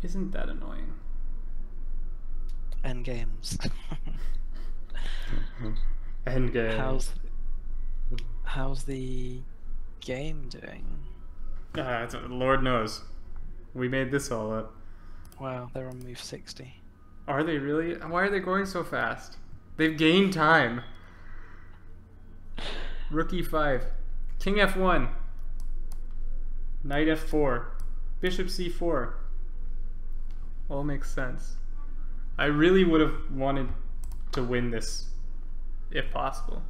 Speaker 1: Isn't that annoying?
Speaker 2: Endgames.
Speaker 1: Endgame.
Speaker 2: How's the game doing?
Speaker 1: Lord knows. We made this all up.
Speaker 2: Wow, they're on move 60.
Speaker 1: Are they really? Why are they going so fast? They've gained time. Rook e5. King f1. Knight f4. Bishop c4. All makes sense. I really would have wanted to win this if possible.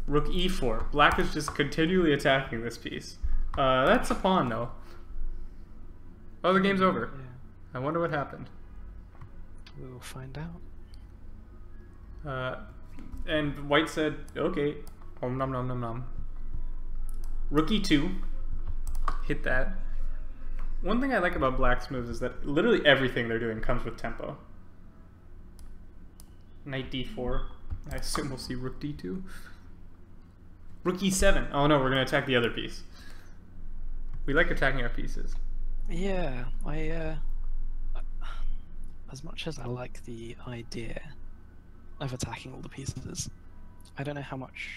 Speaker 1: Rook e4. Black is just continually attacking this piece. That's a pawn, though. Oh, the game's over.
Speaker 2: Yeah.
Speaker 1: I wonder what happened.
Speaker 2: We will find out.
Speaker 1: And white said, okay. Om nom nom nom nom. Rook e2. Hit that. One thing I like about black's moves is that literally everything they're doing comes with tempo. Knight d4. I assume we'll see rook d2. Rook e7. Oh no, we're going to attack the other piece. We like attacking our pieces.
Speaker 2: Yeah, as much as I like the idea of attacking all the pieces, I don't know how much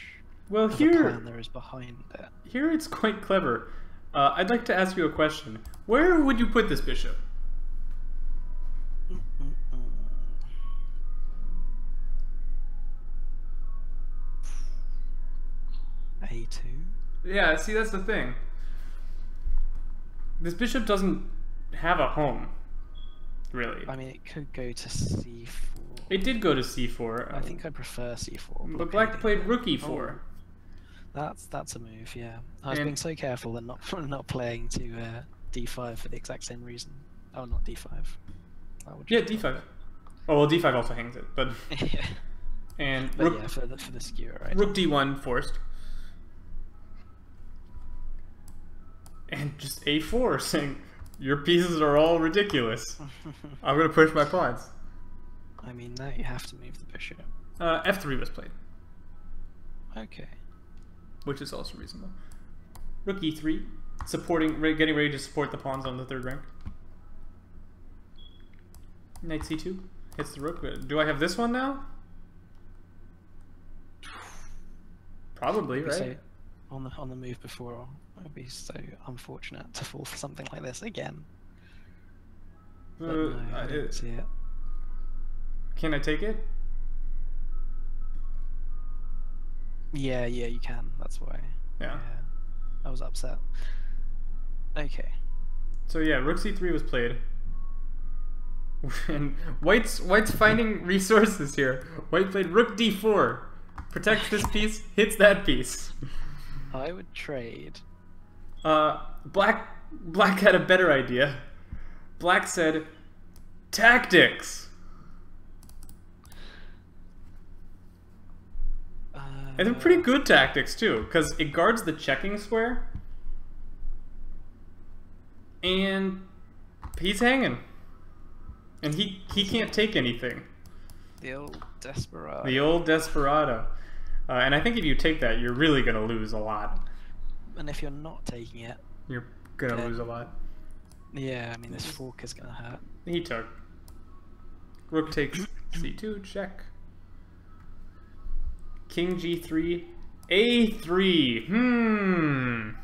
Speaker 2: of a plan there is behind it.
Speaker 1: Here it's quite clever. I'd like to ask you a question. Where would you put this bishop?
Speaker 2: A2?
Speaker 1: Yeah, see, that's the thing. This bishop doesn't have a home, really.
Speaker 2: I mean, it could go to c4.
Speaker 1: It did go to c4.
Speaker 2: I think I prefer c4.
Speaker 1: But black played rook e4.
Speaker 2: Oh, that's a move, yeah. I was being so careful and not playing to d5 for the exact same reason. Oh, not d5.
Speaker 1: Yeah, d5. Oh well, d5 also hangs it, but
Speaker 2: yeah.
Speaker 1: And
Speaker 2: but
Speaker 1: rook,
Speaker 2: yeah, for the skewer, right?
Speaker 1: Rook d1 forced. And just a4 saying, your pieces are all ridiculous. I'm going to push my pawns.
Speaker 2: I mean, now you have to move the bishop.
Speaker 1: f3 was played.
Speaker 2: Okay.
Speaker 1: Which is also reasonable. Rook e3, getting ready to support the pawns on the third rank. Knight c2, hits the rook. Do I have this one now? Probably, right?
Speaker 2: So, on the move before, I'd be so unfortunate to fall for something like this again. But no, I don't see it.
Speaker 1: Can I take it?
Speaker 2: Yeah, you can. That's why.
Speaker 1: Yeah.
Speaker 2: I was upset. Okay.
Speaker 1: So yeah, rook c3 was played. And white's finding resources here. White played rook d4. Protects this piece, hits that piece.
Speaker 2: I would trade.
Speaker 1: Black had a better idea. Black said, tactics. And they're pretty good tactics too, because it guards the checking square. And he's hanging. And he can't take anything.
Speaker 2: The old desperado.
Speaker 1: The old desperado. And I think if you take that, you're really going to lose a lot.
Speaker 2: And if you're not taking it,
Speaker 1: you're going to lose a lot.
Speaker 2: Yeah, I mean, this fork is going to hurt.
Speaker 1: He took. Rook takes c2, check. King g3, a3.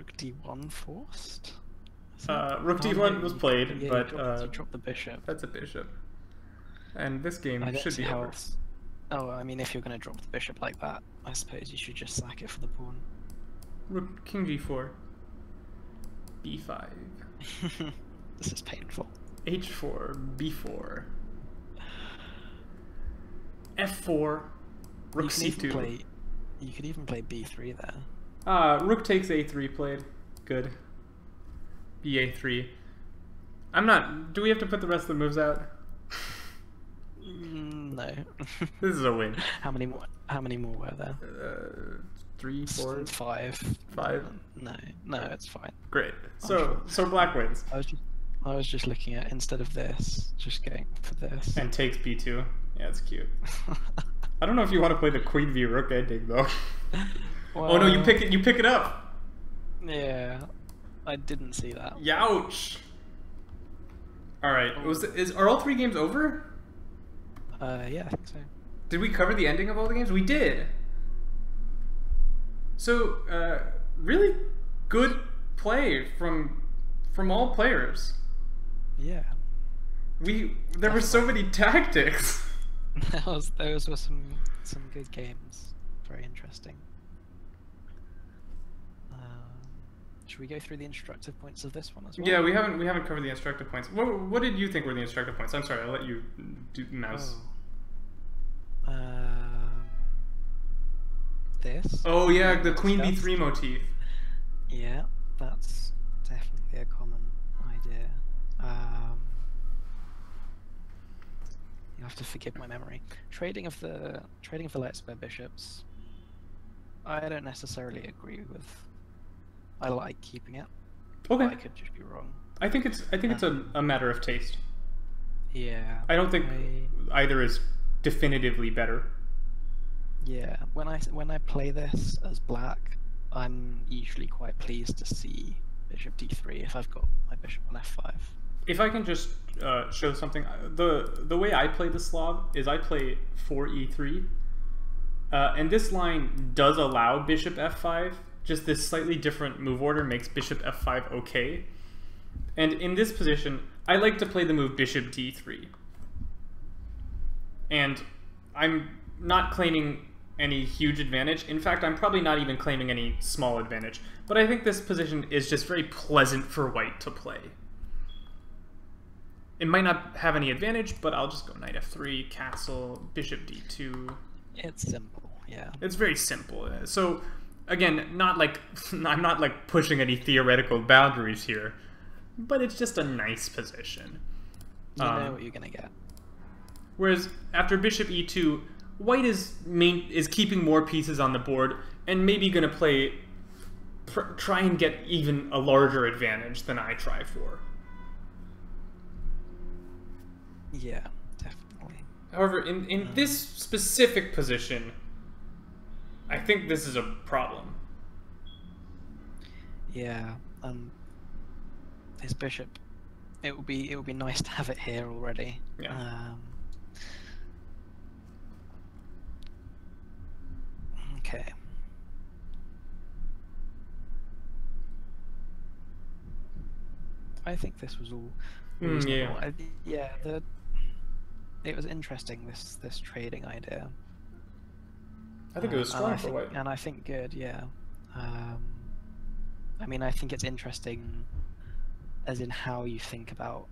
Speaker 2: rook d1 forced?
Speaker 1: Rook d1 was played,
Speaker 2: yeah,
Speaker 1: but
Speaker 2: you dropped the bishop.
Speaker 1: That's a bishop. And this game should be over.
Speaker 2: Oh, I mean, if you're going to drop the bishop like that, I suppose you should just sack it for the pawn.
Speaker 1: Rook, king g4. b5.
Speaker 2: This is painful.
Speaker 1: h4, b4. f4, rook c2.
Speaker 2: You could even play b3 there.
Speaker 1: Rook takes a3 played. Good. ba3. I'm not... Do we have to put the rest of the moves out?
Speaker 2: No.
Speaker 1: This is a win.
Speaker 2: How many more were there?
Speaker 1: 3, 4,
Speaker 2: 5.
Speaker 1: 5.
Speaker 2: No, it's fine.
Speaker 1: Great. So black wins.
Speaker 2: I was just looking at, instead of this, just going for this.
Speaker 1: And takes b2. Yeah, it's cute. I don't know if you want to play the queen v rook ending though. Well, oh no, you pick it up.
Speaker 2: Yeah, I didn't see that.
Speaker 1: Youch. All right. Are all 3 games over?
Speaker 2: Yeah, I think so.
Speaker 1: Did we cover the ending of all the games? We did. So, really good play from all players.
Speaker 2: Yeah.
Speaker 1: There were so many tactics.
Speaker 2: Those were some good games. Very interesting. Should we go through the instructive points of this one as well?
Speaker 1: Yeah, we haven't covered the instructive points. What did you think were the instructive points? I'm sorry, I'll let you do mouse.
Speaker 2: This.
Speaker 1: Oh yeah, the queen b3 motif.
Speaker 2: Yeah, that's definitely a common idea. You have to forgive my memory. Trading of the light square bishops. I don't necessarily agree with. I like keeping it.
Speaker 1: Okay.
Speaker 2: I could just be wrong.
Speaker 1: I think it's a matter of taste.
Speaker 2: Yeah.
Speaker 1: I don't think either is definitively better.
Speaker 2: Yeah. When I play this as black, I'm usually quite pleased to see bishop d3 if I've got my bishop on f5.
Speaker 1: If I can just show something, the way I play the Slav is I play 4e3, and this line does allow bishop f5. Just this slightly different move order makes bishop f5 okay. And in this position, I like to play the move bishop d3. And I'm not claiming any huge advantage. In fact, I'm probably not even claiming any small advantage. But I think this position is just very pleasant for white to play. It might not have any advantage, but I'll just go knight f3, castle, bishop d2.
Speaker 2: It's simple, yeah.
Speaker 1: It's very simple. So, again, I'm not like pushing any theoretical boundaries here, but it's just a nice position.
Speaker 2: You know what you're gonna get.
Speaker 1: Whereas after bishop e2, white is keeping more pieces on the board and maybe gonna try and get even a larger advantage than I try for.
Speaker 2: Yeah, definitely.
Speaker 1: However, in this specific position, I think this is a problem.
Speaker 2: Yeah, his bishop. It would be nice to have it here already.
Speaker 1: Yeah.
Speaker 2: Okay. I think this was all reasonable. It was interesting, this trading idea.
Speaker 1: I think it was strong for white.
Speaker 2: And I think good, yeah. I mean, I think it's interesting as in how you think about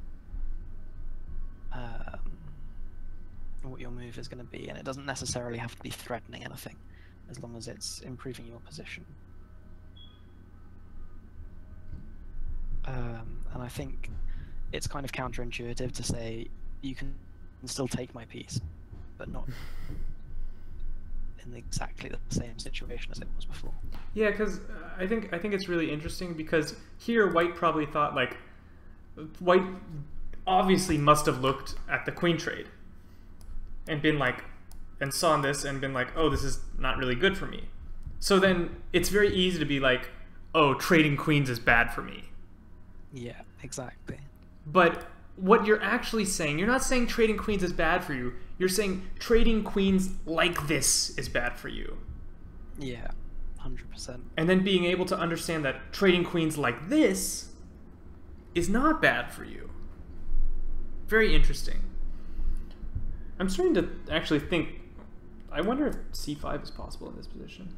Speaker 2: what your move is going to be, and it doesn't necessarily have to be threatening anything, as long as it's improving your position. And I think it's kind of counterintuitive to say you can still take my piece, but not in exactly the same situation as it was before.
Speaker 1: Yeah, because I think it's really interesting because here white probably thought like white obviously must have looked at the queen trade and been like and saw this and been like, oh, this is not really good for me. So then it's very easy to be like, oh, trading queens is bad for me.
Speaker 2: Yeah, exactly.
Speaker 1: But what you're actually saying, you're not saying trading queens is bad for you. You're saying trading queens like this is bad for you.
Speaker 2: Yeah, 100%.
Speaker 1: And then being able to understand that trading queens like this is not bad for you. Very interesting. I'm starting to actually think, I wonder if c5 is possible in this position.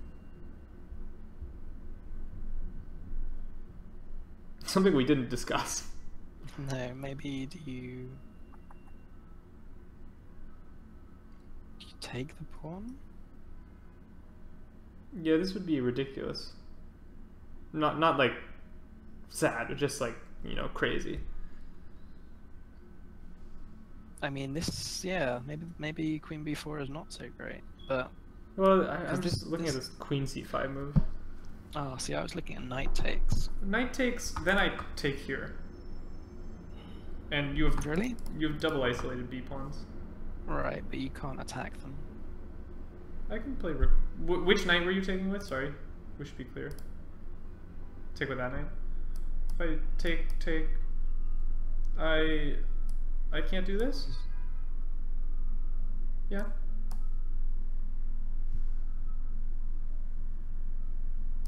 Speaker 1: Something we didn't discuss.
Speaker 2: No, maybe do you take the pawn?
Speaker 1: Yeah, this would be ridiculous. Not like sad, but just like, you know, crazy.
Speaker 2: I mean, this, yeah, maybe queen b4 is not so great, but...
Speaker 1: Well, I'm just looking at this queen c5 move.
Speaker 2: Oh, see, I was looking at knight takes.
Speaker 1: Knight takes, then I take here. And you have...
Speaker 2: Really?
Speaker 1: You have double isolated b-pawns.
Speaker 2: Right, but you can't attack them.
Speaker 1: I can play rook. Which knight were you taking with? Sorry, we should be clear. Take with that knight. If I take, I can't do this? Yeah.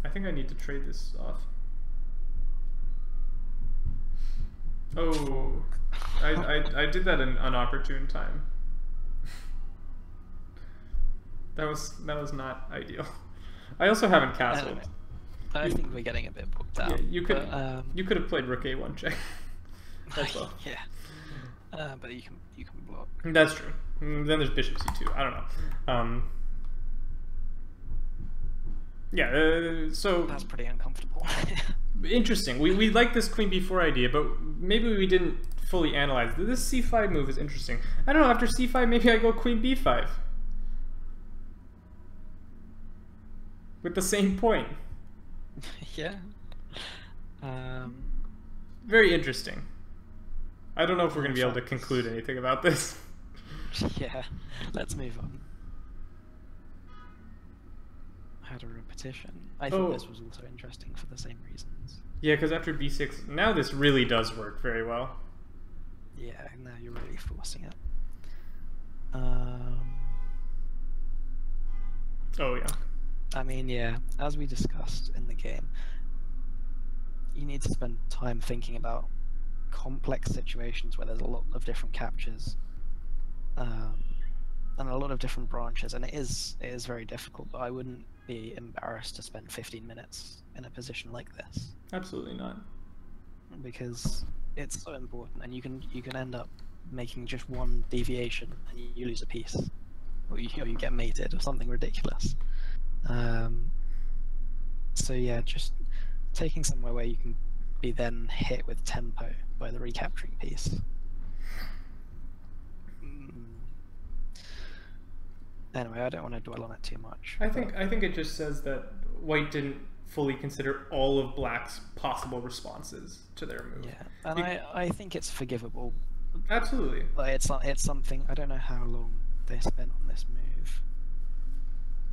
Speaker 1: I think I need to trade this off. Oh, I did that in an inopportune time. That was not ideal. I also haven't castled.
Speaker 2: I think we're getting a bit booked out.
Speaker 1: Yeah, you could have played rook a1 check. That's all.
Speaker 2: Yeah. But you can block.
Speaker 1: That's true. Then there's bishop c2. I don't know. Yeah. So
Speaker 2: that's pretty uncomfortable.
Speaker 1: Interesting. We like this queen b4 idea, but maybe we didn't fully analyze. This c5 move is interesting. I don't know. After c5, maybe I go queen b5. With the same point.
Speaker 2: Yeah.
Speaker 1: Very interesting. I don't know if we're going to be able to conclude anything about this.
Speaker 2: Yeah. Let's move on. I had a repetition. I think this was also interesting for the same reasons.
Speaker 1: Yeah, because after b6, now this really does work very well.
Speaker 2: Yeah, now you're really forcing it.
Speaker 1: Oh, yeah.
Speaker 2: I mean, yeah, as we discussed in the game, you need to spend time thinking about complex situations where there's a lot of different captures and a lot of different branches, and it is very difficult, but I wouldn't be embarrassed to spend 15 minutes in a position like this.
Speaker 1: Absolutely not.
Speaker 2: Because it's so important, and you can end up making just one deviation and you lose a piece, or you get mated or something ridiculous. So yeah, just taking somewhere where you can be then hit with tempo by the recapturing piece. Anyway, I don't want to dwell on it too much.
Speaker 1: I think it just says that White didn't fully consider all of Black's possible responses to their move.
Speaker 2: Yeah, and I think it's forgivable.
Speaker 1: Absolutely.
Speaker 2: Like it's something. I don't know how long they spent on this move.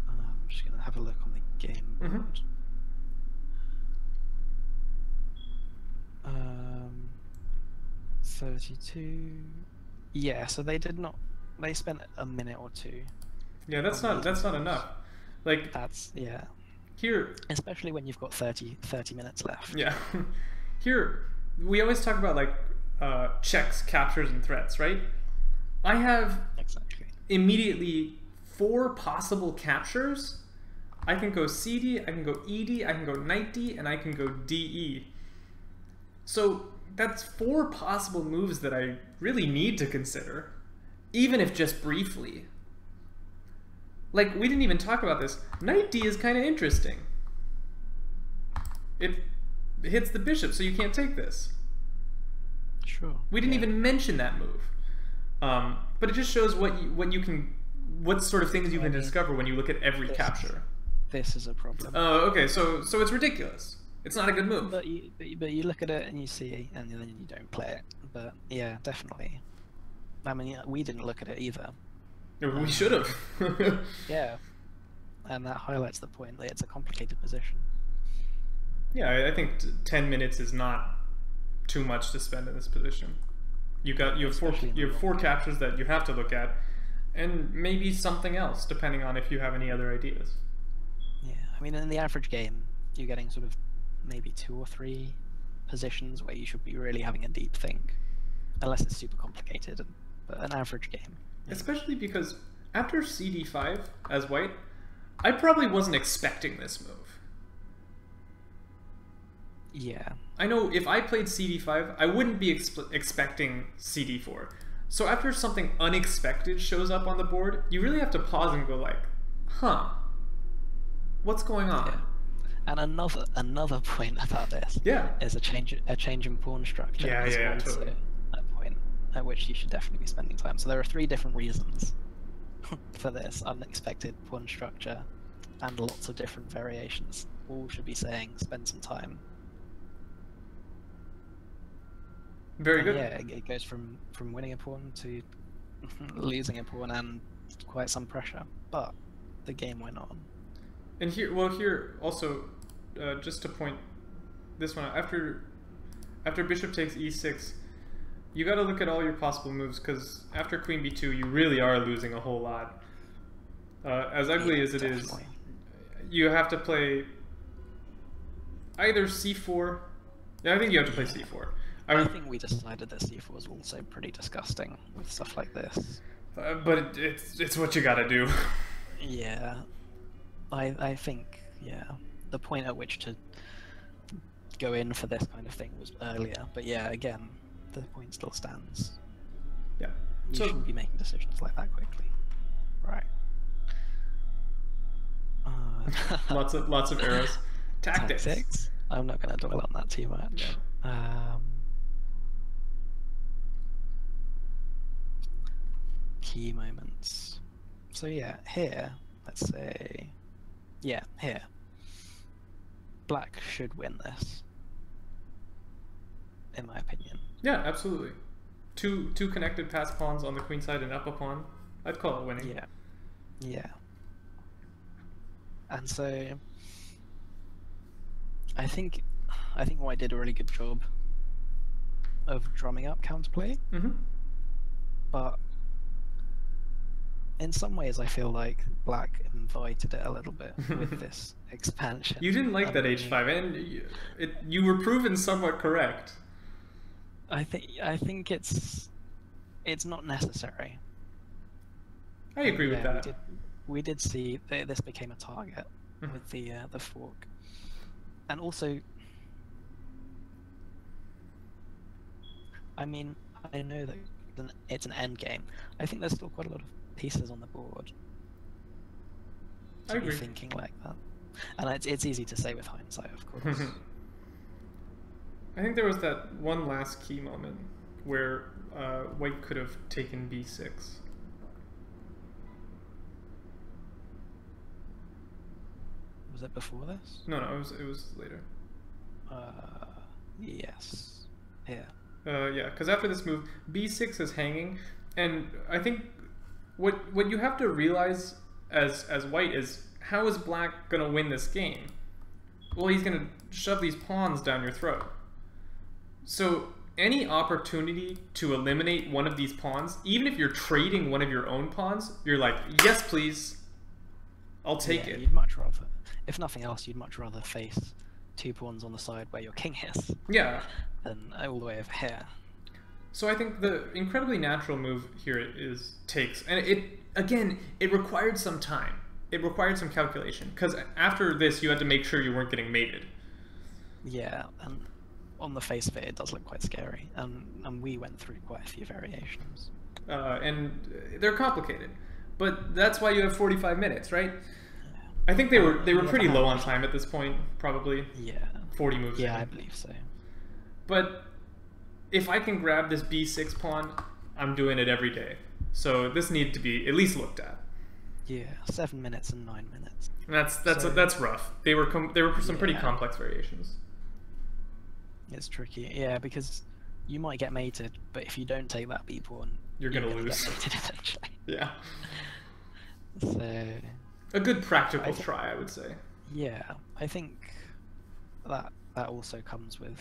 Speaker 2: I'm just gonna have a look on the game board. 32. Yeah, so they did not. They spent a minute or two.
Speaker 1: Yeah, that's not enough. Like
Speaker 2: yeah.
Speaker 1: Here,
Speaker 2: especially when you've got 30 minutes left.
Speaker 1: Yeah. Here, we always talk about like checks, captures, and threats, right? I have immediately 4 possible captures. I can go CD, I can go ED, I can go knight D, and I can go DE. So that's 4 possible moves that I really need to consider, even if just briefly. Like, we didn't even talk about this. Knight D is kind of interesting. It hits the bishop, so you can't take this.
Speaker 2: Sure.
Speaker 1: We didn't even mention that move. But it just shows what sort of things you can discover when you look at every capture.
Speaker 2: This is a problem.
Speaker 1: Oh, okay. So it's ridiculous. It's not a good move.
Speaker 2: But you look at it and you see, and then you don't play it. But yeah, definitely. I mean, we didn't look at it either.
Speaker 1: We should have.
Speaker 2: Yeah, and that highlights the point that it's a complicated position.
Speaker 1: Yeah, I think 10 minutes is not too much to spend in this position. You have 4 captures that you have to look at, and maybe something else depending on if you have any other ideas.
Speaker 2: Yeah, I mean, in the average game, you're getting sort of maybe 2 or 3 positions where you should be really having a deep think, unless it's super complicated. But an average game,
Speaker 1: especially because after CD5 as white, I probably wasn't expecting this move.
Speaker 2: Yeah.
Speaker 1: I know if I played CD5, I wouldn't be expecting CD4. So after something unexpected shows up on the board, you really have to pause and go like, huh, what's going on?
Speaker 2: Yeah. And another point about this is a change in pawn structure.
Speaker 1: Yeah, totally.
Speaker 2: A point at which you should definitely be spending time. So there are 3 different reasons for this unexpected pawn structure, and lots of different variations. All should be saying spend some time.
Speaker 1: Very good.
Speaker 2: Yeah, it goes from winning a pawn to losing a pawn and quite some pressure. But the game went on.
Speaker 1: And here also, just to point this one out, after bishop takes e6, you got to look at all your possible moves, because after queen b2, you really are losing a whole lot. As ugly as it is, you have to play either c4. Yeah, I think you have to play c4.
Speaker 2: I think we decided that c4 was also pretty disgusting with stuff like this.
Speaker 1: But it's what you got to do.
Speaker 2: Yeah. I think, yeah, the point at which to go in for this kind of thing was earlier. But yeah, again, the point still stands.
Speaker 1: Yeah.
Speaker 2: You shouldn't be making decisions like that quickly. Right.
Speaker 1: Lots of arrows. Tactics.
Speaker 2: I'm not going to dwell on that too much.
Speaker 1: Yeah.
Speaker 2: Key moments. So yeah, here, let's say, yeah, here, black should win this, in my opinion.
Speaker 1: Yeah, absolutely. Two connected pass pawns on the queen side and up a pawn. I'd call it winning.
Speaker 2: Yeah. And so I think White did a really good job of drumming up counterplay. But in some ways I feel like black invited it a little bit with this expansion.
Speaker 1: You didn't like that h5, and you were proven somewhat correct.
Speaker 2: I think it's not necessary.
Speaker 1: I agree with that.
Speaker 2: We did see that this became a target with the fork, and also, I mean, I know that it's an end game. I think there's still quite a lot of pieces on the board to be thinking like that, and it's easy to say with hindsight, of course.
Speaker 1: I think there was that one last key moment where White could have taken b6.
Speaker 2: Was it before this?
Speaker 1: No, it was later.
Speaker 2: Yes. Yeah.
Speaker 1: Yeah, because after this move, b6 is hanging, and I think what you have to realize as White is, how is Black gonna win this game? Well, he's gonna shove these pawns down your throat. So any opportunity to eliminate one of these pawns, even if you're trading one of your own pawns, you're like, yes, please, I'll take it.
Speaker 2: You'd much rather, if nothing else, you'd much rather face 2 pawns on the side where your king is.
Speaker 1: Yeah.
Speaker 2: Than all the way over here.
Speaker 1: So I think the incredibly natural move here is takes, and it required some time. It required some calculation, because after this you had to make sure you weren't getting mated.
Speaker 2: Yeah, and on the face of it, it does look quite scary, and we went through quite a few variations.
Speaker 1: And they're complicated, but that's why you have 45 minutes, right? Yeah. I think they were pretty low on time at this point, probably.
Speaker 2: Yeah.
Speaker 1: 40 moves.
Speaker 2: Yeah, I believe so.
Speaker 1: But if I can grab this b6 pawn, I'm doing it every day. So this needed to be at least looked at.
Speaker 2: Yeah, 7 minutes and 9 minutes.
Speaker 1: That's rough. They were some pretty complex variations.
Speaker 2: It's tricky, yeah, because you might get mated, but if you don't take that b pawn,
Speaker 1: you're gonna lose.
Speaker 2: Get mated eventually.
Speaker 1: Yeah.
Speaker 2: So
Speaker 1: a good practical try, I would say.
Speaker 2: Yeah, I think that also comes with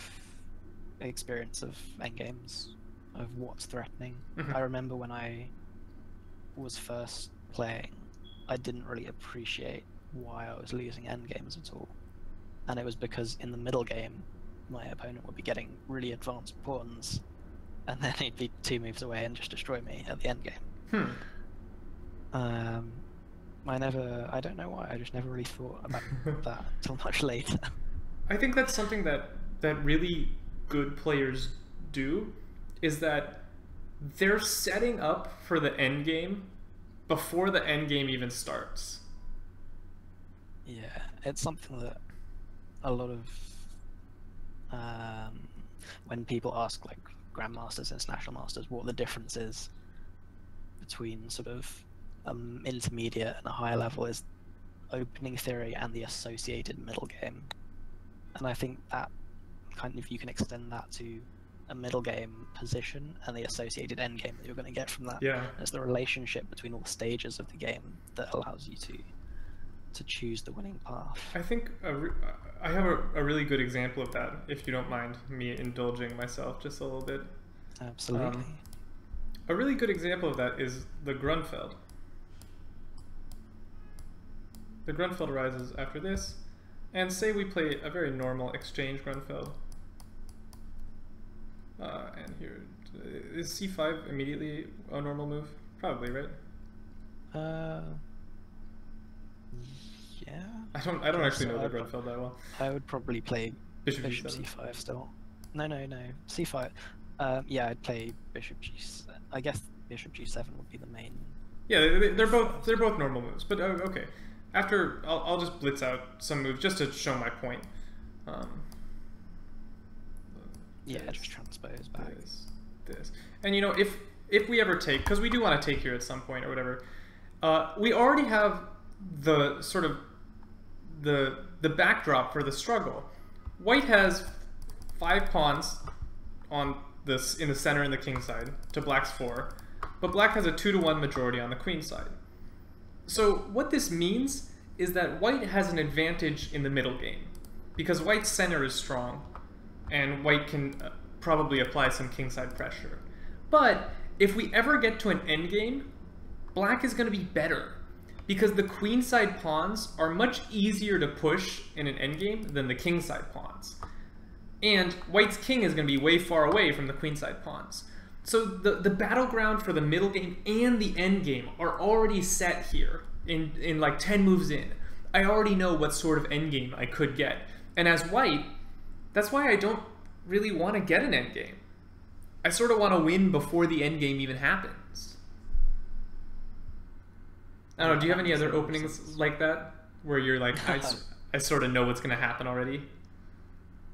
Speaker 2: experience of endgames, of what's threatening. I remember when I was first playing, I didn't really appreciate why I was losing endgames at all. And it was because in the middle game, my opponent would be getting really advanced pawns, and then he'd be 2 moves away and just destroy me at the end game. I don't know why, I just never really thought about that until much later.
Speaker 1: I think that's something that really good players do, is that they're setting up for the end game before the end game even starts.
Speaker 2: Yeah, it's something that a lot of when people ask like grandmasters and international masters what the difference is between sort of intermediate and a higher level, is opening theory and the associated middle game. And I think that kind of, you can extend that to a middle game position and the associated end game that you're going to get from that.
Speaker 1: Yeah.
Speaker 2: It's the relationship between all the stages of the game that allows you to choose the winning path.
Speaker 1: I think I have a really good example of that, if you don't mind me indulging myself just a little bit.
Speaker 2: Absolutely.
Speaker 1: A really good example of that is the Grunfeld. The Grunfeld arises after this, and say we play a very normal exchange Grunfeld. And here, is c5 immediately a normal move? Probably, right?
Speaker 2: Yeah.
Speaker 1: I don't actually know the Grunfeld that well.
Speaker 2: I would probably play
Speaker 1: Bishop
Speaker 2: c5 still. No, c5. Yeah, I'd play bishop g7. I guess bishop g7 would be the main.
Speaker 1: Yeah, they're both normal moves, but okay. After I'll just blitz out some moves just to show my point.
Speaker 2: Yeah, just transpose back.
Speaker 1: This, and you know, if we ever take, because we do want to take here at some point or whatever, we already have the sort of the backdrop for the struggle. White has 5 pawns on this in the center and the king side to black's 4, but black has a 2-to-1 majority on the queen side. So what this means is that white has an advantage in the middle game because white's center is strong and white can probably apply some kingside pressure. But if we ever get to an endgame, black is going to be better because the queenside pawns are much easier to push in an endgame than the kingside pawns. And white's king is going to be way far away from the queenside pawns. So the battleground for the middle game and the end game are already set here in like 10 moves in. I already know what sort of end game I could get. And as white, that's why I don't really want to get an end game. I sort of want to win before the end game even happens. I don't know, do you have any other openings like that? Where you're like, I sort of know what's going to happen already?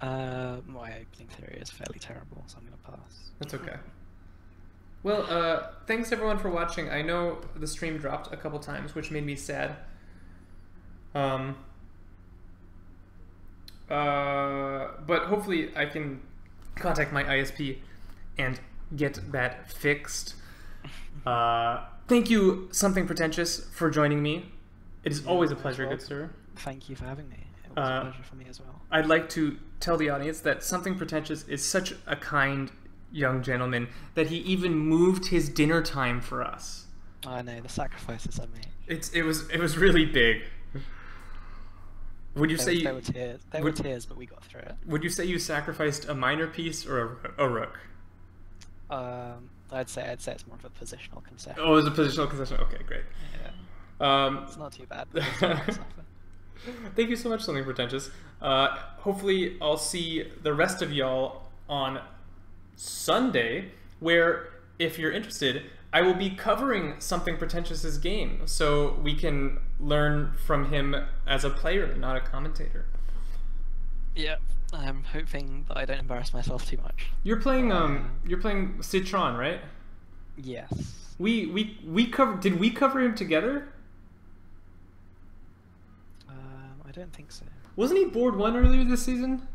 Speaker 2: My opening theory is fairly terrible, so I'm going to pass.
Speaker 1: That's okay. Well, thanks everyone for watching. I know the stream dropped a couple times, which made me sad. But hopefully I can contact my ISP and get that fixed. Thank you, Something Pretentious, for joining me. It is always a pleasure, good sir.
Speaker 2: Thank you for having me. It was a pleasure for me as well.
Speaker 1: I'd like to tell the audience that Something Pretentious is such a kind young gentleman that he even moved his dinner time for us.
Speaker 2: I know, the sacrifices I made.
Speaker 1: It was really big. Would you say
Speaker 2: there were tears? There were tears, but we got through it.
Speaker 1: Would you say you sacrificed a minor piece or a rook?
Speaker 2: I'd say it's more of a positional concession.
Speaker 1: Oh, it was a positional concession. Okay, great.
Speaker 2: Yeah. It's not too bad. But
Speaker 1: Thank you so much, Something Pretentious. Hopefully, I'll see the rest of y'all on Sunday, where, if you're interested, I will be covering Something Pretentious's game, so we can learn from him as a player, not a commentator.
Speaker 2: Yeah, I'm hoping that I don't embarrass myself too much.
Speaker 1: You're playing Citron, right?
Speaker 2: Yes.
Speaker 1: We covered. Did we cover him together?
Speaker 2: I don't think so.
Speaker 1: Wasn't he board 1 earlier this season?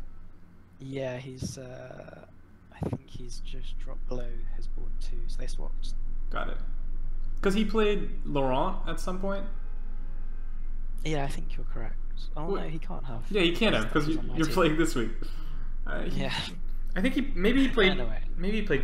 Speaker 2: Yeah, he's. I think he's just dropped below his board 2, so they swapped.
Speaker 1: Got it. Because he played Laurent at some point?
Speaker 2: Yeah, I think you're correct. Oh,
Speaker 1: Wait.
Speaker 2: No, he can't have.
Speaker 1: Yeah, he can't have, because you're playing this week.
Speaker 2: Yeah.
Speaker 1: I think maybe he played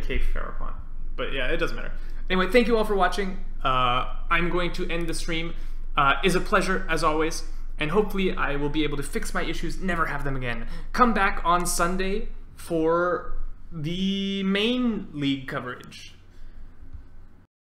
Speaker 1: Cape Farrakhan. But yeah, it doesn't matter. Anyway, thank you all for watching. I'm going to end the stream. It's a pleasure, as always. and hopefully I will be able to fix my issues, never have them again. Come back on Sunday for the main league coverage.